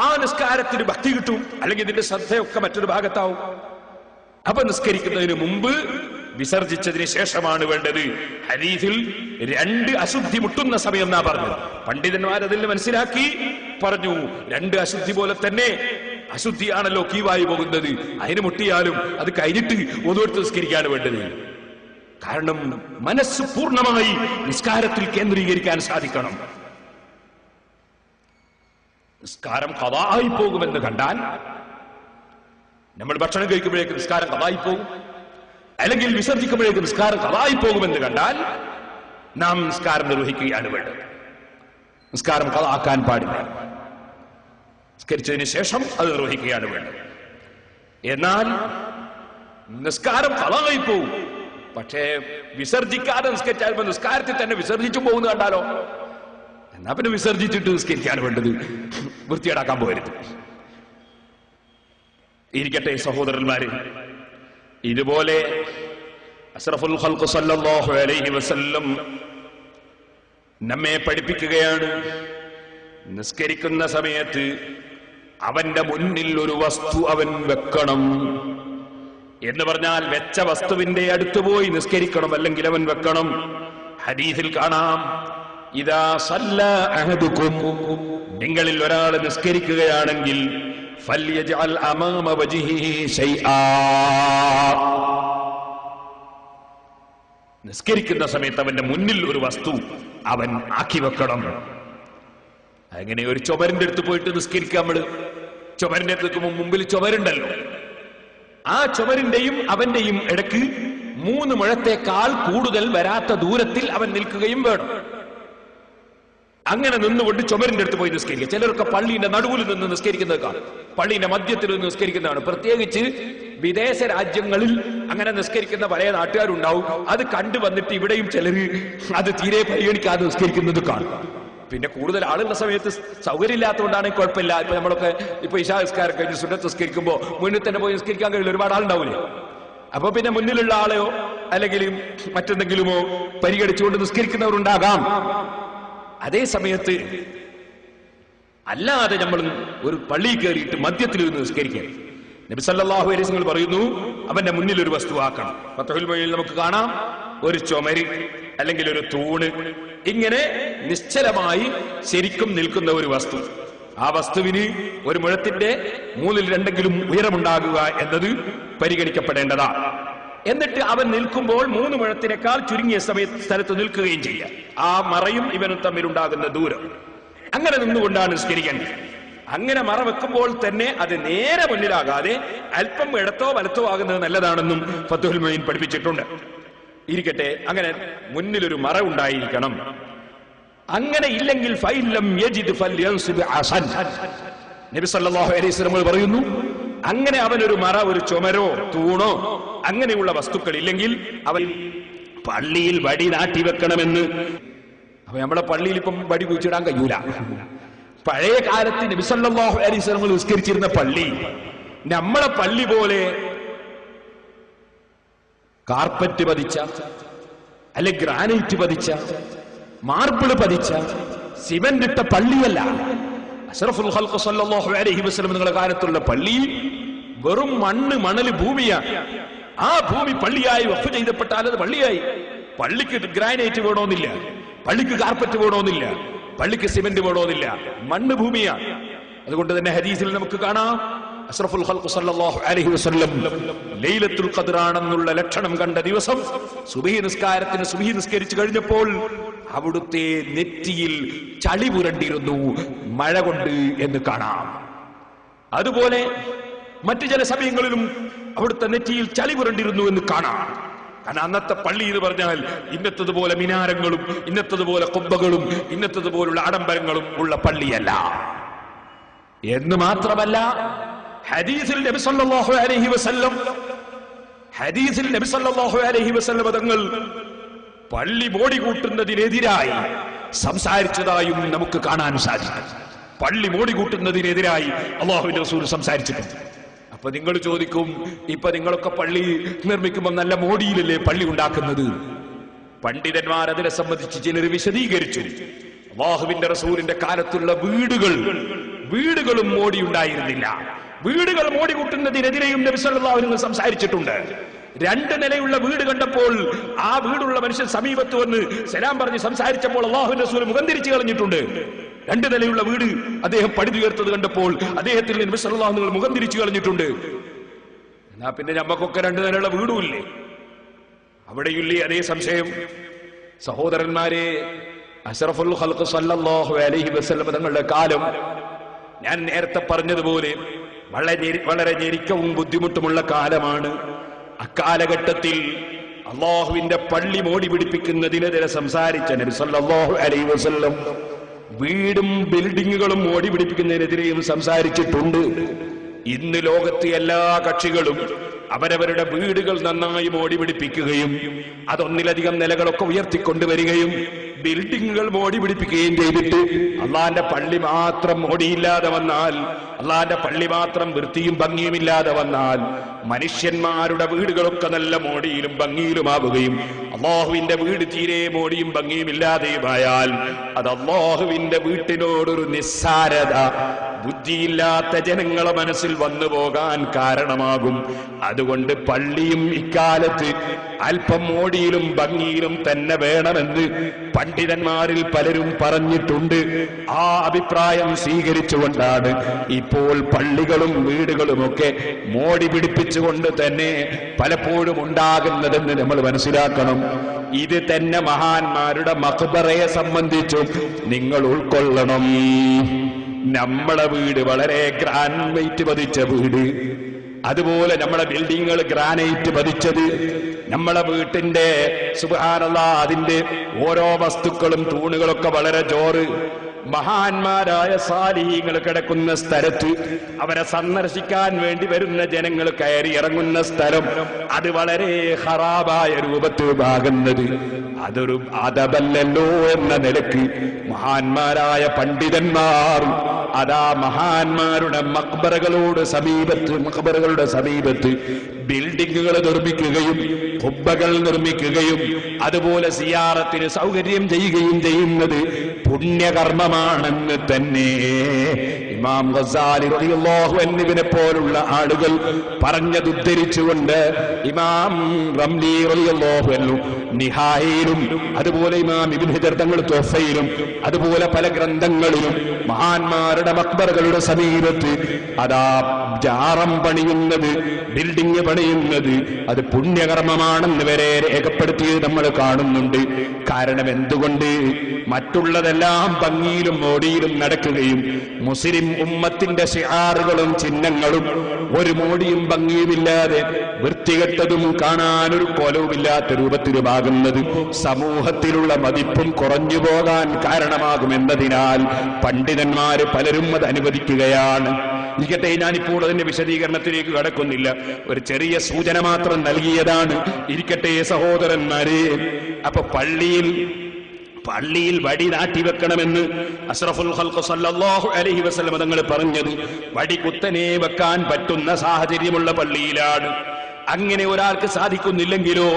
Speaker 1: ആ നിസ്കാരത്തിന് ഭക്തി കിട്ടും, അല്ലെങ്കിൽ ഇതിന്റെ ശ്രദ്ധയൊക്കെ മറ്റൊരു ഭാഗത്താവും. അപ്പൊ നിസ്കരിക്കുന്നതിന് മുമ്പ് വിസർജിച്ചതിന് ശേഷമാണ് വേണ്ടത്. ഹദീസിൽ 2 അശുദ്ധി മുട്ടുന്ന സമയം എന്നാ പറഞ്ഞത്. പണ്ഡിതന്മാരതിൽ മനസ്സിലാക്കി പറഞ്ഞു, 2 അശുദ്ധി പോലെ തന്നെ അശുദ്ധിയാണല്ലോ കീവായി പോകുന്നത്. അതിന് മുട്ടിയാലും അത് കഴിഞ്ഞിട്ട് ഒന്നുകൊടുത്ത് നിസ്കരിക്കാണ് വേണ്ടത്. കാരണം മനസ്സ് പൂർണ്ണമായി നിസ്കാരത്തിൽ കേന്ദ്രീകരിക്കാൻ സാധിക്കണം. നിസ്കാരം ഖദായി പോകുമെന്ന് കണ്ടാൽ, നമ്മൾ ഭക്ഷണം കഴിക്കുമ്പോഴേക്ക് നിസ്കാരം ഖദായി പോകും, അല്ലെങ്കിൽ വിസർജിക്കുമ്പോഴേക്ക് നിസ്കാരം ഖദായി പോകുമെന്ന് കണ്ടാൽ നാം നിസ്കാരം നിർവഹിക്കുകയാണ് വേണ്ടത്. നിസ്കാരം ഖദാക്കാൻ പാടില്ല. നിസ്കരിച്ചതിന് ശേഷം അത് നിർവഹിക്കുകയാണ് വേണ്ടത്. എന്നാൽ നിസ്കാരം ഖദായി പോകും, പക്ഷേ വിസർജിക്കാതെ നിസ്കരിച്ചാൽ നിസ്കാരത്തിൽ തന്നെ വിസർജിച്ചു പോകുന്നു കണ്ടാലോ, എന്നാ പിന്നെ വിസർജിച്ചിട്ട് നിസ്കരിക്കാണ് വേണ്ടത്, വൃത്തിയേടാക്കാൻ പോകരുത്. ഇരിക്കട്ടെ സഹോദരന്മാരെ, ഇതുപോലെ അഷ്റഫുൽ ഖൽഖ് സല്ലല്ലാഹു അലൈഹി വസല്ലം നമ്മെ പഠിപ്പിക്കുകയാണ്, നിസ്കരിക്കുന്ന സമയത്ത് അവന്റെ മുന്നിൽ ഒരു വസ്തു അവൻ വെക്കണം എന്ന് പറഞ്ഞാൽ വെച്ച വസ്തുവിന്റെ അടുത്ത് പോയി നിസ്കരിക്കണം, അല്ലെങ്കിൽ അവൻ വെക്കണം. ഹദീസിൽ കാണാം, ഇദാ സല്ല അഹദുകും, നിങ്ങളിൽ ഒരാൾ നിസ്കരിക്കുകയാണെങ്കിൽ ഫൽയജ്അൽ അമാമ വജ്ഹിഹി ശൈആ, നിസ്കരിക്കുന്ന സമയത്ത് അവന്റെ മുന്നിൽ ഒരു വസ്തു അവൻ ആക്കി വെക്കണം. അങ്ങനെ ഒരു ചുമരിന്റെ അടുത്ത് പോയിട്ട് നിസ്കരിക്കാം. നമ്മള് ചുമരിന്റെ അടുത്ത് മുമ്പിൽ ചുമരുണ്ടല്ലോ, ആ ചുമരിന്റെയും അവന്റെയും ഇടയ്ക്ക് 3 മുഴത്തേക്കാൾ കൂടുതൽ വരാത്ത ദൂരത്തിൽ അവൻ നിൽക്കുകയും വേണം. അങ്ങനെ നിന്നുകൊണ്ട് ചുമരിന്റെ അടുത്ത് പോയി നിസ്കരിക്കുക. ചിലർക്ക് പള്ളിയുടെ നടുവിൽ നിന്ന് നിസ്കരിക്കുന്നത് കാണും, പള്ളിയുടെ മധ്യത്തിൽ നിന്ന് നിസ്കരിക്കുന്നതാണ്. പ്രത്യേകിച്ച് വിദേശ രാജ്യങ്ങളിൽ അങ്ങനെ നിസ്കരിക്കുന്ന പല നാട്ടുകാരുണ്ടാവും. അത് കണ്ടുവന്നിട്ട് ഇവിടെയും ചിലര് അത് തീരെ പരിഗണിക്കാതെ നിസ്കരിക്കുന്നത് കാണും. പിന്നെ കൂടുതൽ ആളുള്ള സമയത്ത് സൗകര്യമില്ലാത്തതുകൊണ്ടാണെങ്കിൽ കുഴപ്പമില്ല. ഇപ്പൊ നമ്മളൊക്കെ ഇപ്പൊ ഇശാ നിസ്കാരം കഴിഞ്ഞ് സുന്നത്ത് നിസ്കരിക്കുമ്പോൾ മുന്നിൽ തന്നെ പോയി നിസ്കരിക്കാൻ കഴിയില്ല, ഒരുപാട് ആളുണ്ടാവില്ലേ. അപ്പൊ പിന്നെ മുന്നിലുള്ള ആളെയോ അല്ലെങ്കിൽ മറ്റെന്തെങ്കിലുമോ പരിഗണിച്ചുകൊണ്ട് നിസ്കരിക്കുന്നവരുണ്ടാകാം. അതേ സമയത്ത് അല്ലാതെ നമ്മൾ ഒരു പള്ളിയിൽ കയറിയിട്ട് മധ്യത്തിൽ നിന്ന് നിസ്കരിക്കാൻ നബി സല്ലല്ലാഹു അലൈഹി വസല്ലം പറയുന്നു, അവന്റെ മുന്നിൽ ഒരു വസ്തു ആക്കണം. ഫത്ഹുൽ മുഈനിൽ നമുക്ക് കാണാം, ഒരു ചുമര് അല്ലെങ്കിൽ ഒരു തൂണ്, ഇങ്ങനെ നിശ്ചലമായി ശരിക്കും നിൽക്കുന്ന ഒരു വസ്തു. ആ വസ്തുവിന് 1 മുഴത്തിന്റെ 3/2 ഉയരമുണ്ടാകുക എന്നത് പരിഗണിക്കപ്പെടേണ്ടതാണ്. എന്നിട്ട് അവൻ നിൽക്കുമ്പോൾ 3 മുഴത്തിനേക്കാൾ ചുരുങ്ങിയ സ്ഥലത്ത് നിൽക്കുകയും ചെയ്യാം. ആ മറയും ഇവനും തമ്മിലുണ്ടാകുന്ന ദൂരം. അങ്ങനെ നിന്നുകൊണ്ടാണ് നിസ്കരിക്കേണ്ടത്. അങ്ങനെ മറ വെക്കുമ്പോൾ തന്നെ അത് നേരെ മുന്നിലാകാതെ അല്പം ഇടത്തോ വലത്തോ ആകുന്നത് നല്ലതാണെന്നും ഫത്ഹുൽ മുഈൻ പഠിപ്പിച്ചിട്ടുണ്ട്. ഇരിക്കട്ടെ, അങ്ങനെ മുന്നിലൊരു മറ ഉണ്ടായിരിക്കണം. അങ്ങനെ ഇല്ലെങ്കിൽ ഫൈലം യജിദ് ഫൽയൻസിബ് അസൻ, നബി സല്ലല്ലാഹു അലൈഹി വസല്ലം പറയുന്നു, അങ്ങനെ അവനൊരു മറ, ഒരു ചുമരോ തൂണോ അങ്ങനെയുള്ള വസ്തുക്കൾ ഇല്ലെങ്കിൽ അവൻ പള്ളിയിൽ വടി നാട്ടി വെക്കണമെന്ന്. അപ്പൊ നമ്മളെ പള്ളിയിൽ ഇപ്പം വടി കുഴിച്ചിടാൻ കഴിയൂല. പഴയ കാലത്ത് നബി സല്ലല്ലാഹു അലൈഹി വസല്ലം നിസ്കരിച്ചിരുന്ന പള്ളി നമ്മളെ പള്ളി പോലെ കാർപ്പറ്റ് പതിച്ച, അല്ലെ ഗ്രാനൈറ്റ് പതിച്ച, മാർബിൾ പതിച്ച, സിമന്റ് ഇട്ട പള്ളിയല്ല. അഷ്റഫുൽ ഖൽഖ് സല്ലല്ലാഹു അലൈഹി വസല്ലം നിങ്ങളുടെ കാലത്തുള്ള പള്ളി വെറും മണ്ണ്, മണല്, ഭൂമിയാണ്. ആ ഭൂമി പള്ളിയായി വഖഫ് ചെയ്തപ്പെട്ടാൽ അത് പള്ളിയായി. പള്ളിക്ക് ഗ്രാനൈറ്റ് വേണമെന്നില്ല, പള്ളിക്ക് കാർപ്പറ്റ് വേണമെന്നില്ല, പള്ളിക്ക് സിമന്റ് വേണമെന്നില്ല, മണ്ണ് ഭൂമിയാണ്. അതുകൊണ്ട് തന്നെ ഹദീസിൽ നമുക്ക് കാണാം, അഷ്റഫുൽ ഖൽഖ് സല്ലല്ലാഹു അലൈഹി വസല്ലം ലൈലത്തുൽ ഖദ്ർ ആണെന്നുള്ള ലക്ഷണം കണ്ട ദിവസം സുബ്ഹി നിസ്കാരത്തിന് സുബ്ഹി നിസ്കരിച്ചു കഴിഞ്ഞപ്പോൾ അവിടുത്തെ നെറ്റിയിൽ ചളി പുരണ്ടിരുന്നു, മഴ കൊണ്ട് എന്ന് കാണാം. അതുപോലെ മറ്റു ചില സമയങ്ങളിലും അവിടുത്തെ നെറ്റിയിൽ ചളി പുരണ്ടിരുന്നു എന്ന് കാണാം. കാരണം അന്നത്തെ പള്ളി എന്ന് പറഞ്ഞാൽ ഇന്നത്തതുപോലെ മിനാരങ്ങളും ഇന്നത്തതുപോലെ കുബ്ബകളും ഇന്നത്തതുപോലുള്ള ആഡംബരങ്ങളും ഉള്ള പള്ളിയല്ല. എന്ന് മാത്രമല്ല, ഹദീസിൽ നബി സല്ലല്ലാഹു അലൈഹി വസല്ലം തങ്ങൾ പള്ളി മോടി കൂട്ടുന്നതിനെതിരായി സംസാരിച്ചതായും നമുക്ക് കാണാൻ സാധിക്കും. പള്ളി മോടി കൂട്ടുന്നതിനെതിരായി അല്ലാഹുവിന്റെ റസൂൽ സംസാരിച്ചിട്ടുണ്ട്. അപ്പൊ നിങ്ങൾ ചോദിക്കും, ഇപ്പൊ നിങ്ങളൊക്കെ പള്ളി നിർമ്മിക്കുമ്പോൾ നല്ല മോടിയിലല്ലേ പള്ളി ഉണ്ടാക്കുന്നത്? പണ്ഡിതന്മാർ അതിനെ സംബന്ധിച്ച് ചിലർ വിശദീകരിച്ചു. അല്ലാഹുവിന്റെ റസൂലിന്റെ കാലത്തുള്ള വീടുകളും മോടി ഉണ്ടായിരുന്നില്ല. വീടുകൾ മോടി കൂട്ടുന്നതിനെതിരെയും നബി സല്ലല്ലാഹു അലൈഹി വസല്ലം സംസാരിച്ചിട്ടുണ്ട്. 2 നിലയുള്ള വീട് കണ്ടപ്പോൾ ആ വീടുള്ള മനുഷ്യൻ സമീപത്ത് വന്ന് സലാം പറഞ്ഞ് സംസാരിച്ചപ്പോൾ അല്ലാഹുവിന്റെ റസൂൽ മുഖം തിരിച്ചു കളഞ്ഞിട്ടുണ്ട്. 2 നിലയുള്ള വീട് അദ്ദേഹം പണിതുയർത്തത് കണ്ടപ്പോൾ അദ്ദേഹത്തിൽ നബി സല്ലല്ലാഹു അലൈഹി വസല്ലം മുഖം തിരിച്ചു കളഞ്ഞിട്ടുണ്ട്. എന്നാ പിന്നെ നമുക്കൊക്കെ 2 നിലയുള്ള വീടുമില്ലേ? അവിടെയില്ലേ അതേ സംശയം? സഹോദരന്മാരെ, അഷ്റഫുൽ ഖൽഖ് സല്ലല്ലാഹു അലൈഹി വസല്ലം തങ്ങളുടെ കാലം ഞാൻ നേരത്തെ പറഞ്ഞതുപോലെ വളരെ ഞെരുക്കവും ബുദ്ധിമുട്ടുമുള്ള കാലമാണ്. അക്കാലഘട്ടത്തിൽ അള്ളാഹുവിന്റെ പള്ളി മോടി പിടിപ്പിക്കുന്നതിനെതിരെ സംസാരിച്ച നബി സല്ലല്ലാഹു അലൈഹി വസല്ലം വീടും ബിൽഡിങ്ങുകളും മോടി പിടിപ്പിക്കുന്നതിനെതിരെയും സംസാരിച്ചിട്ടുണ്ട്. ഇന്ന് ലോകത്തെ എല്ലാ കക്ഷികളും അവരവരുടെ വീടുകൾ നന്നായി മോടി പിടിപ്പിക്കുകയും അതൊന്നിലധികം നിലകളൊക്കെ ഉയർത്തിക്കൊണ്ടുവരികയും ബിൽഡിങ്ങുകൾ മോടി പിടിപ്പിക്കുകയും ചെയ്തിട്ട് അള്ളാന്റെ പള്ളി മാത്രം മോടിയില്ലാതെ വന്നാൽ, അള്ളാന്റെ പള്ളി മാത്രം വൃത്തിയും ഭംഗിയുമില്ലാതെ വന്നാൽ മനുഷ്യന്മാരുടെ വീടുകളൊക്കെ നല്ല മോടിയിലും ഭംഗിയിലുമാവുകയും അള്ളാഹുവിന്റെ വീട് തീരെ മോടിയും ഭംഗിയുമില്ലാതെയുമായാൽ അത് അള്ളാഹുവിന്റെ വീട്ടിനോടൊരു നിസ്സാരത ബുദ്ധിയില്ലാത്ത ജനങ്ങളെ മനസ്സിൽ വന്നു പോകാൻ കാരണമാകും. അതുകൊണ്ട് പള്ളിയും ഇക്കാലത്ത് അല്പം മോടിയിലും ഭംഗിയിലും തന്നെ വേണമെന്ന് പണ്ഡിതന്മാരിൽ പലരും പറഞ്ഞിട്ടുണ്ട്. ആ അഭിപ്രായം സ്വീകരിച്ചുകൊണ്ടാണ് ഇപ്പോൾ പള്ളികളും വീടുകളുമൊക്കെ മോടി പിടിപ്പിച്ചുകൊണ്ട് തന്നെ പലപ്പോഴും ഉണ്ടാകുന്നതെന്ന് നമ്മൾ മനസ്സിലാക്കണം. ഇത് തന്നെ മഹാന്മാരുടെ മഖ്ബറയെ സംബന്ധിച്ചും നിങ്ങൾ ഉൾക്കൊള്ളണം. നമ്മളെ വീട് വളരെ ഗ്രാനൈറ്റ് പതിച്ച വീട്, അതുപോലെ നമ്മളെ ബിൽഡിങ്ങുകൾ ഗ്രാനൈറ്റ് പതിച്ചത്, നമ്മളെ വീട്ടിന്റെ സുബ്ഹാനല്ലാഹ് അതിന്റെ ഓരോ വസ്തുക്കളും തൂണുകളൊക്കെ വളരെ ജോറ്. മഹാന്മാരായ സാലിഹീങ്ങൾ കിടക്കുന്ന സ്ഥലത്ത് അവരെ സന്ദർശിക്കാൻ വേണ്ടി വരുന്ന ജനങ്ങൾ കയറി ഇറങ്ങുന്ന സ്ഥലം അത് വളരെ ഖറാബായ രൂപത്തിലാകുന്നത് അതൊരു അതബല്ലല്ലോ എന്ന നിലക്ക് മഹാന്മാരായ പണ്ഡിതന്മാർ അതാ മഹാന്മാരുടെ മഖ്ബറകളുടെ സമീപത്ത് ബിൽഡിങ്ങുകൾ നിർമ്മിക്കുകയും ഖുബ്ബകൾ നിർമ്മിക്കുകയും അതുപോലെ സിയാറത്തിന് സൗകര്യം ചെയ്യുകയും ചെയ്യുന്നത് പുണ്യകർമ്മമാണെന്ന് തന്നെ ഇമാം ഗസാലി റളിയല്ലാഹു അൻഹുവിനെ പോലുള്ള ആളുകൾ പറഞ്ഞതുദ്ധരിച്ചുകൊണ്ട് ഇമാം റംലി റളിയല്ലാഹു അൻഹു നിഹായിലും അതുപോലെ ഇമാം ഇബ്നു ഹജർ തങ്ങൾ തുഹഫയിലും അതുപോലെ പല ഗ്രന്ഥങ്ങളിലും മഹാന്മാരുടെ മഖ്ബറകളുടെ സമീപത്ത് അതാ ജാറം പണിയുന്നത്, ബിൽഡിംഗ് പണിയുന്നത് അത് പുണ്യകർമ്മമാണെന്ന് വരെ രേഖപ്പെടുത്തിയത് നമ്മൾ കാണുന്നുണ്ട്. കാരണം എന്തുകൊണ്ട്? മറ്റുള്ളതെല്ലാം ഭംഗിയിലും മോടിയിലും നടക്കുകയും മുസ്ലിം ഉമ്മത്തിന്റെ ശിആറുകളും ചിഹ്നങ്ങളും ഒരു മോടിയും ഭംഗിയുമില്ലാതെ വൃത്തികെട്ടതും കാണാനൊരു കോലവുമില്ലാത്ത രൂപത്തിലുമാകുന്നത് സമൂഹത്തിലുള്ള മതിപ്പും കുറഞ്ഞു പോകാൻ കാരണമാകുമെന്നതിനാൽ പണ്ഡിതന്മാര് പലരും അത് അനുവദിക്കുകയാണ്. ഇരിക്കട്ടെ, ഞാനിപ്പോൾ അതിന്റെ വിശദീകരണത്തിലേക്ക് കടക്കുന്നില്ല, ഒരു ചെറിയ സൂചന മാത്രം നൽകിയതാണ്. ഇരിക്കട്ടെ സഹോദരന്മാരെ, അപ്പൊ പള്ളിയിൽ വടി നാട്ടിവെക്കണമെന്ന് അഷ്റഫുൽ ഖൽഖ് സല്ലല്ലാഹു അലൈഹി വസല്ലം തങ്ങൾ പറഞ്ഞത് വടി കുത്തനെ വെക്കാൻ പറ്റുന്ന സാഹചര്യമുള്ള പള്ളിയിലാണ്. അങ്ങനെ ഒരാൾക്ക് സാധിക്കുന്നില്ലെങ്കിലോ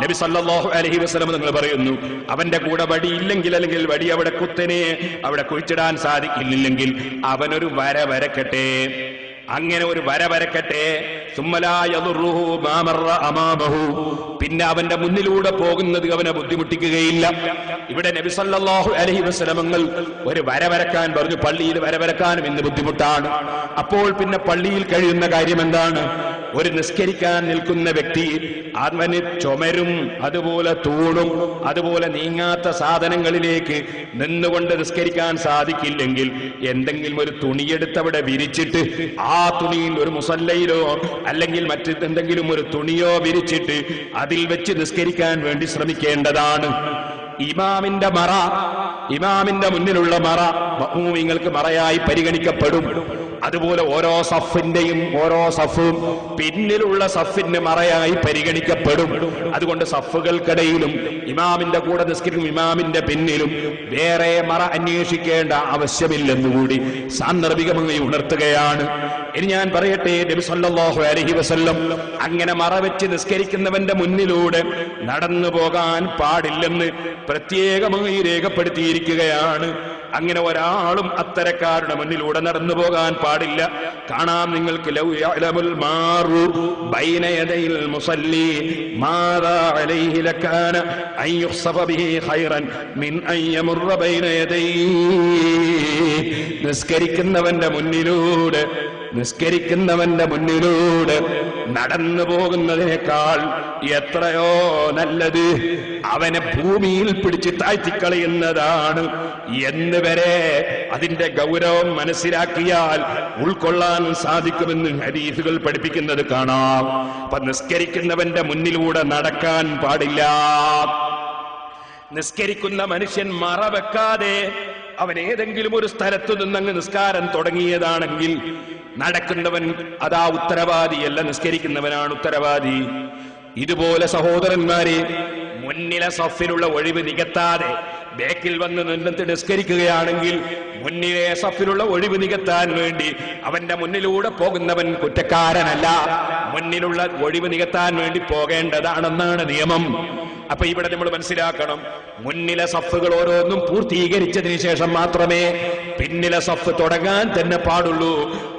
Speaker 1: നബി സല്ലല്ലാഹു അലൈഹി വസല്ലം തങ്ങൾ പറയുന്നു, അവന്റെ കൂടെ വടി ഇല്ലെങ്കിൽ, അല്ലെങ്കിൽ വടി അവിടെ കുത്തനെ അവിടെ കുഴിച്ചിടാൻ സാധിക്കില്ലെങ്കിൽ അവനൊരു വര വരക്കട്ടെ. അങ്ങനെ ഒരു വര വരക്കട്ടെ. പിന്നെ അവന്റെ മുന്നിലൂടെ പോകുന്നത് അവനെ ബുദ്ധിമുട്ടിക്കുകയില്ല. ഇവിടെ നബി സല്ലല്ലാഹു അലൈഹി വസല്ലം ഒരു വര വരക്കാൻ പറഞ്ഞു. പള്ളിയിൽ വര വരക്കാനും ഇന്ന് ബുദ്ധിമുട്ടാണ്. അപ്പോൾ പിന്നെ പള്ളിയിൽ കഴിയുന്ന കാര്യം എന്താണ്? ഒരു നിസ്കരിക്കാൻ നിൽക്കുന്ന വ്യക്തി അവന് ചുമരും അതുപോലെ തൂണും അതുപോലെ നീങ്ങാത്ത സാധനങ്ങളിലേക്ക് നിന്നുകൊണ്ട് നിസ്കരിക്കാൻ സാധിക്കില്ലെങ്കിൽ എന്തെങ്കിലും ഒരു തുണിയെടുത്തവിടെ വിരിച്ചിട്ട് ആ തുണിയിൽ ഒരു മുസല്ലയിലോ അല്ലെങ്കിൽ മറ്റെന്തെങ്കിലും ഒരു തുണിയോ വിരിച്ചിട്ട് അതിൽ വെച്ച് നിസ്കരിക്കാൻ വേണ്ടി ശ്രമിക്കേണ്ടതാണ്. ഇമാമിന്റെ മുന്നിലുള്ള മറ മഅ്മൂമിങ്ങൾക്ക് മറയായി പരിഗണിക്കപ്പെടും. അതുപോലെ ഓരോ സഫും പിന്നിലുള്ള സഫിന് മറയായി പരിഗണിക്കപ്പെടും. അതുകൊണ്ട് സഫുകൾക്കിടയിലും ഇമാമിന്റെ കൂടെ നിസ്കരിക്കും ഇമാമിന്റെ പിന്നിലും വേറെ മറ അന്വേഷിക്കേണ്ട ആവശ്യമില്ലെന്നുകൂടി സാന്ദർഭികമായി ഉണർത്തുകയാണ്. ഇനി ഞാൻ പറയട്ടെ, നബി സല്ലല്ലാഹു അലൈഹി വസല്ലം അങ്ങനെ മറവെച്ച് നിസ്കരിക്കുന്നവന്റെ മുന്നിലൂടെ നടന്നു പോകാൻ പാടില്ലെന്ന് പ്രത്യേകമായി രേഖപ്പെടുത്തിയിരിക്കുകയാണ്. അങ്ങനെ ഒരാളും അത്തരക്കാരുടെ മുന്നിലൂടെ നടന്നു പോകാൻ പാടില്ല. കാണാം നിങ്ങൾക്ക്, ലൗ യഅലമുൽ മാറു ബൈന യദൈൽ മുസല്ലി മാദാ അലൈഹി ലകാന അൻ യുഖ്സഫ ബിഹി ഖൈറൻ മിൻ അൻ യമുറ ബൈന യദൈഹി. നിസ്കരിക്കുന്നവന്റെ മുന്നിലൂടെ നിസ്കരിക്കുന്നവന്റെ മുന്നിലൂടെ നടന്നു പോകുന്നതിനേക്കാൾ എത്രയോ നല്ലത് അവനെ ഭൂമിയിൽ പിടിച്ച് താഴ്ത്തിക്കളയുന്നതാണ് എന്ന് വരെ അതിന്റെ ഗൗരവം മനസ്സിലാക്കിയാൽ ഉൾക്കൊള്ളാൻ സാധിക്കുമെന്ന് ഹദീസുകൾ പഠിപ്പിക്കുന്നത് കാണാം. അപ്പൊ നിസ്കരിക്കുന്നവന്റെ മുന്നിലൂടെ നടക്കാൻ പാടില്ല. നിസ്കരിക്കുന്ന മനുഷ്യൻ മറവെക്കാതെ അവൻ ഏതെങ്കിലും ഒരു സ്ഥലത്തു നിന്നങ്ങ് നിസ്കാരം തുടങ്ങിയതാണെങ്കിൽ നടക്കുന്നവൻ അതാ ഉത്തരവാദിയല്ല, നിസ്കരിക്കുന്നവനാണ് ഉത്തരവാദി. ഇതുപോലെ സഹോദരന്മാരെ, മുന്നിലെ സഫിലുള്ള ഒഴിവ് നികത്താതെ ബേക്കിൽ വന്ന് നിന്നിട്ട് നിസ്കരിക്കുകയാണെങ്കിൽ മുന്നിലെ സഫിലുള്ള ഒഴിവ് നികത്താൻ വേണ്ടി അവന്റെ മുന്നിലൂടെ പോകുന്നവൻ കുറ്റക്കാരനല്ല, മുന്നിലുള്ള ഒഴിവ് നികത്താൻ വേണ്ടി പോകേണ്ടതാണെന്നാണ് നിയമം. അപ്പൊ ഇവിടെ നമ്മൾ മനസ്സിലാക്കണം, മുന്നിലെ സഫുകൾ ഓരോന്നും പൂർത്തീകരിച്ചതിന് ശേഷം മാത്രമേ പിന്നിലെ സഫ് തുടങ്ങാൻ തന്നെ പാടുള്ളൂ.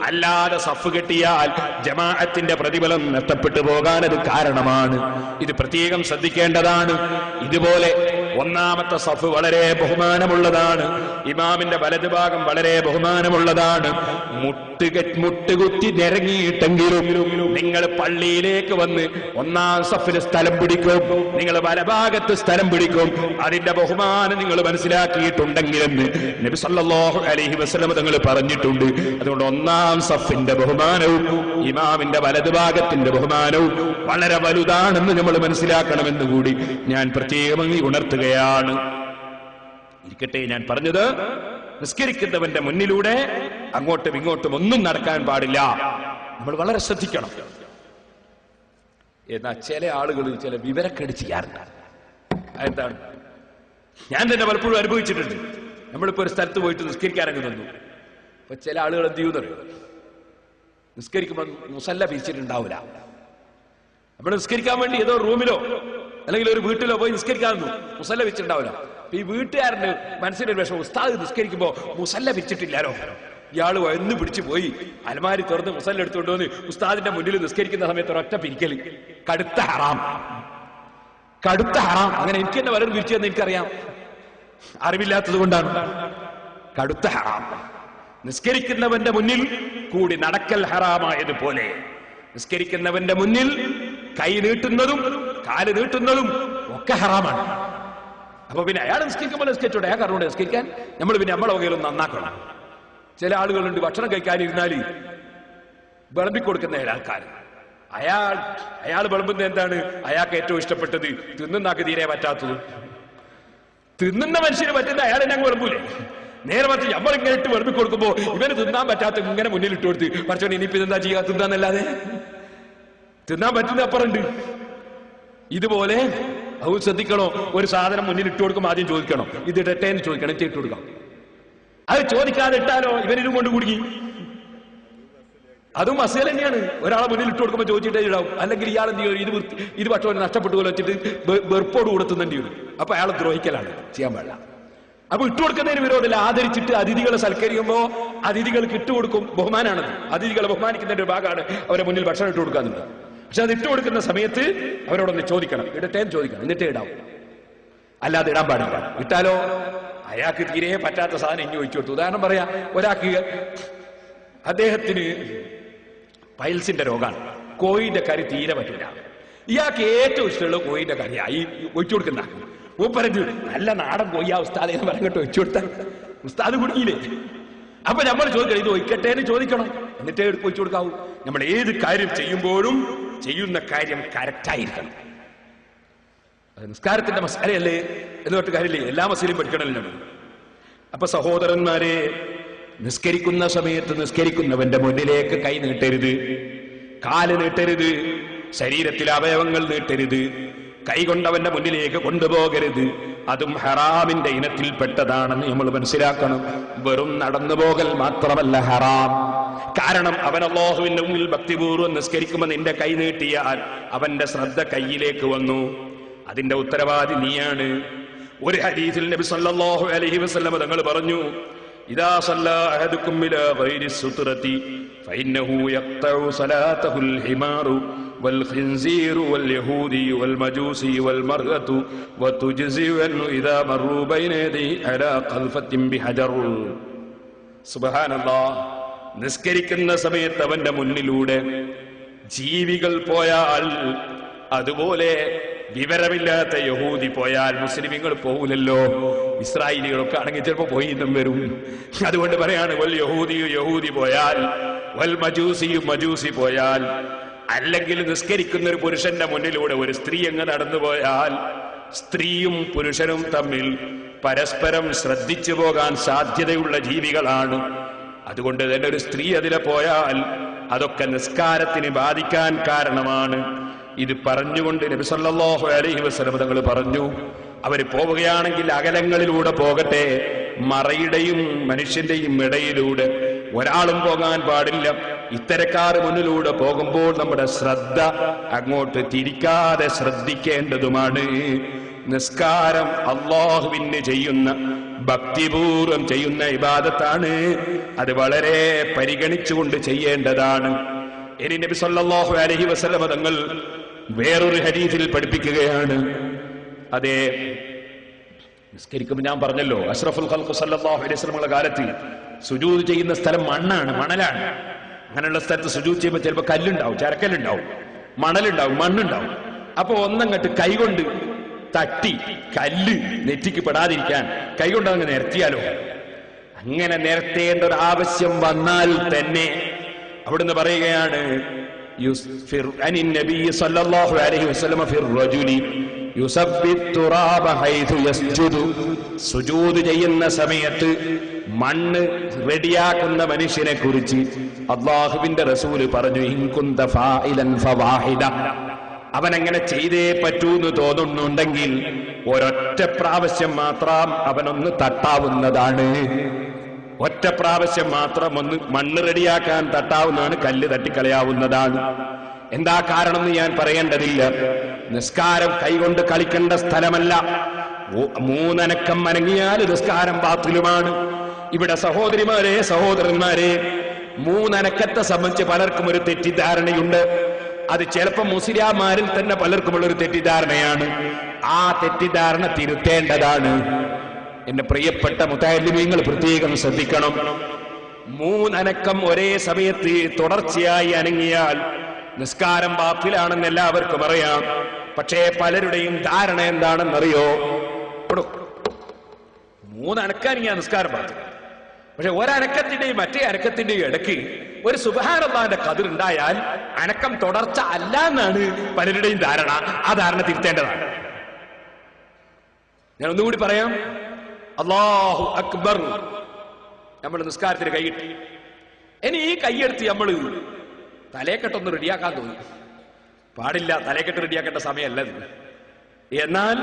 Speaker 1: അല്ലാതെ സഫ് കെട്ടിയാൽ ജമാഅത്തിന്റെ പ്രതിഫലം നഷ്ടപ്പെട്ടു പോകാൻ അത് കാരണമാണ്. ഇത് പ്രത്യേകം ശ്രദ്ധിക്കേണ്ടതാണ്. ഇതുപോലെ ഒന്നാമത്തെ സഫ് വളരെ ബഹുമാനമുള്ളതാണ്. ഇമാമിന്റെ വലതുഭാഗം വളരെ ബഹുമാനമുള്ളതാണ്. മുട്ടുകുത്തി നിരങ്ങിയിട്ടെങ്കിലും നിങ്ങൾ പള്ളിയിലേക്ക് വന്ന് ഒന്നാം സഫിന് സ്ഥലം പിടിക്കും, നിങ്ങൾ വലഭാഗത്ത് സ്ഥലം പിടിക്കും. അതിന്റെ ബഹുമാനം നിങ്ങൾ മനസ്സിലാക്കിയിട്ടുണ്ടെങ്കിലെന്ന് നബി സല്ലല്ലാഹു അലൈഹി വസല്ലം തങ്ങൾ പറഞ്ഞിട്ടുണ്ട്. അതുകൊണ്ട് ഒന്നാം സഫിന്റെ ബഹുമാനവും ഇമാമിന്റെ വലതുഭാഗത്തിന്റെ ബഹുമാനവും വളരെ വലുതാണെന്ന് നമ്മൾ മനസ്സിലാക്കണമെന്ന് കൂടി ഞാൻ പ്രത്യേകമായി ഉണർത്തുകയാണ്. ഇരിക്കട്ടെ, ഞാൻ പറഞ്ഞത് നിസ്കരിക്കുന്നവന്റെ മുന്നിലൂടെ അങ്ങോട്ടും ഇങ്ങോട്ടും ഒന്നും നടക്കാൻ പാടില്ല. നമ്മൾ വളരെ ശ്രദ്ധിക്കണം. എന്നാൽ ചില ആളുകൾ ചില വിവരക്കേട് ചെയ്യാറുണ്ട്. എന്താണ്, ഞാൻ തന്നെ പലപ്പോഴും അനുഭവിച്ചിട്ടുണ്ട്. നമ്മളിപ്പോ ഒരു സ്ഥലത്ത് പോയിട്ട് നിസ്കരിക്കാനങ്ങ് തന്നു. അപ്പൊ ചില ആളുകൾ എന്ത് ചെയ്യുന്നറിയോ, നിസ്കരിക്കുമ്പോൾ മുസല്ല പിരിച്ചിട്ടുണ്ടാവില്ല. നമ്മൾ നിസ്കരിക്കാൻ വേണ്ടി ഏതോ റൂമിലോ അല്ലെങ്കിൽ ഒരു വീട്ടിലോ പോയി നിസ്കരിക്കാമെന്നു മുസല്ല പിരിച്ചിട്ടുണ്ടാവില്ല. അപ്പൊ ഈ വീട്ടുകാരന് മനസ്സിലൊരു വിഷമം, ഉസ്താദ് നിസ്കരിക്കുമ്പോ മുസല്ല പിരിച്ചിട്ടില്ലാലോ. ഇയാള് എന്ന് പിടിച്ചു പോയി അലമാരി തുറന്ന് മുസല്ല എടുത്തുകൊണ്ട് വന്ന് ഉസ്താദിന്റെ മുന്നിൽ നിസ്കരിക്കുന്ന സമയത്ത് ഒരൊറ്റ പിരിക്കല്. കടുത്ത ഹറാം, കടുത്ത ഹറാം. അങ്ങനെ എനിക്ക് തന്നെ വലതും പിരിച്ചതെന്ന് എനിക്കറിയാം, അറിവില്ലാത്തത് കൊണ്ടാണ്. കടുത്ത ഹറാം. നിസ്കരിക്കുന്നവന്റെ മുന്നിൽ കൂടി നടക്കൽ ഹറാമായതുപോലെ നിസ്കരിക്കുന്നവന്റെ മുന്നിൽ കൈ നീട്ടുന്നതും കാല് നീട്ടുന്നതും ഒക്കെ ഹറാമാണ്. അപ്പൊ പിന്നെ അയാൾ നിസ്കരിക്കുമ്പോൾ നിസ്കരിച്ചോട്ടെ, അയാൾ അറിഞ്ഞൂടെ നിസ്കരിക്കാൻ. നമ്മൾ പിന്നെ നമ്മളെ വകയിലൊന്നും നന്നാക്കണം. ചില ആളുകളുണ്ട് ഭക്ഷണം കഴിക്കാനിരുന്നാല് വിളമ്പിക്കൊടുക്കുന്ന ആൾക്കാർ. അയാൾ വിളമ്പുന്നത് എന്താണ്? അയാൾക്ക് ഏറ്റവും ഇഷ്ടപ്പെട്ടത്, തിന്നുന്നാക്ക് തീരെ പറ്റാത്തതും. തിന്നുന്ന മനുഷ്യന് പറ്റുന്ന അയാൾ ഞങ്ങൾ വിളമ്പൂലേ? നേരെ മറിച്ച് നമ്മൾ ഇങ്ങനെ ഇട്ട് വിളമ്പി കൊടുക്കുമ്പോ ഇവന് തിന്നാൻ പറ്റാത്ത ഇങ്ങനെ മുന്നിൽ ഇട്ട് കൊടുത്ത് പഠിച്ചോണ്ട് ഇനിയിപ്പോ ഇതെന്താ ചെയ്യാ, തിന്നാന്നല്ലാതെ തിന്നാൻ പറ്റുന്ന അപ്പുറമുണ്ട്. ഇതുപോലെ അത് ശ്രദ്ധിക്കണോ. ഒരു സാധനം മുന്നിൽ ഇട്ട് കൊടുക്കുമ്പോൾ ആദ്യം ചോദിക്കണം, ഇത് ഇടട്ടെ എന്ന് ചോദിക്കണം, ഇട്ട് കൊടുക്കണം. അത് ചോദിക്കാതെ ഇട്ടാലോ ഇവനും കൊണ്ട് കുടുങ്ങി. അതും അസൽ തന്നെയാണ്. ഒരാളെ മുന്നിൽ ഇട്ട് കൊടുക്കുമ്പോൾ ചോദിച്ചിട്ടേ ഇടാവും. അല്ലെങ്കിൽ ഇയാൾ എന്ത് ചെയ്യും, ഇത് പക്ഷേ നഷ്ടപ്പെട്ടു പോലെ വെച്ചിട്ട് വെറുപ്പോട് കൊടുത്തുന്നേണ്ടി വരും. അപ്പൊ അയാളെ ദ്രോഹിക്കലാണ്, ചെയ്യാൻ പാടില്ല. അപ്പൊ ഇട്ടുകൊടുക്കുന്നതിന് വിരോധമില്ല. ആദരിച്ചിട്ട് അതിഥികളെ സൽക്കരിക്കുമ്പോ അതിഥികൾക്ക് ഇട്ടുകൊടുക്കും, ബഹുമാനാണത്. അതിഥികളെ ബഹുമാനിക്കുന്നതിന്റെ ഒരു ഭാഗമാണ് അവരെ മുന്നിൽ ഭക്ഷണം ഇട്ട് കൊടുക്കാന്നുള്ളത്. പക്ഷെ അത് ഇട്ടുകൊടുക്കുന്ന സമയത്ത് അവരോടൊന്ന് ചോദിക്കണം, ഇടട്ടെ എന്ന് ചോദിക്കണം, എന്നിട്ടേ ഇടാവും. അല്ലാതെ ഇടാൻ പാടില്ല. ഇട്ടാലോ അയാൾക്ക് തീരെ പറ്റാത്ത സാധനം ഇനി ഒഴിച്ചു കൊടുത്തു. ഉദാഹരണം പറയാ, ഒരാൾക്ക് അദ്ദേഹത്തിന് പൈൽസിന്റെ രോഗമാണ്, കോഴിന്റെ കറി തീരെ പറ്റില്ല. ഇയാൾക്ക് ഏറ്റവും ഇഷ്ടമുള്ള കോഴിന്റെ കറിയായി ഒഴിച്ചു കൊടുക്കുന്ന പറഞ്ഞു, നല്ല നാടൻ കോയ്യാ ഉസ്താദ് എന്ന് പറഞ്ഞിട്ട് ഒഴിച്ചു കൊടുത്താൽ ഉസ്താദ് കുടുങ്ങിയില്ലേ? അപ്പൊ നമ്മൾ ചോദിക്കണം, ഇത് ഒഴിക്കട്ടെ എന്ന് ചോദിക്കണം, എന്നിട്ടേ ഒഴിച്ചു കൊടുക്കാവൂ. നമ്മൾ ഏത് കാര്യം ചെയ്യുമ്പോഴും ചെയ്യുന്ന കാര്യം കറക്റ്റായിരിക്കണം. നിസ്കാരത്തിന്റെ മസാലയല്ലേ എന്ന് പറഞ്ഞിട്ട് കാര്യമില്ലേ, എല്ലാ മസാലയും പഠിക്കണമല്ലോ. അപ്പൊ സഹോദരന്മാരെ, നിസ്കരിക്കുന്ന സമയത്ത് നിസ്കരിക്കുന്നവന്റെ മുന്നിലേക്ക് കൈ നീട്ടരുത്, കാല് നീട്ടരുത്, ശരീരത്തിലെ അവയവങ്ങൾ നീട്ടരുത്, കൈകൊണ്ടവന്റെ മുന്നിലേക്ക് കൊണ്ടുപോകരുത്. അതും ഹറാമിന്റെ ഇനത്തിൽപ്പെട്ടതാണെന്ന് നമ്മൾ മനസ്സിലാക്കണം. വെറും നടന്നു പോകൽ മാത്രമല്ല ഹറാം. കാരണം അവൻ അല്ലാഹുവിന്റെ മുന്നിൽ ഭക്തിപൂർവ്വം നിസ്കരിക്കുമ്പോൾ നിന്റെ കൈ നീട്ടിയാൽ അവന്റെ ശ്രദ്ധ കൈയിലേക്ക് വന്നു. അതിന്റെ ഉത്തരവാദി നീയാണ്. ഒരു ഹദീസിൽ നബി സല്ലല്ലാഹു അലൈഹി വസല്ലം തങ്ങൾ പറഞ്ഞു, ഇദാ സല്ലാ അഹദുക്കും ഇലാ ഗൈരി സുത്രതി ഫഇന്നഹു യഖ്തഉ സലാതഹുൽ ഹിമാറു വൽ ഖിൻസീറു വൽ യഹൂദി വൽ മജൂസി വൽ മർഅതു വതുജ്സിഉ അൻഹു ഇദാ മറൂ ബൈന യദൈഹി അലാ ഖൽഫത്തിൻ ബിഹജർ. സുബ്ഹാനല്ലാഹ്. നിസ്കരിക്കുന്ന സമയത്ത് അവന്റെ മുന്നിലൂടെ ജീവികൾ പോയാൽ, അതുപോലെ വിവരമില്ലാത്ത യഹൂദി പോയാൽ മുസ്ലിമീങ്ങൾ പോകില്ലല്ലോ. ഇസ്രായേലികളൊക്കെ ആണെങ്കിൽ ചിലപ്പോ പോയി എന്നും വരും. അതുകൊണ്ട് പറയാണ് വൽ യഹൂദിയു യഹൂദി പോയാൽ, വൽ മജൂസിയു മജൂസി പോയാൽ, അല്ലെങ്കിൽ നിസ്കരിക്കുന്ന ഒരു പുരുഷന്റെ മുന്നിലൂടെ ഒരു സ്ത്രീ അങ്ങ് നടന്നുപോയാൽ, സ്ത്രീയും പുരുഷനും തമ്മിൽ പരസ്പരം ശ്രദ്ധിച്ചു പോകാൻ സാധ്യതയുള്ള ജീവികളാണ്. അതുകൊണ്ട് തന്നെ ഒരു സ്ത്രീ അതിലെ പോയാൽ അതൊക്കെ നിസ്കാരത്തിന് ബാധിക്കാൻ കാരണമാണ്. ഇത് പറഞ്ഞുകൊണ്ട് നബി സല്ലല്ലാഹു അലൈഹി വസല്ലം തങ്ങൾ പറഞ്ഞു, അവര് പോവുകയാണെങ്കിൽ അകലങ്ങളിലൂടെ പോകട്ടെ, മറയുടെയും മനുഷ്യന്റെയും ഇടയിലൂടെ ഒരാളും പോകാൻ പാടില്ല. ഇത്തരക്കാർ മുന്നിലൂടെ പോകുമ്പോൾ നമ്മുടെ ശ്രദ്ധ അങ്ങോട്ട് തിരിക്കാതെ ശ്രദ്ധിക്കേണ്ടതുമാണ്. നിസ്കാരം അല്ലാഹുവിന് ചെയ്യുന്ന, ഭക്തിപൂർവം ചെയ്യുന്ന ഇബാദത്താണ്. അത് വളരെ പരിഗണിച്ചുകൊണ്ട് ചെയ്യേണ്ടതാണ്. ഇനി നബി സല്ലല്ലാഹു അലൈഹി വസല്ലം തങ്ങൾ വേറൊരു ഹദീസിൽ പഠിപ്പിക്കുകയാണ്. അതെ, നിസ്കരിക്കുമ്പോൾ ഞാൻ പറഞ്ഞല്ലോ, അഷ്റഫുൽ ഖൽഖ് സല്ലല്ലാഹു അലൈഹി വസല്ലമയുടെ കാലത്ത് സുജൂദ് ചെയ്യുന്ന സ്ഥലം മണ്ണാണ്, മണലാണ്. അങ്ങനെയുള്ള സ്ഥലത്ത് സുജൂദ് ചെയ്യുമ്പോൾ ചിലപ്പോൾ കല്ലുണ്ടാവും, ചരക്കല്ലുണ്ടാവും, മണലുണ്ടാവും, മണ്ണുണ്ടാവും. അപ്പൊ ഒന്നങ്ങട്ട് കൈകൊണ്ട് തട്ടി കല്ല് നെറ്റിക്ക് പെടാതിരിക്കാൻ കൈകൊണ്ട് അങ്ങ് നിരത്തിയാലോ? അങ്ങനെ നിരത്തേണ്ട ഒരു ആവശ്യം വന്നാൽ തന്നെ അവിടുന്ന് പറയുകയാണ്, സുജൂദ് ചെയ്യുന്ന സമയത്ത് മണ്ണ് റെഡിയാക്കുന്ന മനുഷ്യനെ കുറിച്ച് അല്ലാഹുവിന്റെ റസൂല് പറഞ്ഞു, ഇൻ കുന്ത ഫാഇലൻ ഫവാഹിദ, അവനങ്ങനെ ചെയ്തേ പറ്റൂ എന്ന് തോന്നുന്നുണ്ടെങ്കിൽ ഒരൊറ്റ പ്രാവശ്യം മാത്രം അവനൊന്ന് തട്ടാവുന്നതാണ്. ഒറ്റ പ്രാവശ്യം മാത്രം ഒന്ന് മണ്ണ് റെഡിയാക്കാൻ തട്ടാവുന്നതാണ്, കല്ല് തട്ടിക്കളയാവുന്നതാണ്. എന്താ കാരണം എന്ന് ഞാൻ പറയേണ്ടതില്ല. നിസ്കാരം കൈകൊണ്ട് കളിക്കേണ്ട സ്ഥലമല്ല. മൂന്നനക്കം അനങ്ങിയാൽ നിസ്കാരം ബാത്തിലുമാണ്. ഇവിടെ സഹോദരിമാരെ, സഹോദരന്മാരെ, മൂന്നനക്കത്തെ സംബന്ധിച്ച് പലർക്കും ഒരു തെറ്റിദ്ധാരണയുണ്ട്. അത് ചിലപ്പോൾ മുസ്ലിയാമാരിൽ തന്നെ പലർക്കുമുള്ളൊരു തെറ്റിദ്ധാരണയാണ്. ആ തെറ്റിദ്ധാരണ തിരുത്തേണ്ടതാണ്. എന്റെ പ്രിയപ്പെട്ട മുതഅല്ലിമീങ്ങൾ പ്രത്യേകം ശ്രദ്ധിക്കണം. മൂന്നനക്കം ഒരേ സമയത്ത് തുടർച്ചയായി അനങ്ങിയാൽ നിസ്കാരം ബാത്തിലാണെന്ന് എല്ലാവർക്കും അറിയാം. പക്ഷേ പലരുടെയും ധാരണ എന്താണെന്നറിയോ? മൂന്നനക്കാനിങ്ങ നിസ്കാരം ബാത്തിൽ. പക്ഷെ ഒരനക്കത്തിന്റെയും മറ്റേ അനക്കത്തിന്റെയും ഇടയ്ക്ക് ഒരു സുബ്ഹാനല്ലാഹിന്റെ ഖദർ ഉണ്ടായാൽ അനക്കം തുടർച്ച അല്ല എന്നാണ് പലരുടെയും ധാരണ. ആ ധാരണ തിരുത്തേണ്ടതാണ്. ഞാൻ ഒന്നുകൂടി പറയാം. അല്ലാഹു അക്ബർ, നമ്മൾ നിസ്കാരത്തിന് കൈയിട്ട് ഇനി ഈ കൈയെടുത്ത് നമ്മള് തലേക്കെട്ടൊന്ന് റെഡിയാക്കാൻ തോന്നി. പാടില്ല, തലേക്കെട്ട് റെഡിയാക്കേണ്ട സമയമല്ലത്. എന്നാൽ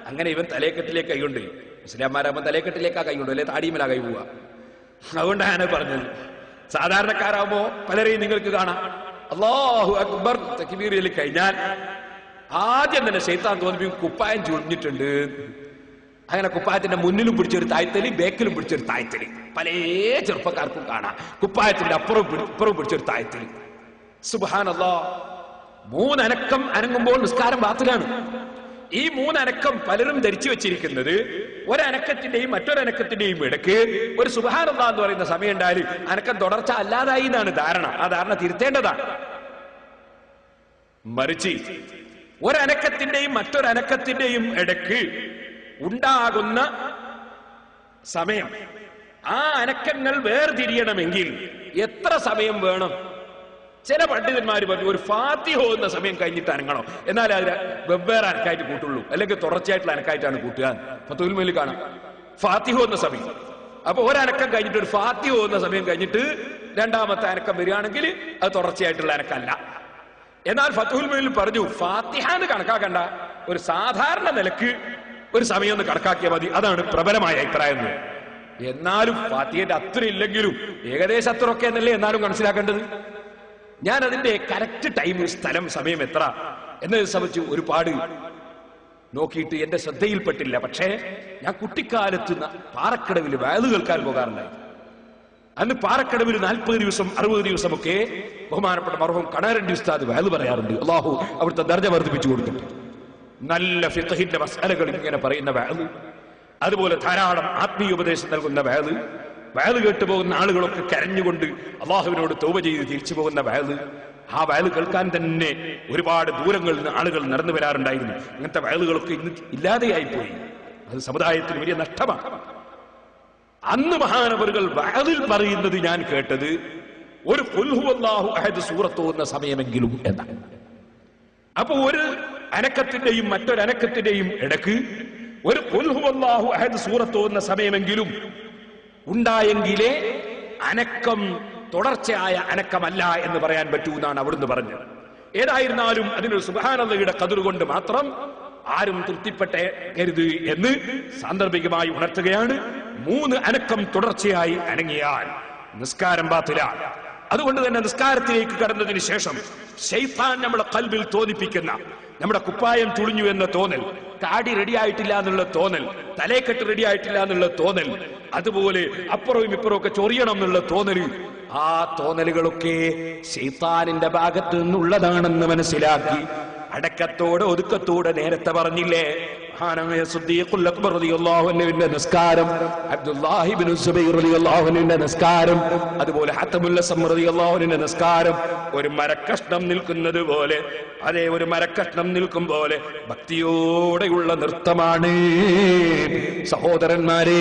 Speaker 1: അങ്ങനെ ഇവൻ തലേക്കെട്ടിലേക്ക് കൈകൊണ്ട്, മുസ്ലിംമാരാകുമ്പോൾ തലേക്കെട്ടിലേക്കാ കൈകൊണ്ട്, അല്ലെ താടിയുമല കൈ പോവുക. അതുകൊണ്ടാണ് പറഞ്ഞത്. സാധാരണക്കാരാകുമ്പോ പലരെയും നിങ്ങൾക്ക് കാണാം, അല്ലാഹു അക്ബർ തക്ബീറിൽ കഴിഞ്ഞാൽ ആദ്യം തന്നെ ശൈത്താൻ തോന്നിപ്പിക്കും കുപ്പായം ചുളിഞ്ഞിട്ടുണ്ട്. അങ്ങനെ കുപ്പായത്തിന്റെ മുന്നിലും പിടിച്ചൊരു താഴ്ത്തല്, ബേക്കിലും പിടിച്ചൊരു താഴ്ത്തല്. പല ചെറുപ്പക്കാർക്കും കാണാം കുപ്പായത്തിന്റെ അപ്പുറവും പിടിച്ചൊരു താഴ്ത്തല്. സുബ്ഹാനല്ലാഹ്, മൂന്നനക്കം അനങ്ങുമ്പോൾ നിസ്കാരം ബാത്തിലാണ്. ഈ മൂന്നനക്കം പലരും ധരിച്ചു വെച്ചിരിക്കുന്നത് ഒരനക്കത്തിന്റെയും മറ്റൊരനക്കത്തിന്റെയും ഇടയ്ക്ക് ഒരു സുബ്ഹാനല്ലാഹ് എന്ന് പറയുന്ന സമയം ഉണ്ടായാലും അനക്കം തുടർച്ച അല്ലാതായി എന്നാണ് ധാരണ. ആ ധാരണ തിരുത്തേണ്ടതാണ്. മറിച്ച് ഒരനക്കത്തിന്റെയും മറ്റൊരനക്കത്തിന്റെയും ഇടയ്ക്ക് ഉണ്ടാകുന്ന സമയം, ആ അനക്കങ്ങൾ വേർതിരിയണമെങ്കിൽ എത്ര സമയം വേണം? ചില പണ്ഡിതന്മാർ പറഞ്ഞു ഒരു ഫാത്തിഹ ഓതുന്ന സമയം കഴിഞ്ഞിട്ട് അനങ്ങണം, എന്നാൽ അതിന് വെവ്വേറെ അനക്കായിട്ട് കൂട്ടുള്ളൂ, അല്ലെങ്കിൽ തുടർച്ചയായിട്ടുള്ള അനക്കായിട്ടാണ് കൂട്ടുക. ഫത്ഹുൽ മുഈനിൽ കാണാം ഫാത്തിഹ ഓതുന്ന സമയം. അപ്പൊ ഒരനക്കം കഴിഞ്ഞിട്ട് ഒരു ഫാത്തിഹ ഓതുന്ന സമയം കഴിഞ്ഞിട്ട് രണ്ടാമത്തെ അനക്കം വരികയാണെങ്കിൽ അത് തുടർച്ചയായിട്ടുള്ള അനക്കല്ല. എന്നാൽ ഫത്ഹുൽ മുഈനിൽ പറഞ്ഞു ഫാത്തിഹ എന്ന് കണക്കാക്കണ്ട, ഒരു സാധാരണ നിലക്ക് ഒരു സമയം ഒന്ന് കണക്കാക്കിയാൽ മതി. അതാണ് പ്രബലമായ അഭിപ്രായം. എന്നാലും ഫാത്തിഹയുടെ അത്ര ഇല്ലെങ്കിലും ഏകദേശം അത്രയൊക്കെ എന്നല്ലേ എന്നാലും മനസ്സിലാക്കേണ്ടത്. ഞാൻ അതിന്റെ കറക്റ്റ് ടൈം, സ്ഥലം, സമയം എത്ര എന്നതിനെ സംബന്ധിച്ച് ഒരുപാട് നോക്കിയിട്ട് എന്റെ ശ്രദ്ധയിൽപ്പെട്ടില്ല. പക്ഷേ ഞാൻ കുട്ടിക്കാലത്ത് പാറക്കടവിൽ വയല് കേൾക്കാൻ പോകാറുണ്ടായി. അന്ന് പാറക്കടവിൽ 40 ദിവസം 60 ദിവസമൊക്കെ ബഹുമാനപ്പെട്ട മർഹൂം കണാരണ്ടി ഉസ്താദ് വയല് പറയാറുണ്ട്. അല്ലാഹു അവിടുത്തെ ദർജ വർദ്ധിപ്പിച്ചു കൊടുക്കട്ടെ. നല്ല ഫിഖഹിന്റെ മസ്അലകൾ ഇങ്ങനെ പറയുന്ന വയല്, അതുപോലെ ധാരാളം ആത്മീയ ഉപദേശം നൽകുന്ന വയല്, വയല് കേട്ടു പോകുന്ന ആളുകളൊക്കെ കരഞ്ഞുകൊണ്ട് അള്ളാഹുവിനോട് തൗബ ചെയ്ത് തിരിച്ചു പോകുന്ന വയല്, ആ വയല് കേൾക്കാൻ തന്നെ ഒരുപാട് ദൂരങ്ങളിൽ നിന്ന് ആളുകൾ നടന്നു വരാറുണ്ടായിരുന്നു. അങ്ങനത്തെ വയലുകളൊക്കെ ഇന്ന് ഇല്ലാതെയായിപ്പോയി. അത് സമുദായത്തിന് വലിയ നഷ്ടമാണ്. അന്ന് മഹാനവറുകൾ വയലിൽ പറയുന്നത് ഞാൻ കേട്ടത് ഒരു ഖുൽ ഹുവല്ലാഹു അഹദ് സൂറത്ത് ഓതുന്ന സമയമെങ്കിലും എന്നാണ്. അപ്പൊ ഒരു അനക്കത്തിന്റെയും മറ്റൊരനക്കത്തിന്റെയും ഇടക്ക് ഒരു ഖുൽ ഹുവല്ലാഹു അഹദ് സൂറത്ത് ഓതുന്ന സമയമെങ്കിലും ഉണ്ടായെങ്കിലേ അനക്കം തുടർച്ചയായ അനക്കമല്ല എന്ന് പറയാൻ പറ്റൂ എന്നാണ് അവിടുന്ന് പറഞ്ഞത്. ഏതായിരുന്നാലും അതിനൊരു സുബ്ഹാനല്ലാഹയുടെ ഖദർ കൊണ്ട് മാത്രം ആരും തൃപ്തിപ്പെട്ടേക്കരുത് എന്ന് സാന്ദർഭികമായി ഉണർത്തുകയാണ്. 3 അനക്കം തുടർച്ചയായി അനങ്ങിയാൽ നിസ്കാരം ബാത്തിലാണ്. അതുകൊണ്ട് തന്നെ നിസ്കാരത്തിലേക്ക് കടന്നതിന് ശേഷം ശൈത്താൻ നമ്മുടെ ഖൽബിൽ തോന്നിപ്പിക്കുന്ന നമ്മുടെ കുപ്പായം ചുളിഞ്ഞു എന്ന തോന്നൽ, താടി റെഡിയായിട്ടില്ല എന്നുള്ള തോന്നൽ, തലേക്കെട്ട് റെഡിയായിട്ടില്ല എന്നുള്ള തോന്നൽ, അതുപോലെ അപ്പുറവും ഇപ്പുറവും ഒക്കെ ചൊറിയണം എന്നുള്ള തോന്നൽ, ആ തോന്നലുകളൊക്കെ ശൈത്താനിന്റെ ഭാഗത്തു നിന്നുള്ളതാണെന്ന് മനസ്സിലാക്കി അടക്കത്തോടെ ഒതുക്കത്തോടെ നേരത്തെ പറഞ്ഞില്ലേ മഹാനായ സിദ്ദീഖുൽ അക്ബർ റളിയല്ലാഹു അൻഹുവിന്റെ നിസ്കാരം, അബ്ദുല്ലാഹി ഇബ്നു സുബൈർ റളിയല്ലാഹു അൻഹുവിന്റെ നിസ്കാരം, അതുപോലെ ഹത്തമുൽ അസ്സം റളിയല്ലാഹു അൻഹുവിന്റെ നിസ്കാരം ഒരു മരക്കഷ്ണം നിൽക്കുന്നത് പോലെ, അതേ ഒരു മരക്കഷ്ണം നിൽക്കും പോലെ ഭക്തിയോടെയുള്ള നൃത്തമാണ്. സഹോദരന്മാരെ,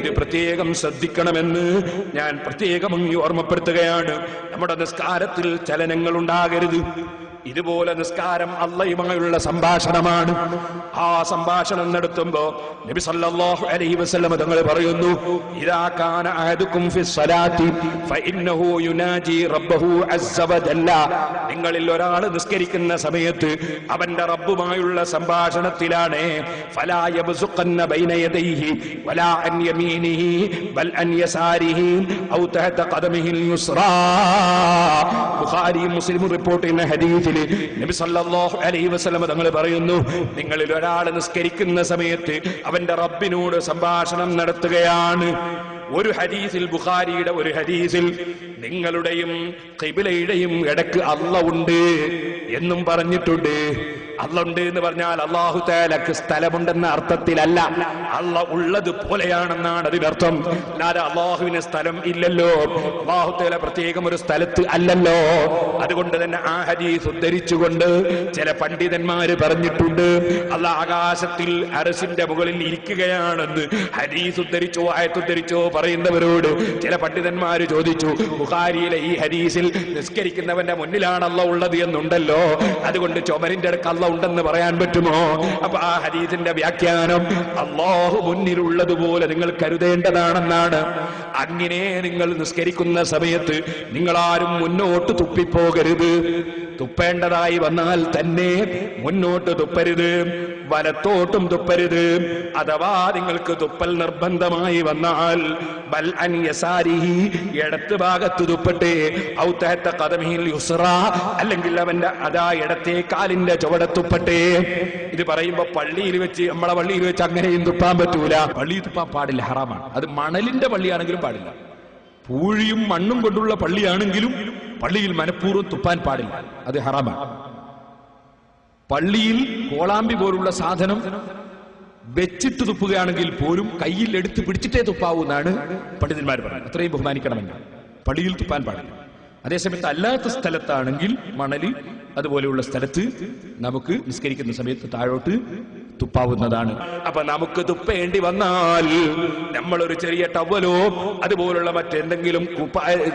Speaker 1: ഇത് പ്രത്യേകം ശ്രദ്ധിക്കണമെന്ന് ഞാൻ പ്രത്യേകം ഓർമ്മപ്പെടുത്തുകയാണ്. നമ്മുടെ നിസ്കാരത്തിൽ ചലനങ്ങൾ ഉണ്ടാകരുത്. ഇതുപോലെ നിസ്കാരം അല്ലാഹുവുമായുള്ള സംഭാഷണമാണ്. ആ സംഭാഷണം നടത്തുമ്പോ നബി സല്ലല്ലാഹു അലൈഹി വസല്ലം തങ്ങൾ പറയുന്നു, ഇദാ കാന അഹദുകും ഫിസ്സലാത്തി ഫഇന്നഹു യുനാജി റബ്ബഹു അസ്സ വജല്ല. നിങ്ങളിൽ ഒരാൾ നിസ്കരിക്കുന്ന സമയത്ത് അവന്റെ റബ്ബുമായുള്ള സംഭാഷണത്തിലാണ്. ഫലാ യബ്സുഖന്ന ബൈന യദൈഹി വലാ അൻ യമീനിഹി ബൽ അൻ യസാരിഹി ഔ തഹത ഖദമിഹിൽ യുസ്റാ. ബുഖാരി മുസ്ലിം റിപ്പോർട്ട് ചെയ്യുന്ന ഹദീസിൽ നബി സല്ലല്ലാഹു അലൈഹി വസല്ലം തങ്ങൾ പറയുന്നു, നിങ്ങളിൽ ഒരാൾ നിസ്കരിക്കുന്ന സമയത്ത് അവന്റെ റബ്ബിനോട് സംഭാഷണം നടത്തുകയാണ്. ഒരു ഹദീസിൽ, ബുഖാരിയുടെ ഒരു ഹദീസിൽ, നിങ്ങളുടെയും ഖിബ്ലയുടെയും ഇടക്ക് അല്ലാഹ് ഉണ്ട് എന്നും പറഞ്ഞിട്ടുണ്ട്. അല്ലാഹ് ഉണ്ട് എന്ന് പറഞ്ഞാൽ അല്ലാഹു തആലക്ക് സ്ഥലമുണ്ടെന്ന അർത്ഥത്തിലല്ല, അല്ലാഹ് ഉള്ളത് പോലെയാണെന്നാണ് അതിനർത്ഥം. അല്ലാതെ അല്ലാഹുവിന് സ്ഥലം ഇല്ലല്ലോ, അല്ലാഹു തആല പ്രത്യേകം ഒരു സ്ഥലത്ത് അല്ലല്ലോ. അതുകൊണ്ട് തന്നെ ആ ഹദീസ് ഉദ്ധരിച്ചുകൊണ്ട് ചില പണ്ഡിതന്മാര് പറഞ്ഞിട്ടുണ്ട്, അല്ലാഹ് ആകാശത്തിൽ അർശിന്റെ മുകളിൽ ഇരിക്കുകയാണെന്ന് ഹദീസ് ഉദ്ധരിച്ചോ ആയത്തുദ്ധരിച്ചോ പറയുന്നവരോട് ചില പണ്ഡിതന്മാര് ചോദിച്ചു, ബുഖാരിയിലെ ഈ ഹദീസിൽ നിസ്കരിക്കുന്നവന്റെ മുന്നിലാണ് അല്ലാഹ് ഉള്ളത് എന്നുണ്ടല്ലോ, അതുകൊണ്ട് ചുമരിന്റെ അടുക്ക് അല്ലാഹ് ഉണ്ടെന്ന് പറയാൻ പറ്റുമോ? അപ്പൊ ആ ഹദീസിന്റെ വ്യാഖ്യാനം അല്ലാഹു മുന്നിലുള്ളതുപോലെ നിങ്ങൾ കരുതേണ്ടതാണെന്നാണ്. അങ്ങനെ നിങ്ങൾ നിസ്കരിക്കുന്ന സമയത്ത് നിങ്ങളാരും മുന്നോട്ട് തുപ്പിപ്പോകരുത്. തുപ്പേണ്ടതായി വന്നാൽ തന്നെ മുന്നോട്ട് തുപ്പരുത്, വലത്തോട്ടും തുപ്പരുത്. അഥവാ നിങ്ങൾക്ക് തുപ്പൽ നിർബന്ധമായി വന്നാൽ ബൽ അൻ യസാരിഹി, ഇടത്ത് ഭാഗത്ത് തുപ്പട്ടെ, ഔ തഹത ഖദമിഹിൽ യുസ്റാ, അല്ലെങ്കിൽ അവന്റെ അതാ ഇടത്തെ കാലിന്റെ ചുവടത്തുപ്പട്ടെ. ഇത് പറയുമ്പോ പള്ളിയിൽ വെച്ച്, നമ്മളെ പള്ളിയിൽ വെച്ച് അങ്ങനെയും തുപ്പാൻ പറ്റൂല. പള്ളിയിൽ തുപ്പാൻ പാടില്ല, ഹറാമാണ്. അത് മണലിന്റെ പള്ളിയാണെങ്കിലും പാടില്ല. പൂഴിയും മണ്ണും കൊണ്ടുള്ള പള്ളിയാണെങ്കിലും പള്ളിയിൽ മനഃപൂർവ്വം തുപ്പാൻ പാടില്ല, അത് ഹറാമാണ്. പള്ളിയിൽ കോളാമ്പി പോലുള്ള സാധനം വെച്ചിട്ട് തുപ്പുകയാണെങ്കിൽ പോലും കയ്യിൽ എടുത്ത് പിടിച്ചിട്ടേ തുപ്പാവൂന്നാണ് പണ്ഡിതന്മാർ പറയുന്നത്. അത്രയും ബഹുമാനിക്കണമെന്ന്. പള്ളിയിൽ തുപ്പാൻ പാടില്ല. അതേസമയത്ത് അല്ലാത്ത സ്ഥലത്താണെങ്കിൽ, മണല് അതുപോലെയുള്ള സ്ഥലത്ത് നമുക്ക് നിസ്കരിക്കുന്ന സമയത്ത് താഴോട്ട് തുപ്പാവുന്നതാണ്. അപ്പൊ നമുക്ക് തുപ്പേണ്ടി വന്നാൽ നമ്മളൊരു ചെറിയ ടവലോ അതുപോലുള്ള മറ്റെന്തെങ്കിലും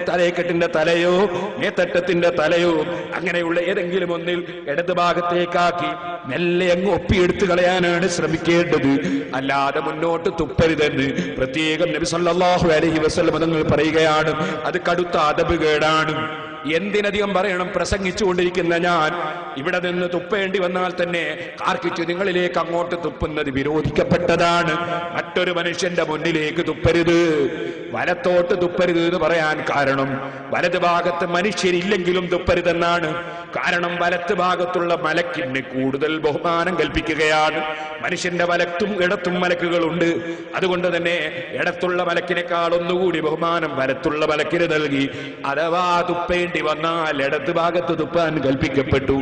Speaker 1: തലയെക്കെട്ടിന്റെ തലയോ മേത്തട്ടത്തിന്റെ തലയോ അങ്ങനെയുള്ള ഏതെങ്കിലും ഒന്നിൽ ഇടത് ഭാഗത്തേക്കാക്കി മെല്ലെ അങ്ങ് ഒപ്പിയെടുത്ത് കളയാനാണ് ശ്രമിക്കേണ്ടത്. അല്ലാതെ മുന്നോട്ട് തുപ്പരുതെന്ന് പ്രത്യേകം നബി സല്ലല്ലാഹു അലൈഹി വസല്ലം തങ്ങൾ പറയുകയാണ്. അത് കടുത്ത അദബ് കേടാണ്. എന്തിനധികം പറയണം, പ്രസംഗിച്ചുകൊണ്ടിരിക്കുന്ന ഞാൻ ഇവിടെ നിന്ന് തുപ്പേണ്ടി വന്നാൽ തന്നെ കാർക്കിച്ചു നിങ്ങളിലേക്ക് അങ്ങോട്ട് തുപ്പുന്നത് വിരോധിക്കപ്പെട്ടതാണ്. മറ്റൊരു മനുഷ്യന്റെ മുന്നിലേക്ക് തുപ്പരുത്, വലത്തോട്ട് തുപ്പരുത് എന്ന് പറയാൻ കാരണം വലത് ഭാഗത്ത് മനുഷ്യരില്ലെങ്കിലും തുപ്പരുതെന്നാണ്. കാരണം വലത്ത് ഭാഗത്തുള്ള മലക്കിന് കൂടുതൽ ബഹുമാനം കൽപ്പിക്കുകയാണ്. മനുഷ്യന്റെ വലത്തും ഇടത്തും മലക്കുകളുണ്ട്. അതുകൊണ്ട് തന്നെ ഇടത്തുള്ള മലക്കിനേക്കാൾ ഒന്നുകൂടി ബഹുമാനം വലത്തുള്ള മലക്കിന് നൽകി. അഥവാ തുപ്പേണ്ടി വന്നാൽ ഇടത്ത് ഭാഗത്ത് തുപ്പാൻ കൽപ്പിക്കപ്പെട്ടു.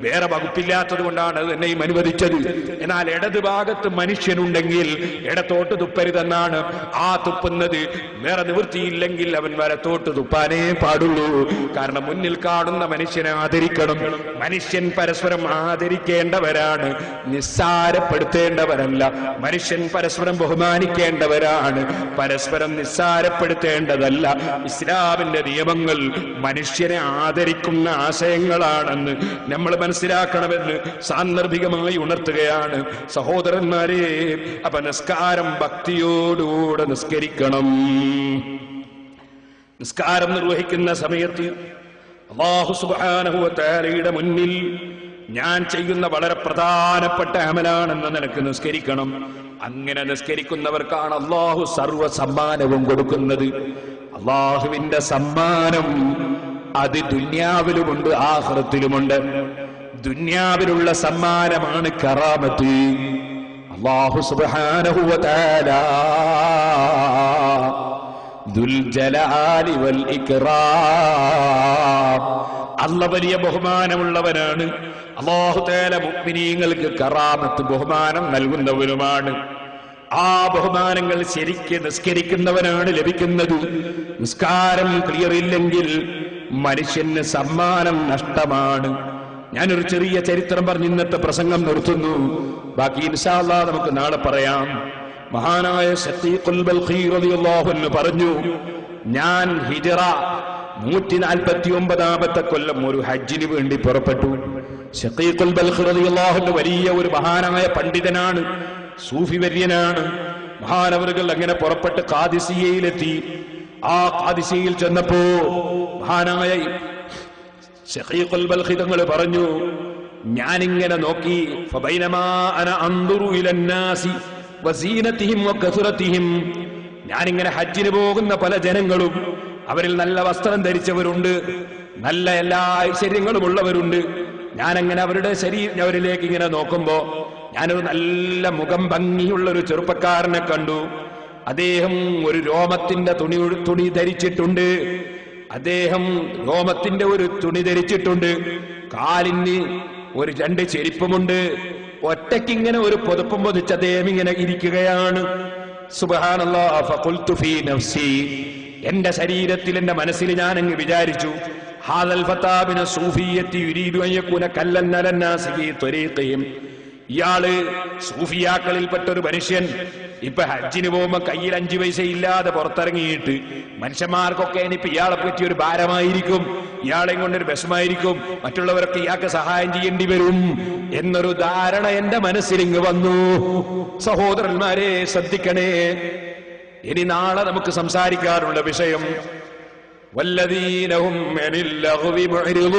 Speaker 1: വേറെ വകുപ്പില്ലാത്തത് കൊണ്ടാണ് അത് എന്നെയും അനുവദിച്ചത്. എന്നാൽ ഇടത് ഭാഗത്ത് മനുഷ്യനുണ്ടെങ്കിൽ ഇടത്തോട്ട് തുപ്പരുതെന്നാണ്. ആ തുപ്പുന്നത് വേറെ നിവൃത്തിയില്ലെങ്കിൽ അവൻ വലത്തോട്ട് തുപ്പാനേ പാടുള്ളൂ. കാരണം മുന്നിൽ കാണുന്ന മനുഷ്യനെ ആദരിക്കണം. മനുഷ്യൻ പരസ്പരം ആദരിക്കേണ്ടവരാണ്, നിസ്സാരപ്പെടുത്തേണ്ടവരല്ല. മനുഷ്യൻ പരസ്പരം ബഹുമാനിക്കേണ്ടവരാണ്, പരസ്പരം നിസ്സാരപ്പെടുത്തേണ്ടതല്ല. ഇസ്ലാമിന്റെ നിയമങ്ങൾ മനുഷ്യനെ ആദരിക്കുന്ന ആശയങ്ങളാണെന്ന് നമ്മൾ മനസ്സിലാക്കണമെന്ന് സാന്ദർഭികമായി ഉണർത്തുകയാണ് സഹോദരന്മാരെ. അപ്പൊ നിസ്കാരം ഭക്തിയോടുകൂടെ നിസ്കരിക്കണം. നിസ്കാരം നിർവഹിക്കുന്ന സമയത്ത് അല്ലാഹു സുബ്ഹാനഹു വ തആലയുടെ മുന്നിൽ ഞാൻ ചെയ്യുന്ന വളരെ പ്രധാനപ്പെട്ട അമലാണെന്ന നിലക്ക് നിസ്കരിക്കണം. അങ്ങനെ നിസ്കരിക്കുന്നവർക്കാണ് അല്ലാഹു സർവ്വ സമ്മാനവും കൊടുക്കുന്നത്. അല്ലാഹുവിന്റെ സമ്മാനം അത് ദുനിയാവിലുമുണ്ട് ആഖിറത്തിലുമുണ്ട്. ദുനിയാവിലുള്ള സമ്മാനമാണ് കറാമത്ത്. അല്ലാഹു സുബ്ഹാനഹു വ തആല ദുൽ ജലാലി വൽ ഇക്റാം, അല്ലാഹു വലിയ ബഹുമാനമുള്ളവനാണ്. അല്ലാഹു തആല മുഅ്മിനീങ്ങൾക്ക് കറാമത്ത് ബഹുമാനം നൽകുന്നവനുമാണ്. ആ ബഹുമാനങ്ങൾ ശരിക്ക് നിസ്കരിക്കുന്നവനാണ് ലഭിക്കുന്നത്. നിസ്കാരം ക്ലിയർ ഇല്ലെങ്കിൽ മനുഷ്യന് സമ്മാനം നഷ്ടമാണ്. ഞാനൊരു ചെറിയ ചരിത്രം പറഞ്ഞ് ഇന്നത്തെ പ്രസംഗം നിർത്തുന്നു. ബാക്കി ഇൻഷാ അല്ലാഹ് നമുക്ക് നാളെ പറയാം. മഹാനായ ശഖീഖുൽ ബൽഖി റളിയല്ലാഹു അൻഹു പറഞ്ഞു, ഞാൻ ഹിജ്റ 149-ാമത്തെ കൊല്ലം ഒരു ഹജ്ജിന് വേണ്ടി പുറപ്പെട്ടു. ശഖീഖുൽ ബൽഖി റളിയല്ലാഹു അൻഹു വലിയ ഒരു മഹാനായ പണ്ഡിതനാണ്, സൂഫി വര്യനാണ്. മഹാനവറുകൾ അങ്ങനെ പുറപ്പെട്ട് ഖാദിസിയയിലെത്തി. ആ ഖാദിസിയയിൽ ചെന്നപ്പോ മഹാനായ ശഖീഖുൽ ബൽഖി തങ്ങൾ പറഞ്ഞു, ഞാനിങ്ങനെ നോക്കി, ഫബൈനമാ അന അൻദുറു ഇലന്നാസി വസീനതിഹിം വകസറതിഹിം, ഞാനിങ്ങനെ ഹജ്ജിന് പോകുന്ന പല ജനങ്ങളും അവരിൽ നല്ല വസ്ത്രം ധരിച്ചവരുണ്ട്, നല്ല എല്ലാ ഐശ്വര്യങ്ങളും ഉള്ളവരുണ്ട്. ഞാനങ്ങനെ അവരിലേക്ക് ഇങ്ങനെ നോക്കുമ്പോ ഞാനൊരു നല്ല മുഖം ഭംഗിയുള്ള ഒരു ചെറുപ്പക്കാരനെ കണ്ടു. അദ്ദേഹം ഒരു രോമത്തിന്റെ തുണി ധരിച്ചിട്ടുണ്ട്. അദ്ദേഹം രോമത്തിന്റെ ഒരു തുണി ധരിച്ചിട്ടുണ്ട്. കാലിന് ഒരു 2 ചെരുപ്പമുണ്ട്. ഒറ്റയ്ക്കിങ്ങനെ ഒരു പുതപ്പും പൊതിച്ച് അദ്ദേഹം ഇങ്ങനെ ഇരിക്കുകയാണ്. സുബ്ഹാനല്ലാഹ്. ഫഖുൽതു ഫീ നഫ്സി, എന്റെ ശരീരത്തിൽ എന്റെ മനസ്സിൽ ഞാൻ അങ്ങ് വിചാരിച്ചു, ഹാദൽ ഫതാ മിന സൂഫിയ്യത്തി യുരീദു അൻ യകൂന കല്ലൻ അലന്നാസി ഫീ ത്വരീഖിഹിം, ഇയാള് സൂഫിയാക്കളിൽപ്പെട്ട ഒരു മനുഷ്യൻ ഇപ്പൊ ഹജ്ജിന് പോകുമ്പോ കയ്യിൽ 5 പൈസ ഇല്ലാതെ പുറത്തിറങ്ങിയിട്ട് മനുഷ്യന്മാർക്കൊക്കെ ഇനിയിപ്പോ ഇയാളെ പറ്റി ഒരു ഭാരമായിരിക്കും, ഇയാളെയും കൊണ്ടൊരു വിഷമായിരിക്കും, മറ്റുള്ളവരൊക്കെ ഇയാൾക്ക് സഹായം ചെയ്യേണ്ടി വരും എന്നൊരു ധാരണ എന്റെ മനസ്സിലിങ്ങ് വന്നു. സഹോദരന്മാരെ ശ്രദ്ധിക്കണേ. ഇനി നാളെ നമുക്ക് സംസാരിക്കാറുള്ള വിഷയം വല്ലദീനഹും അനിൽ ലഗ്വി മുഅ്രിദൂൻ,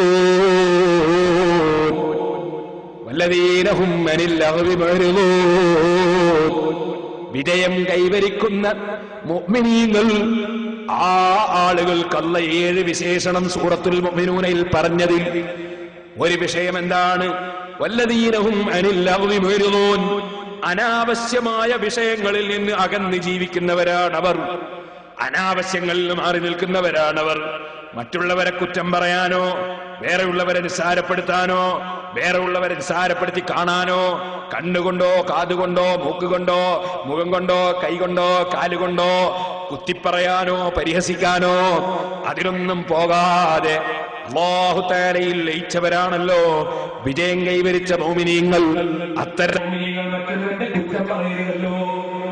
Speaker 1: വല്ലദീനഹും അനിൽ ലഗ്വി മുഅ്രിദൂൻ, വിജയം കൈവരിക്കുന്ന മുഅ്മിനീങ്ങൾ, ആ ആളുകൾക്കുള്ള 7 വിശേഷണം സൂറത്തുൽ മുഅ്മിനൂനയിൽ പറഞ്ഞതിൽ ഒരു വിഷയം എന്താണ്? വല്ലദീനഹും അനിൽ ലഗ്വി മുഅ്രിദൂൻ, അനാവശ്യമായ വിഷയങ്ങളിൽ നിന്ന് അകന്ന് ജീവിക്കുന്നവരാണവർ, അനാവശ്യങ്ങളിൽ മാറി നിൽക്കുന്നവരാണവർ. മറ്റുള്ളവരെ കുറ്റം പറയാനോ വേറെയുള്ളവരെ നിസ്സാരപ്പെടുത്താനോ വേറെയുള്ളവരെ നിസ്സാരപ്പെടുത്തി കാണാനോ കണ്ണുകൊണ്ടോ കാതുകൊണ്ടോ മൂക്കുകൊണ്ടോ മുഖം കൊണ്ടോ കൈകൊണ്ടോ കാലുകൊണ്ടോ കുത്തിപ്പറയാനോ പരിഹസിക്കാനോ അതിനൊന്നും പോകാതെ അല്ലാഹു തആലയിൽ ലയിച്ചവരാണല്ലോ വിജയം കൈവരിച്ച മുഅ്മിനീങ്ങൾ. അത്തരം കുറ്റം പറയരുതല്ലോ,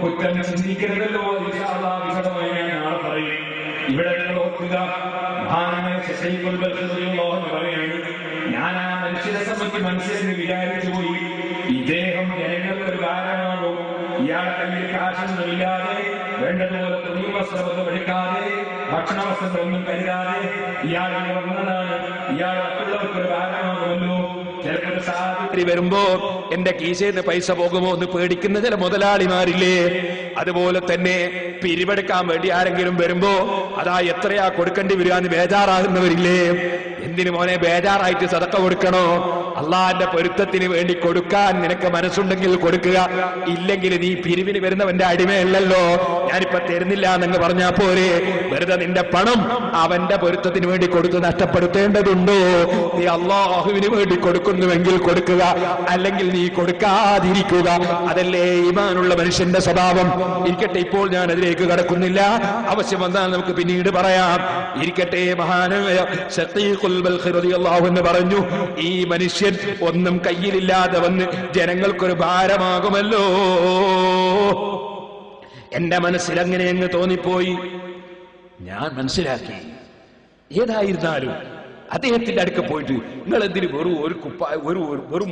Speaker 1: കുറ്റം ചിന്തിക്കരുതല്ലോ. ഇൻഷാ അല്ലാഹ് വിശദമായി ഞാൻ നാളെ പറയും. ഇവിടെ നിങ്ങൾ ഓർക്കുക, മഹാനായ ശശീഖുൽ ബൽഖി റളിയല്ലാഹു അൻഹു പറയുന്നു, ഞാൻ ആ മനുഷ്യനെ സംബന്ധിച്ച് മനസ്സിലെന്ന് വിചാരിച്ചു പോയി, ഇദ്ദേഹം ജനങ്ങൾക്ക് ഒരു കാരണമാകും. ഇയാളെ കയ്യിൽ കാശൊന്നുമില്ലാതെ വേണ്ടതുപോലെ തുണി വസ്ത്രമൊന്നും എടുക്കാതെ ഭക്ഷണ വസ്ത്രങ്ങളൊന്നും കരുതാതെ ഇയാൾ വന്നതാണ്, ഇയാൾ മറ്റുള്ളവർക്ക് ഒരു കാരണമാകുമല്ലോ. ചിലപ്പോൾ സാഹചര്യം വരുമ്പോ എന്റെ കീശയിൽ നിന്ന് പൈസ പോകുമോ എന്ന് പേടിക്കുന്ന ചില മുതലാളിമാരില്ലേ, അതുപോലെ തന്നെ പിരിവെടുക്കാൻ വേണ്ടി ആരെങ്കിലും വരുമ്പോ അതാ എത്രയാ കൊടുക്കേണ്ടി വരിക എന്ന് ബേജാറാകുന്നവരില്ലേ. എന്തിനു മോനെ ബേജാറായിട്ട് സദക്ക കൊടുക്കണോ? അള്ളാന്റെ പൊരുത്തത്തിന് വേണ്ടി കൊടുക്കാൻ നിനക്ക് മനസ്സുണ്ടെങ്കിൽ കൊടുക്കുക, ഇല്ലെങ്കിൽ നീ പിരിവിന് വരുന്നവന്റെ അടിമയല്ലല്ലോ. ഞാനിപ്പോ തരുന്നില്ല എന്നങ്ങ് പറഞ്ഞാ പോരെ? വെറുതെ നിന്റെ പണം അവന്റെ പൊരുത്തത്തിന് വേണ്ടി കൊടുത്ത് നഷ്ടപ്പെടുത്തേണ്ടതുണ്ടോ? നീ അള്ളാഹുവിന് വേണ്ടി കൊടുക്കുന്നുവെങ്കിൽ കൊടുക്കുക, അല്ലെങ്കിൽ നീ കൊടുക്കാതിരിക്കുക. അതല്ലേ ഈമാനുള്ള മനുഷ്യന്റെ സ്വഭാവം. ഇരിക്കട്ടെ, ഇപ്പോൾ ഞാൻ അതിലേക്ക് കടക്കുന്നില്ല, ആവശ്യം വന്നാൽ നമുക്ക് പിന്നീട് പറയാം. ഇരിക്കട്ടെ, മഹാനായ ശഖീഖുൽ ബൽഖി റളിയല്ലാഹു അൻഹു പറഞ്ഞു, ഈ മനുഷ്യൻ ഒന്നും കയ്യിലില്ലാതെ വന്ന് ജനങ്ങൾക്കൊരു ഭാരമാകുമല്ലോ. എന്റെ മനസ്സിൽ അങ്ങനെ അങ്ങ് തോന്നിപ്പോയി. ഞാൻ മനസ്സിലാക്കി, ഏതായിരുന്നാലും അദ്ദേഹത്തിന്റെ അടുക്ക പോയിട്ട് നിങ്ങൾ എന്തിന് വെറും ഒരു കുപ്പായ വെറും ഒരു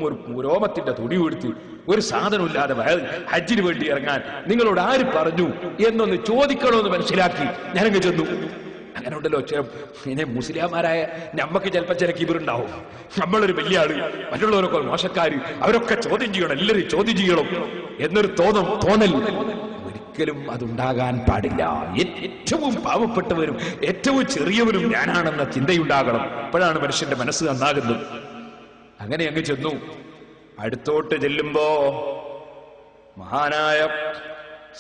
Speaker 1: രോമത്തിന്റെ തുണി കൊടുത്ത് ഒരു സാധനമില്ലാതെ ഹജ്ജിന് വേണ്ടി ഇറങ്ങാൻ നിങ്ങളോട് ആര് പറഞ്ഞു എന്നൊന്ന് ചോദിക്കണമെന്ന് മനസ്സിലാക്കി ഞാനങ്ങ് ചെന്നു. അങ്ങനെ ഉണ്ടല്ലോ, ഇങ്ങനെ മുസ്ലിംമാരായ നമ്മക്ക് ചിലപ്പോൾ ചില കിബിറുണ്ടാവും. നമ്മളൊരു വലിയ ആള്, മറ്റുള്ളവരൊക്കെ മോശക്കാര്, അവരൊക്കെ ചോദ്യം ചെയ്യണം, എല്ലാവരും ചോദ്യം ചെയ്യണം എന്നൊരു തോന്നൽ ഒരിക്കലും അതുണ്ടാകാൻ പാടില്ല. ഏറ്റവും പാവപ്പെട്ടവരും ഏറ്റവും ചെറിയവരും ഞാനാണെന്ന ചിന്തയുണ്ടാകണം. അപ്പോഴാണ് മനുഷ്യന്റെ മനസ്സ് നന്നാകുന്നത്. അങ്ങനെ അങ്ങ് ചെന്നു. അടുത്തോട്ട് ചെല്ലുമ്പോ മഹാനായ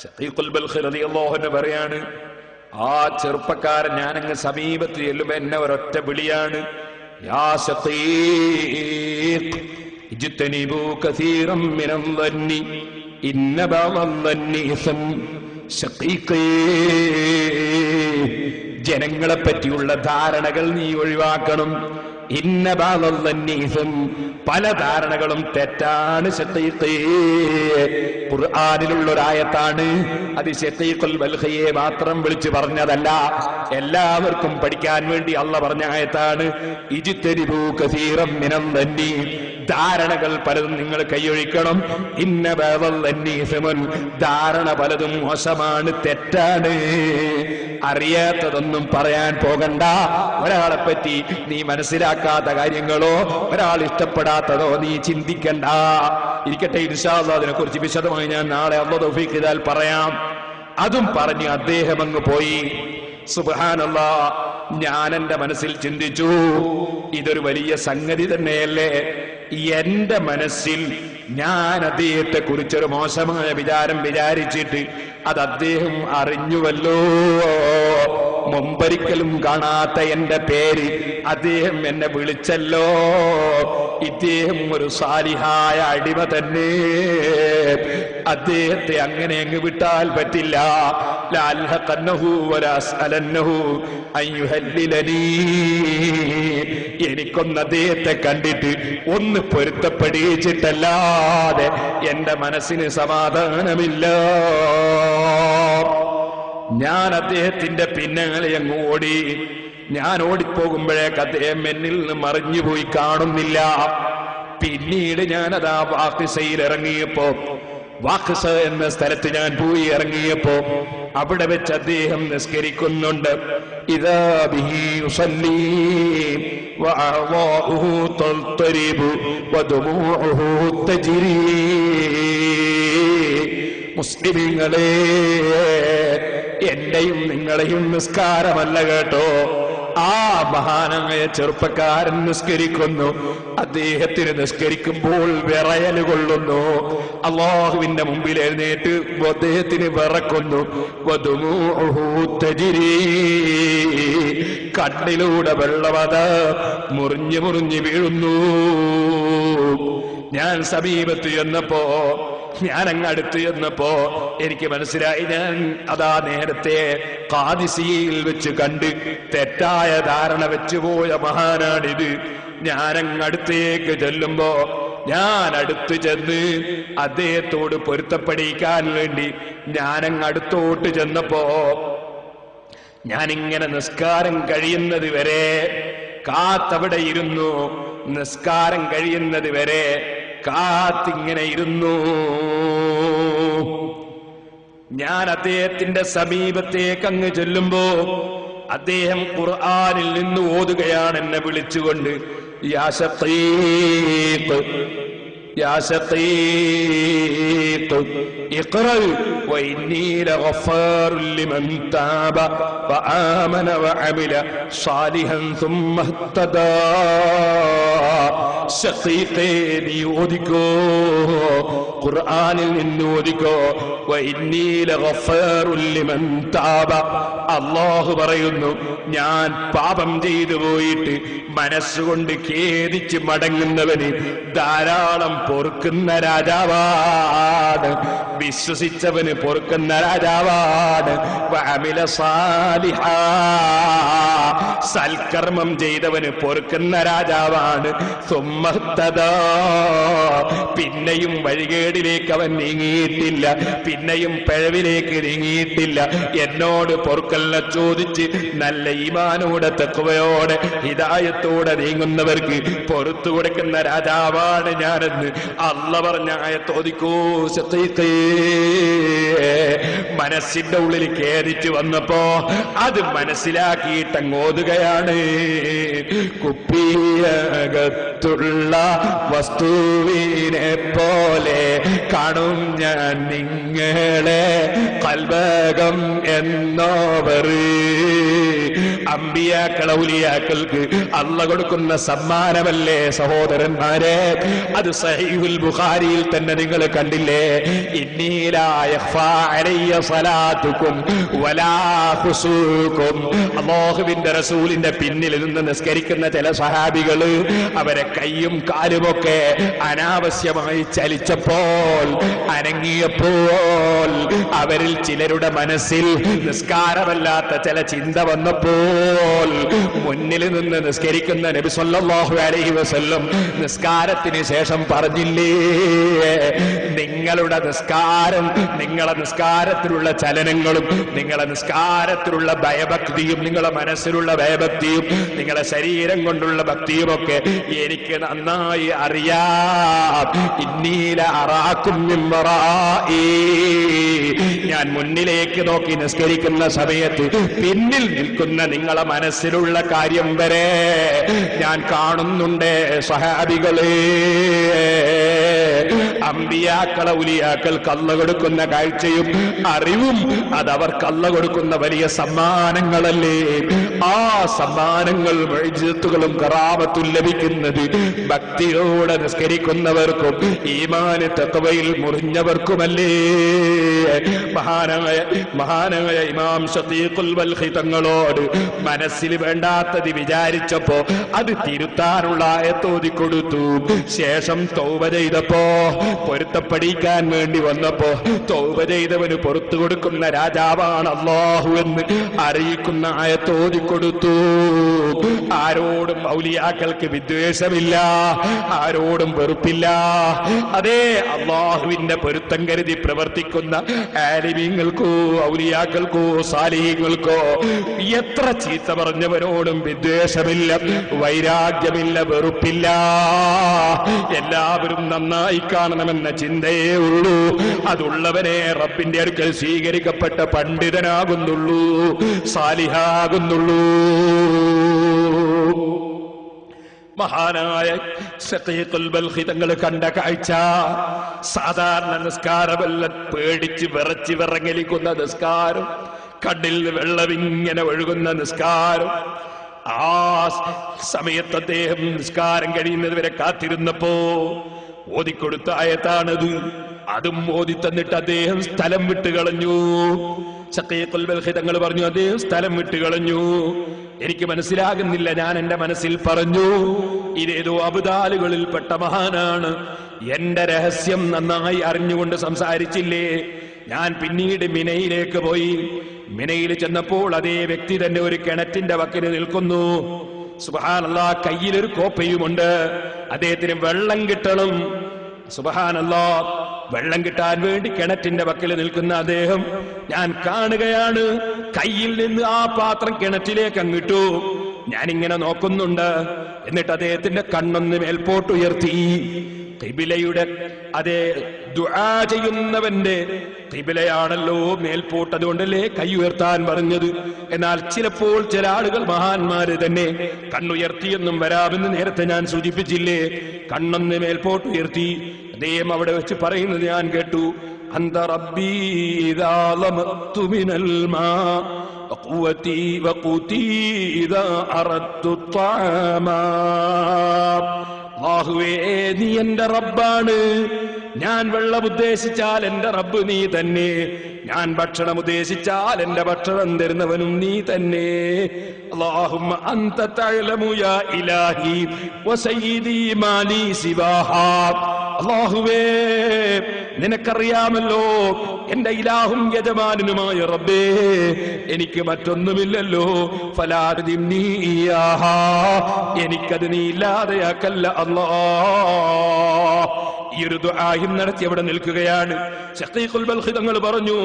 Speaker 1: ശഖീഖുൽ ബൽഖി റളിയല്ലാഹു അൻഹു പറയാണ്, ആ ചെറുപ്പക്കാരൻ ഞാനങ്ങ് സമീപത്ത് ചെല്ലുമ്പോ എന്നെ ഒരൊറ്റ വിളിയാണ്, യാ ശഖീഖ് ഇജ്തനിബൂ കസീറൻ മിനൽ ദന്നി ഇന്ന ബഅദൽ ദന്നി ഇസ്ം. ശഖീഖേ, ജനങ്ങളെ പറ്റിയുള്ള ധാരണകൾ നീ ഒഴിവാക്കണം. ഇന്ന ബഅദൽ ദന്നി ഇസ്ം, പല ധാരണകളും തെറ്റാണ്. ശഖീഖേ, ഖുർആനിലുള്ള ഒരായത്താണ്. അത് ശഖീഖുൽ ബൽഖിയെ മാത്രം വിളിച്ചു പറഞ്ഞതല്ല, എല്ലാവർക്കും പഠിക്കാൻ വേണ്ടി അല്ലാഹ് പറഞ്ഞ ആയത്താണ്. ഇജ്തനിബൂ കസീറൻ മിനൽ ദന്നി, ധാരണകൾ പലതും നിങ്ങൾ കൈയൊഴിക്കണം. ഇന്ന ബഅദൽ ദന്നി ഇസ്മുൻ, ധാരണ പലതും മോശമാണ്, തെറ്റാണ്. അറിയാത്തതൊന്നും പറയാൻ പോകണ്ട. ഒരാളെ പറ്റി നീ മനസ്സിലാക്കാത്ത കാര്യങ്ങളോ ഒരാൾ ഇഷ്ടപ്പെടാത്തതോ നീ ചിന്തിക്കണ്ട. ഇരിക്കട്ടെ, ഇൻഷാ അല്ലാഹ് അതിനെ കുറിച്ച് വിശദമായി ഞാൻ നാളെ അല്ലാഹു തൗഫീഖ് ചെയ്താൽ പറയാം. അതും പറഞ്ഞ് അദ്ദേഹം അങ്ങ് പോയി. സുബ്ഹാനല്ലാഹ്, ഞാൻ എന്റെ മനസ്സിൽ ചിന്തിച്ചു, ഇതൊരു വലിയ സംഗതി തന്നെയല്ലേ. എന്റെ മനസ്സിൽ ഞാൻ അദ്ദേഹത്തെ കുറിച്ചൊരു മോശമായ വിചാരം വിചാരിച്ചിട്ട് അത് അദ്ദേഹം അറിഞ്ഞുവല്ലോ. മുമ്പൊരിക്കലും കാണാത്ത എന്റെ പേര് അദ്ദേഹം എന്നെ വിളിച്ചല്ലോ. ഇദ്ദേഹം ഒരു സാലിഹായ അടിമ തന്നെ. അദ്ദേഹത്തെ അങ്ങനെ അങ്ങ് വിട്ടാൽ പറ്റില്ല. എനിക്കൊന്ന് അദ്ദേഹത്തെ കണ്ടിട്ട് ഒന്ന് പൊരുത്തപ്പെടിച്ചിട്ടല്ലാതെ എന്റെ മനസ്സിന് സമാധാനമില്ല. ഞാൻ അദ്ദേഹത്തിന്റെ പിന്നാലെ അങ്ങ് ഓടി. ഞാൻ ഓടിപ്പോകുമ്പോഴേക്ക് അദ്ദേഹം എന്നിൽ നിന്ന് മറിഞ്ഞുപോയി കാണുന്നില്ല. പിന്നീട് ഞാനതാ വാഖിസയിൽ ഇറങ്ങിയപ്പോ, വാഖിസ എന്ന സ്ഥലത്ത് ഞാൻ പോയി ഇറങ്ങിയപ്പോ അവിടെ വെച്ച് അദ്ദേഹം നിസ്കരിക്കുന്നുണ്ട്. ഇദാ ബിഹി യുസല്ലി വഅഅദാഉഹു തൽതരിബു വദുമൂഉഹു തജ്രി. മുസ്ലിമീങ്ങളെ, എന്റെയും നിങ്ങളെയും നിസ്കാരമല്ല കേട്ടോ. ആ മഹാനായ ചെറുപ്പക്കാരൻ നിസ്കരിക്കുന്നു. അദ്ദേഹത്തിന് നിസ്കരിക്കുമ്പോൾ വിറയൽ കൊള്ളുന്നു. അല്ലാഹുവിന്റെ മുമ്പിൽ എഴുന്നേറ്റ് അദ്ദേഹത്തിന് വിറക്കുന്നു. കണ്ണിലൂടെ വെള്ളമത മുറിഞ്ഞു വീഴുന്നു. ഞാൻ സമീപത്ത് ചെന്നപ്പോ, ഞാൻ അങ്ങ് അടുത്ത് ചെന്നപ്പോ എനിക്ക് മനസ്സിലായി, ഞാൻ അതാ നേരത്തെ ഖാദിസിയയിൽ വെച്ച് കണ്ട് തെറ്റായ ധാരണ വെച്ചുപോയ മഹാനാണിത്. ഞാനങ്ങ് അടുത്തേക്ക് ചെല്ലുമ്പോ, ഞാൻ അടുത്ത് ചെന്ന് അദ്ദേഹത്തോട് പൊരുത്തപ്പെടിക്കാൻ വേണ്ടി ഞാനങ്ങ് അടുത്തോട്ട് ചെന്നപ്പോ, ഞാനിങ്ങനെ നിസ്കാരം കഴിയുന്നത് വരെ കാത്തവിടെ ഇരുന്നു. നിസ്കാരം കഴിയുന്നത് വരെ കാത്തിങ്ങനെ ഇരുന്നു. ഞാൻ അദ്ദേഹത്തിന്റെ സമീപത്തേക്ക് അങ്ങ് ചെല്ലുമ്പോ അദ്ദേഹം ഖുർആനിൽ നിന്ന് ഓതുകയാണ് എന്നെ വിളിച്ചുകൊണ്ട്. യാ ശഖീഖ്, യാ ശഖീഖ് ഇഖ്റ വഇന്നീ ലഗഫാറുൻ ലിമൻ താബ വആമന വഅമില സാലിഹൻ സുമ്മ ഇഹ്തദാ. ശഖീഖേ, നീ ഓതിക്കോ, ഖുർആനിൽ നിന്ന് ഓതിക്കോ. വഇന്നീ ലഗഫാറുൻ ലിമൻ താബ. അല്ലാഹു പറയുന്നു, ഞാൻ പാപം ചെയ്തു പോയിട്ട് മനസ്സുകൊണ്ട് ഖേദിച്ച് മടങ്ങുന്നവന് ധാരാളം പൊറുക്കുന്ന രാജാവാണ്. വിശ്വസിച്ചവന് പൊറുക്കുന്ന രാജാവാണ്. വഅമില സാലിഹാ, സൽക്കർമ്മം ചെയ്തവന് പൊറുക്കുന്ന രാജാവാണ്. സുമ്മ ഇഹ്തദാ, പിന്നെയും വഴികേടിലേക്ക് അവൻ നീങ്ങിയിട്ടില്ല, പിന്നെയും പിഴവിലേക്ക് നീങ്ങിയിട്ടില്ല. എന്നോട് പൊറുക്കലിനെ ചോദിച്ച് നല്ല ഈമാനോടെ തഖ്വയോടെ ഹിദായത്തോടെ നീങ്ങുന്നവർക്ക് പൊറുത്തു കൊടുക്കുന്ന രാജാവാണ് ഞാനെന്ന് അല്ലാഹു പറഞ്ഞ ആയത്ത് ഓതിക്കോ ശഖീഖേ. മനസ്സിന്റെ ഉള്ളിൽ ഖേദിച്ചു വന്നപ്പോ അത് മനസ്സിലാക്കിയിട്ട് അങ്ങ് ഓതുകയാണ്. കുപ്പിയകത്തുള്ള വസ്തുവിനെ പോലെ കാണും ഞാൻ നിങ്ങളെ കൽബകം എന്നോവർ. അമ്പിയാക്കൾ ഔലിയാക്കൾക്ക് അല്ലാഹു കൊടുക്കുന്ന സമ്മാനമല്ലേ സഹോദരന്മാരെ? അത് സഹീഹുൽ ബുഖാരിയിൽ തന്നെ നിങ്ങൾ കണ്ടില്ലേ? ഇന്നീ ലാ യഖ്ഫാ അലയ്യ സലാത്തുക്കും വലാ ഖുസൂക്കും. അല്ലാഹുവിന്റെ റസൂലിന്റെ പിന്നിൽ നിന്ന് നിസ്കരിക്കുന്ന ചില സഹാബികള് അവരെ കൈയും കാലുമൊക്കെ അനാവശ്യമായി ചലിച്ചപ്പോൾ, അനങ്ങിയപ്പോൾ, അവരിൽ ചിലരുടെ മനസ്സിൽ നിസ്കാരമല്ലാത്ത ചില ചിന്ത വന്നപ്പോൾ മുന്നിൽ നിന്ന് നിസ്കരിക്കുന്ന നബി സല്ലല്ലാഹു അലൈഹി വസല്ലം നിസ്കാരത്തിന് ശേഷം പറഞ്ഞില്ലേ, നിങ്ങളുടെ നിസ്കാരം, നിങ്ങളുടെ നിസ്കാരത്തിലുള്ള ചലനങ്ങളും നിങ്ങളുടെ നിസ്കാരത്തിലുള്ള ഭയഭക്തിയും നിങ്ങളുടെ മനസ്സിലുള്ള ഭയഭക്തിയും നിങ്ങളുടെ ശരീരം കൊണ്ടുള്ള ഭക്തിയുമൊക്കെ എനിക്ക് നന്നായി അറിയാം. ഇന്നീല അറാക്കും മിൻ വറാഇ. ഞാൻ മുന്നിലേക്ക് നോക്കി നിസ്കരിക്കുന്ന സമയത്ത് പിന്നിൽ നിൽക്കുന്ന നിങ്ങളെ മനസ്സിലുള്ള കാര്യം വരെ ഞാൻ കാണുന്നുണ്ട് സഹാബികളെ. അമ്പിയാക്കൾ ഔലിയാക്കൾക്ക് അല്ലാഹു കൊടുക്കുന്ന കാഴ്ചയും അറിവും അതവർക്ക് അല്ലാഹു കൊടുക്കുന്ന വലിയ സമ്മാനങ്ങളല്ലേ. ആ സമ്മാനങ്ങൾ മുഅ്ജിസത്തുകളും കറാമത്തും ലഭിക്കുന്നത് ഭക്തിയോടെ നിസ്കരിക്കുന്നവർക്കും ഈമാൻ തഖ്വയിൽ മുറിഞ്ഞവർക്കുമല്ലേ. മഹാനായ ഇമാം ശഖീഖുൽ ബൽഖി തങ്ങളോട് മനസ്സിൽ വേണ്ടാത്തത് വിചാരിച്ചപ്പോ അത് തിരുത്താനുള്ള ആയത്ത് ഓതി കൊടുത്തു. ശേഷം തൗബ ചെയ്തപ്പോ, പൊരുത്തപ്പെടിക്കാൻ വേണ്ടി വന്നപ്പോ, തൗബ ചെയ്തവന് പൊറത്തു കൊടുക്കുന്ന രാജാവാണ് അല്ലാഹു എന്ന് അറിയിക്കുന്ന ആയത്ത് ഓതി കൊടുത്തു. ആരോടും ഔലിയാക്കൾക്ക് വിദ്വേഷമില്ല, ആരോടും വെറുപ്പില്ല. അതേ അല്ലാഹുവിന്റെ പൊരുത്തം കരുതി പ്രവർത്തിക്കുന്ന ആലിമീങ്ങൾക്കോ ഔലിയാക്കൾക്കോ സാലിഹീങ്ങൾക്കോ എത്ര ചീത്ത പറഞ്ഞവരോടും വിദ്വേഷമില്ല, വൈരാഗ്യമില്ല, വെറുപ്പില്ല. എല്ലാവരും നന്നായി കാണണമെന്ന ചിന്തയേ ഉള്ളൂ. അതുള്ളവനെ റബ്ബിന്റെ അടുക്കൽ സ്വീകരിക്കപ്പെട്ട പണ്ഡിതനാകുന്നുള്ളൂ, സാലിഹാകുന്നുള്ളൂ. മഹാനായ ശഖീഖുൽ ബൽഖി തങ്ങൾ കണ്ട കാഴ്ച സാധാരണ നിസ്കാരമല്ല, പേടിച്ച് വിറച്ച് വിറങ്ങലിക്കുന്ന നിസ്കാരം, കണ്ണിൽ വെള്ളമിങ്ങനെ ഒഴുകുന്ന നിസ്കാരം. ആ സമയത്ത് അദ്ദേഹം നിസ്കാരം കഴിയുന്നത് വരെ കാത്തിരുന്നപ്പോ ഓതിക്കൊടുത്ത ആയത്താണത്. അതും ഓതി തന്നിട്ട് അദ്ദേഹം സ്ഥലം വിട്ടുകളഞ്ഞു. ശഖീഖുൽ ബൽഖി തങ്ങൾ പറഞ്ഞു, അദ്ദേഹം സ്ഥലം വിട്ടുകളഞ്ഞു. എനിക്ക് മനസ്സിലാകുന്നില്ല. ഞാൻ എന്റെ മനസ്സിൽ പറഞ്ഞു, ഇതേതോ അബ്ദാലുകളിൽപ്പെട്ട മഹാനാണ്, എന്റെ രഹസ്യം നന്നായി അറിഞ്ഞുകൊണ്ട് സംസാരിച്ചില്ലേ. ഞാൻ പിന്നീട് മിനയിലേക്ക് പോയി. മിനയിൽ ചെന്നപ്പോൾ അതേ വ്യക്തി തന്നെ ഒരു കിണറ്റിന്റെ വക്കിന് നിൽക്കുന്നു. സുബ്ഹാനല്ലാഹ്, കയ്യിലൊരു കോപ്പയുമുണ്ട്. അദ്ദേഹത്തിന് വെള്ളം കിട്ടണം. സുബ്ഹാനല്ലാഹ്, വെള്ളം കിട്ടാൻ വേണ്ടി കിണറ്റിന്റെ വക്കിൽ നിൽക്കുന്ന അദ്ദേഹം ഞാൻ കാണുകയാണ്. കയ്യിൽ നിന്ന് ആ പാത്രം കിണറ്റിലേക്ക് അങ്ങിട്ടു. ഞാനിങ്ങനെ നോക്കുന്നുണ്ട്. എന്നിട്ട് അദ്ദേഹത്തിന്റെ കണ്ണൊന്ന് മേൽപോട്ടുയർത്തി.
Speaker 2: ഖിബിലയുടെ അതേ ദുആ ചെയ്യുന്നവന്റെ ഖിബിലയാണല്ലോ മേൽപോട്ട്, അതുകൊണ്ടല്ലേ കൈ ഉയർത്താൻ പറഞ്ഞത്. എന്നാൽ ചിലപ്പോൾ ചില ആളുകൾ മഹാന്മാര് തന്നെ കണ്ണുയർത്തിയെന്നും വരാമെന്ന് നേരത്തെ ഞാൻ സൂചിപ്പിച്ചില്ലേ. കണ്ണൊന്ന് മേൽപോട്ട് ഉയർത്തി അദ്ദേഹം അവിടെ വെച്ച് പറയുന്നത് ഞാൻ കേട്ടു. അന്ത റബ്ബീ ഇദാ ലമത്തു മിനൽ മാ വഖുവതി വഖുതി ഇദാ അറദ്തു ത്വഅമാ. അല്ലാഹുവേ, നീ എന്റെ റബ്ബാണ്. ഞാൻ വെള്ളം ഉദ്ദേശിച്ചാൽ എന്റെ റബ്ബ് നീ തന്നെ, ഞാൻ ഭക്ഷണം ഉദ്ദേശിച്ചാൽ എന്റെ ഭക്ഷണം തരുന്നവനും നീ തന്നെ. അല്ലാഹുമ്മ അൻത തഅലമു യാ ഇലാഹി വസയ്യിദി മാലി സിവാഹാ. അല്ലാഹുവേ, നിനക്കറിയാമല്ലോ എന്റെ ഇലാഹും യജമാനുമായ റബ്ബേ, എനിക്ക് മറ്റൊന്നുമില്ലല്ലോ. ഫലാ തുദിംനി ഇയാഹാ, എനിക്കത് നീ ഇല്ലാതെയാക്കല്ല അല്ലാഹ്. ഈ ഒരു ദുആയും നടത്തി അവിടെ നിൽക്കുകയാണ്. ശഖീഖുൽ ബൽഖി തങ്ങൾ പറഞ്ഞു,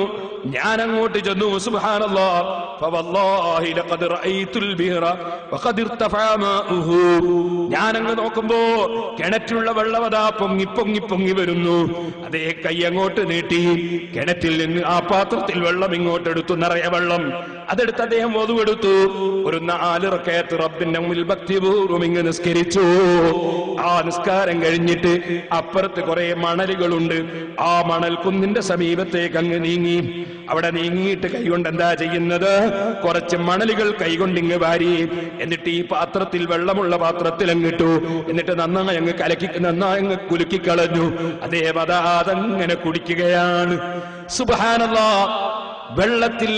Speaker 2: ഞാൻ അങ്ങോട്ട് ചെന്നു. സുബ്ഹാനല്ലാഹ്, ഫവല്ലാഹി ലഖദ് റഅയ്തുൽ ബിഹ്റ വഖദ് ഇർതഫഅ മാഉഹു. ഞാൻ അങ്ങ് നോക്കുമ്പോ കിണറ്റിലുള്ള വെള്ളം അതാ പൊങ്ങി പൊങ്ങി പൊങ്ങി വരുന്നു. അതേ കൈ അങ്ങോട്ട് നീട്ടി കിണറ്റിൽ നിന്ന് ആ പാത്രത്തിൽ വെള്ളം ഇങ്ങോട്ട് എടുത്തു, നിറയെ വെള്ളം. അതെടുത്ത് അദ്ദേഹം വധുവെടുത്തു. ഒരു 4 റക്അത്ത് റബ്ബിന്റെ മുന്നിൽ ഭക്തിപൂർവ്വം ഇങ്ങ് നിസ്കരിച്ചു. ആ നിസ്കാരം കഴിഞ്ഞിട്ട് അപ്പുറത്ത് കുറെ മണലുകളുണ്ട്. ആ മണൽ കുന്നിന്റെ സമീപത്തേക്ക് അങ്ങ് നീങ്ങി. അവിടെ നീങ്ങിയിട്ട് കൈകൊണ്ട് എന്താ ചെയ്യുന്നത്? കുറച്ച് മണലുകൾ കൈകൊണ്ട് ഇങ്ങ് വാരി, എന്നിട്ട് ഈ പാത്രത്തിൽ വെള്ളമുള്ള പാത്രത്തിൽ അങ്ങിട്ടു. എന്നിട്ട് നന്നായി അങ്ങ് നന്നായി അങ്ങ് കുലുക്കിക്കളഞ്ഞു. അതേ അതങ്ങനെ കുടിക്കുകയാണ്. സുബ്ഹാനല്ലാഹ്, വെള്ളത്തിൽ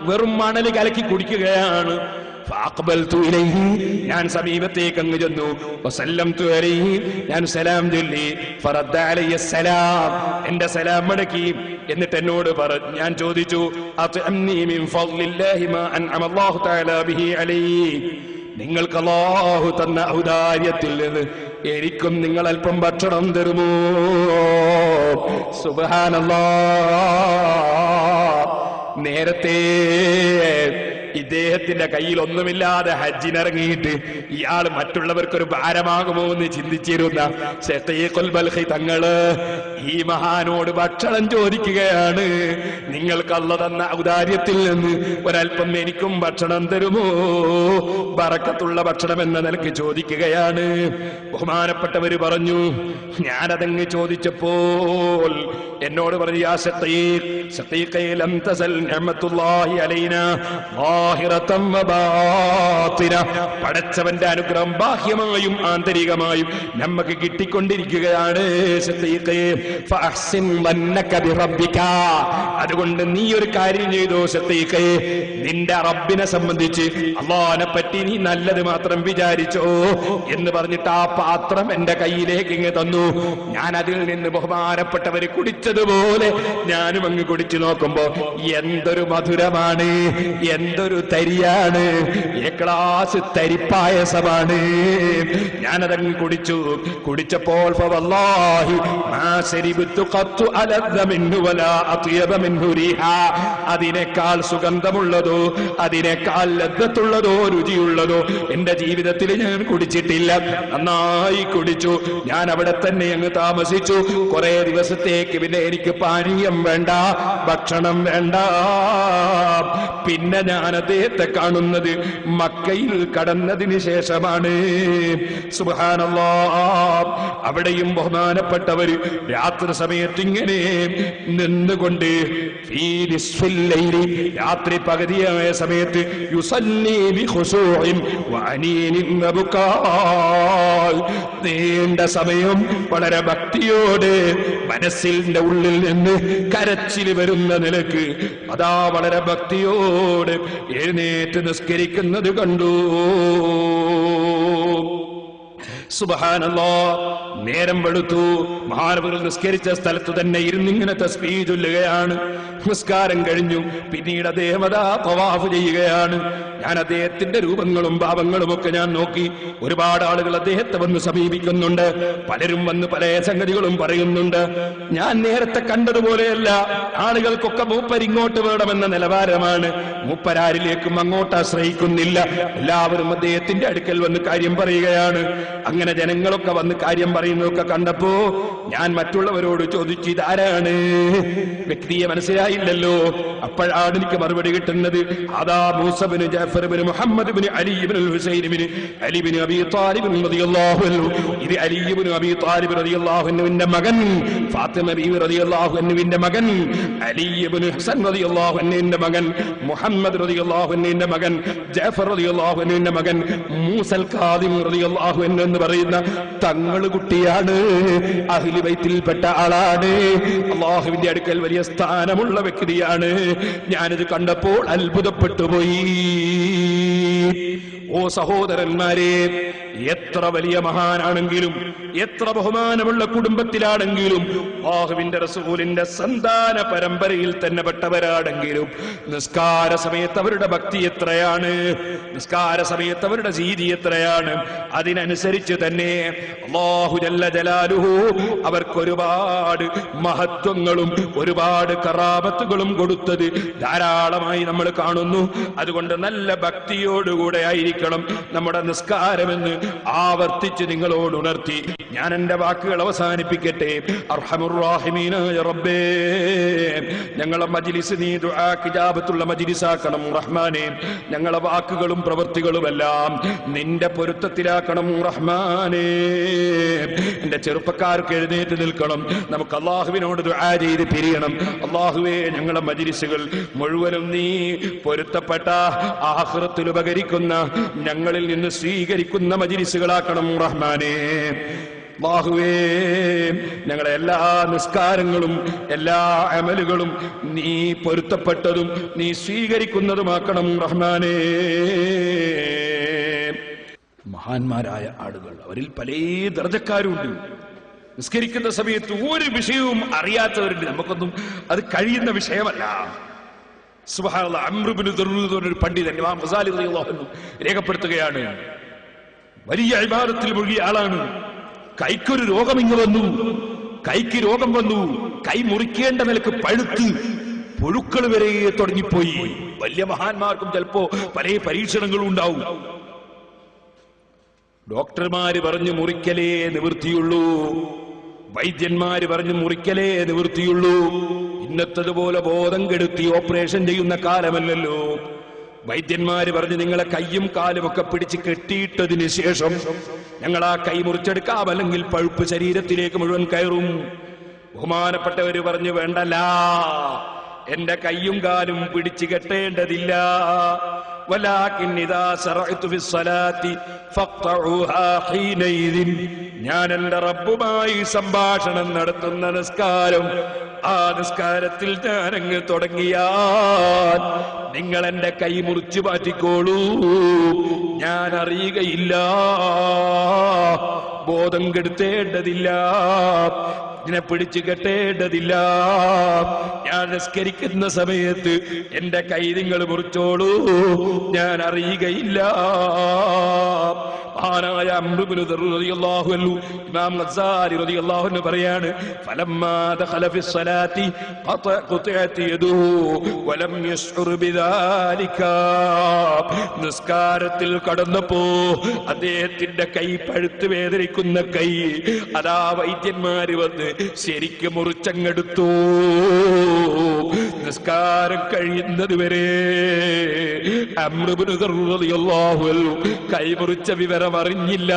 Speaker 2: വെറും മണല് കലക്കി കുടിക്കുകയാണ്. ഞാൻ സമീപത്തേക്ക് അങ്ങ് ചെന്നു. ഞാൻ സലാം ചൊല്ലി. എന്റെ സലാം മടക്കി. എന്നിട്ട് എന്നോട് ഞാൻ ചോദിച്ചു, നിങ്ങൾക്ക് അല്ലാഹു തന്ന ഔദാര്യത്തിൽ നിന്ന് എനിക്കും നിങ്ങൾ അല്പം ഭക്ഷണം തരുമോ? സുബ്ഹാനല്ലാഹ്, നേരത്തെ ഇദ്ദേഹത്തിന്റെ കയ്യിൽ ഒന്നുമില്ലാതെ ഹജ്ജിനിറങ്ങിയിട്ട് ഇയാൾ മറ്റുള്ളവർക്കൊരു ഭാരമാകുമോ എന്ന് ചിന്തിച്ചിരുന്ന ശഖീഖുൽ ബൽഖി തങ്ങള് ഈ മഹാനോട് ഭക്ഷണം ചോദിക്കുകയാണ്. നിങ്ങൾക്ക് അല്ലാഹു തന്ന ഔദാര്യത്തിൽ നിന്ന് ഒരൽപ്പം എനിക്കും ഭക്ഷണം തരുമോ? ബറക്കത്തുള്ള ഭക്ഷണം എന്ന നിലയ്ക്ക് ചോദിക്കുകയാണ്. ബഹുമാനപ്പെട്ടവര് പറഞ്ഞു, ഞാനതങ്ങ് ചോദിച്ചപ്പോൾ എന്നോട് പറഞ്ഞു, യാ ശഖീഖേ ലം തസൽ നിഅമത്തുല്ലാഹി അലൈനാ ളാഹിറതൻ വബാതിന. പടച്ചവന്റെ അനുഗ്രഹം ബാഹ്യമായും ആന്തരികമായും നമുക്ക് കിട്ടിക്കൊണ്ടിരിക്കുകയാണ്. ശഖീഖേ ഫഅഹ്സിൻ വന്നക ബിറബ്ബിക. അതുകൊണ്ട് നീ ഒരു കാര്യം ചെയ്തോ ശഖീഖേ, നിന്റെ റബ്ബിനെ സംബന്ധിച്ച് അല്ലാഹുവിനെ പറ്റി നീ നല്ലത് മാത്രം വിചാരിച്ചോ എന്ന് പറഞ്ഞിട്ട് ആ പാത്രം എന്റെ കയ്യിലേക്ക് ഇങ്ങ് തന്നു. ഞാൻ അതിൽ നിന്ന് ബഹുമാനപ്പെട്ടവര് കുടിച്ചതുപോലെ ഞാനും അങ്ങ് കുടിച്ചു നോക്കുമ്പോ എന്തൊരു മധുരമാണ്, എന്തൊരു തരിയാണ്, ഗ്ലാസ് തരിപ്പായസമാണ്. ഞാനതങ്ങ് കുടിച്ചു. കുടിച്ചപ്പോൾ ഫവല്ലാഹി മാ ശരിബ്തു ഖത്തു അലദ്ദ മിൻഹു വലാ അത്യബ മിൻഹു റീഹാ. അതിനേക്കാൾ സുഗന്ധമുള്ളതോ അതിനേക്കാൾ ലദ്ദത്തുള്ളതോ രുചിയുള്ളതോ എന്റെ ജീവിതത്തിൽ ഞാൻ കുടിച്ചിട്ടില്ല. നന്നായി കുടിച്ചു. ഞാൻ അവിടെ തന്നെ അങ്ങ് താമസിച്ചു കുറെ ദിവസത്തേക്ക്. പിന്നെ എനിക്ക് പാനീയം വേണ്ട, ഭക്ഷണം വേണ്ട. പിന്നെ ഞാൻ അദ്ദേഹത്തെ കാണുന്നത് മക്കയിൽ കടന്നതിന് ശേഷമാണ്. സുബ്ഹാനല്ലാഹ്, അവിടെയും ബഹുമാനപ്പെട്ടവര് രാത്രി സമയത്ത് ഇങ്ങനെ നിന്നുകൊണ്ട് രാത്രി പകുതിയായ സമയത്ത് യുസല്ലി ബിഖുശൂഇൻ വഅനീനിൻ വബുകാ. നീണ്ട സമയം വളരെ ഭക്തിയോടെ മനസ്സിന്റെ ഉള്ളിൽ നിന്ന് കരച്ചിൽ വരുന്ന നിലക്ക് അതാ വളരെ ഭക്തിയോടെ എഴുന്നേറ്റ് നിസ്കരിക്കുന്നത് കണ്ടു. സുബ്ഹാനല്ലാഹ്, നേരം വെളുത്തു. മഹാനവറുകൾ നിസ്കരിച്ച സ്ഥലത്ത് തന്നെ ഇരുന്നിങ്ങനെ തസ്ബീഹ് ചൊല്ലുകയാണ്. നിസ്കാരം കഴിഞ്ഞു. പിന്നീട് അദ്ദേഹം അതാ തവാഫ് ചെയ്യുകയാണ്. ഞാൻ അദ്ദേഹത്തിന്റെ രൂപങ്ങളും ഭാവങ്ങളും ഒക്കെ ഞാൻ നോക്കി. ഒരുപാട് ആളുകൾ അദ്ദേഹത്തെ വന്ന് സമീപിക്കുന്നുണ്ട്. പലരും വന്ന് പല സംഗതികളും പറയുന്നുണ്ട്. ഞാൻ നേരത്തെ കണ്ടതുപോലെയല്ല. ആളുകൾക്കൊക്കെ മൂപ്പരിങ്ങോട്ട് വേണമെന്ന നിലവാരമാണ്. മൂപ്പരാരിലേക്കും അങ്ങോട്ട് ആശ്രയിക്കുന്നില്ല. എല്ലാവരും അദ്ദേഹത്തിന്റെ അടുക്കൽ വന്ന് കാര്യം പറയുകയാണ്. അങ്ങനെ ജനങ്ങളൊക്കെ വന്ന് കാര്യം പറയുന്നതൊക്കെ കണ്ടപ്പോ ഞാൻ മറ്റുള്ളവരോട് ചോദിച്ചു, ഇതാരാണ്? വ്യക്തിയെ മനസ്സിലായില്ലല്ലോ. അപ്പോഴാണ് എനിക്ക് മറുപടി കിട്ടുന്നത്, അതാ Musa bin Jafar bin Muhammad bin Ali bin Husain bin Ali bin Abi Talib റളിയല്ലാഹു അൻഹു. ഇത് അലി ബിൻ അബീ ത്വാലിബ് റളിയല്ലാഹു അൻഹുവിന്റെ മകൻ, ഫാത്തിമ ബീവി റളിയല്ലാഹു അൻഹുവിന്റെ മകൻ, അലി ബിൻ ഹസൻ റളിയല്ലാഹു അൻഹുവിന്റെ മകൻ, മുഹമ്മദ് റളിയല്ലാഹു അൻഹുവിന്റെ മകൻ, ജഅഫർ റളിയല്ലാഹു അൻഹുവിന്റെ മകൻ, മൂസൽ കാദിം റളിയല്ലാഹു അൻഹു എന്ന് പറയുന്ന തങ്ങൾ കുട്ടിയാണ്. അഹ്ലു ബൈത്തിൽപ്പെട്ട ആളാണ്. അല്ലാഹുവിന്റെ അടുക്കൽ വലിയ സ്ഥാനമുള്ള വ്യക്തിയാണ്. ഞാനിത് കണ്ടപ്പോൾ അത്ഭുതപ്പെട്ടു പോയി. ഓ സഹോദരന്മാരെ, എത്ര വലിയ മഹാനാണെങ്കിലും, എത്ര ബഹുമാനമുള്ള കുടുംബത്തിലാണെങ്കിലും, അല്ലാഹുവിന്റെ റസൂലിന്റെ സന്താന പരമ്പരയിൽ തന്നെ പെട്ടവരാണെങ്കിലും, നിസ്കാര സമയത്ത് അവരുടെ ഭക്തി എത്രയാണ്, നിസ്കാര സമയത്ത് അവരുടെ രീതി എത്രയാണ്, അതിനനുസരിച്ച് തന്നെ അല്ലാഹു ജല്ല ജലാലുഹു അവർക്ക് ഒരുപാട് മഹത്വങ്ങളും ഒരുപാട് കറാമത്തുകളും കൊടുത്തത് ധാരാളമായി നമ്മൾ കാണുന്നു. അതുകൊണ്ട് നല്ല ഭക്തിയോടുകൂടെ ആയിരിക്കണം നമ്മുടെ നിസ്കാരമെന്ന് ആവർത്തിച്ച് നിങ്ങളോട് ഉണർത്തി ഞാൻ എന്റെ വാക്കുകൾ അവസാനിപ്പിക്കട്ടെ. അർഹമുർ റഹീമീനായ റബ്ബേ, ഞങ്ങളെ മജ്ലിസ് നീ ദുആക്ക് ഇജാബത്തുള്ള മജ്ലിസാക്കണം റഹ്മാനേ. ഞങ്ങളെ വാക്കുകളും പ്രവൃത്തികളുമെല്ലാം നിന്റെ പൊരുത്തത്തിലാക്കണം റഹ്മാനേ. എന്റെ ചെറുപ്പക്കാർക്ക് എഴുന്നേറ്റ് നിൽക്കണം. നമുക്ക് അല്ലാഹുവിനോട് ദുആ ചെയ്ത് പിരിയണം. അല്ലാഹുവേ, ഞങ്ങളെ മജ്ലിസുകൾ മുഴുവനും നീ പൊരുത്തപ്പെട്ട ആഖിറത്തിൽ ഉപകരിക്കുന്ന ഞങ്ങളിൽ നിന്ന് സ്വീകരിക്കുന്ന മജ്ലിസുകളാക്കണം റഹ്മാനേ. അല്ലാഹുവേ, ഞങ്ങളെ എല്ലാ നിസ്കാരങ്ങളും എല്ലാ അമലുകളും നീ പൊരുത്തപ്പെട്ടതും നീ സ്വീകരിക്കുന്നതുമാക്കണം റഹ്മാനേ. മഹാന്മാരായ ആളുകൾ, അവരിൽ പല ദർജക്കാരുണ്ട്. നിസ്കരിക്കുന്ന സമയത്ത് ഒരു വിഷയവും അറിയാത്തവരുണ്ട്. നമുക്കൊന്നും അത് കഴിയുന്ന വിഷയമല്ല. സുബ്ഹാനല്ലാഹ്, അംർ ഇബ്നു ദർറൂദ് എന്നൊരു പണ്ഡിതൻ ഇമാം ഗസാലി റളിയല്ലാഹു അൻഹു രേഖപ്പെടുത്തുകയാണ്, വലിയ ഇബാദത്തിൽ മുഴുകിയ ആളാണ്. കൈക്കൊരു രോഗം ഇങ്ങ് വന്നു, കൈക്ക് രോഗം വന്നു, കൈ മുറിക്കേണ്ട നിലക്ക് പഴുത്ത് പുഴുക്കൾ വരെ തുടങ്ങിപ്പോയി. വലിയ മഹാന്മാർക്കും ചിലപ്പോ പല പരീക്ഷണങ്ങളും ഉണ്ടാവും. ഡോക്ടർമാര് പറഞ്ഞു മുറിക്കലേ നിവൃത്തിയുള്ളൂ, വൈദ്യന്മാര് പറഞ്ഞു മുറിക്കലേ നിവൃത്തിയുള്ളൂ. ഇന്നത്തതുപോലെ ബോധം കെടുത്തി ഓപ്പറേഷൻ ചെയ്യുന്ന കാലമല്ലല്ലോ. വൈദ്യന്മാര് പറഞ്ഞു നിങ്ങളെ കയ്യും കാലും ഒക്കെ പിടിച്ച് കെട്ടിയിട്ടതിന് ശേഷം ഞങ്ങൾ ആ കൈ മുറിച്ചെടുക്കാം, അല്ലെങ്കിൽ പഴുപ്പ് ശരീരത്തിലേക്ക് മുഴുവൻ കയറും. ബഹുമാനപ്പെട്ടവര് പറഞ്ഞു വേണ്ടല്ല, എന്റെ കയ്യും കാലും പിടിച്ചു കെട്ടേണ്ടതില്ല. വലാകിൻ ഇദാ ശറഅതു ഫിസ്സലാത്തി ഫഖ്തഉഹാ ഹീനൈദിൻ. ഞാൻ എന്റെ റബ്ബുമായി സംഭാഷണം നടത്തുന്ന നിസ്കാരം, ആ നിസ്കാരത്തിൽ ഞാനങ്ങ് തുടങ്ങിയാൽ നിങ്ങൾ എന്റെ കൈ മുറിച്ചു മാറ്റിക്കോളൂ, ഞാൻ അറിയുകയില്ല, ബോധം കെടുത്തേണ്ടതില്ല, ഇതിനെ പിടിച്ചു കെട്ടേണ്ടതില്ല. ഞാൻ നിസ്കരിക്കുന്ന സമയത്ത് എന്റെ കൈ നിങ്ങൾ മുറിച്ചോളൂ, ഞാൻ അറിയുകയില്ല. മഹാനായ അംർ ഇബ്നു ദർറൂദ് റളിയല്ലാഹു അൻഹു, ഇമാം ഗസാലി റളിയല്ലാഹു അൻഹു പറയാണ്, ഫലമ്മാ ദഖല ഫിസ്സലാത്തി ഖതഅത് യദുഹു വലം യശ്ഉർ ബിദാലിക. നിസ്കാരത്തിൽ കടന്നപ്പോ അദ്ദേഹത്തിന്റെ കൈ പഴുത്ത് വേദനിക്കുന്ന കൈ അതാ വൈദ്യന്മാര് വന്ന് ശരിക്ക് മുറിച്ചങ്ങെടുത്തു. നിസ്കാരം കഴിയുന്നത് വരെ അംർ ഇബ്നു ദർറൂദ് റളിയല്ലാഹു അൻഹു കൈ മുറിച്ച വിവരം അറിഞ്ഞില്ല.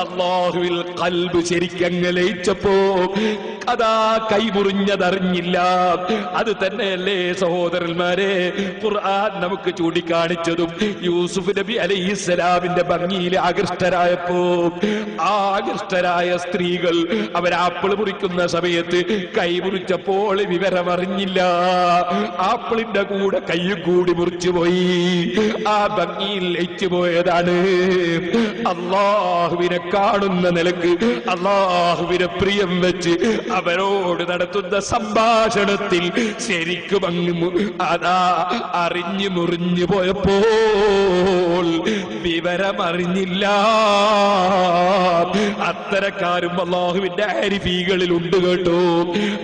Speaker 2: അല്ലാഹുവിൽ ഖൽബ് ശരിക്കങ്ങ് ലയിച്ചപ്പോ അതാ കൈ മുറിഞ്ഞതറിഞ്ഞില്ല. അത് തന്നെയല്ലേ സഹോദരന്മാരെ ഖുർആൻ നമുക്ക് ചൂണ്ടിക്കാണിച്ചതും. യൂസുഫ് നബി അലൈഹിസ്സലാമിന്റെ ഭംഗിയിൽ ആകൃഷ്ടരായപ്പോ ആ ആകൃഷ്ടരായ സ്ത്രീകൾ അവരാപ്പിൾ മുറിക്കുന്ന സമയത്ത് കൈ മുറിച്ചപ്പോൾ വിവരമറിഞ്ഞില്ല. ആപ്പിളിന്റെ കൂടെ കൈയും കൂടി മുറിച്ചുപോയി. ആ ഭംഗിയിൽ ലയിച്ചു പോയതാണ്. അല്ലാഹുവിനെ കാണുന്ന നിലക്ക് അല്ലാഹുവിനെ പ്രിയം വെച്ച് അവരോട് നടത്തുന്ന സംഭാഷണത്തിൽ ശരിക്കും അങ്ങ് അതാ അറിഞ്ഞു മുറിഞ്ഞു പോയപ്പോൾ വിവരമറിഞ്ഞില്ല. അത്തരക്കാരും അല്ലാഹുവിന്റെ ആരിഫീകളിൽ ഉണ്ട് കേട്ടോ.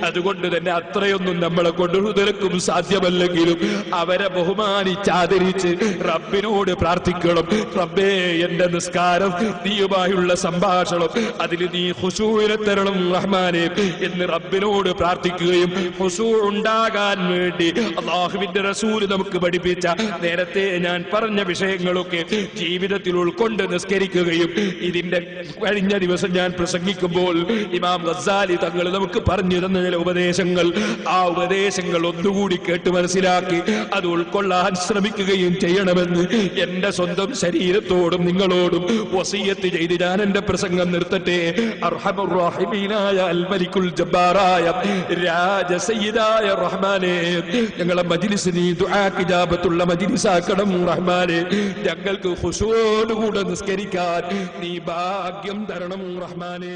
Speaker 2: അതുകൊണ്ട് തന്നെ അത്രയൊന്നും നമ്മളെ കൊണ്ട് നിനക്കും സാധ്യമല്ലെങ്കിലും അവരെ ബഹുമാനിച്ചാദരിച്ച് റബ്ബിനോട് പ്രാർത്ഥിക്കണം. റബ്ബേ, എന്റെ നിസ്കാരം നീ നീയുമായുള്ള സംഭാഷണം അതിൽ നീ ഖുശൂഇനെ തരണം റഹ്മാനെ എന്ന് റബ്ബിനോട് പ്രാർത്ഥിക്കുകയും ഖുശൂ ഉണ്ടാകാൻ വേണ്ടി അല്ലാഹുവിന്റെ റസൂൽ നമുക്ക് പഠിപ്പിച്ച നേരത്തെ ഞാൻ പറഞ്ഞ വിഷയങ്ങളൊക്കെ ജീവിതത്തിൽ ഉൾക്കൊണ്ട് നിസ്കരിക്കുകയും ഇതിന്റെ കഴിഞ്ഞ ദിവസം ഞാൻ പ്രസംഗിക്കുമ്പോൾ ഇമാം ഗസാലി തങ്ങൾ നമുക്ക് പറഞ്ഞു തന്ന ചില ഉപദേശങ്ങൾ, ആ ഉപദേശങ്ങൾ ഒന്നുകൂടി കേട്ട് മനസ്സിലാക്കി അത് ഉൾക്കൊള്ളാൻ ശ്രമിക്കുകയും ചെയ്യണമെന്ന് എന്റെ സ്വന്തം ശരീരത്തോടും നിങ്ങളോടും വസിയത്ത് ചെയ്ത് ഞാൻ എന്റെ പ്രസംഗം നിർത്തട്ടെ. അർഹമുർ റഹീമീനായ അൽ മലിക്കുൽ ജബ്ബാറായ രാജസയ്യിദായ റഹ്മാനെ, ഞങ്ങളെ മജ്ലിസ് നീ ദുആ ഇജാബത്തുള്ള മജ്ലിസാക്കണം റഹ്മാനെ. ഞങ്ങൾക്ക് ഖുശൂഅോടുകൂടെ നിസ്കരിക്കാൻ നീ ഭാഗ്യം തരണം റഹ്മാനെ.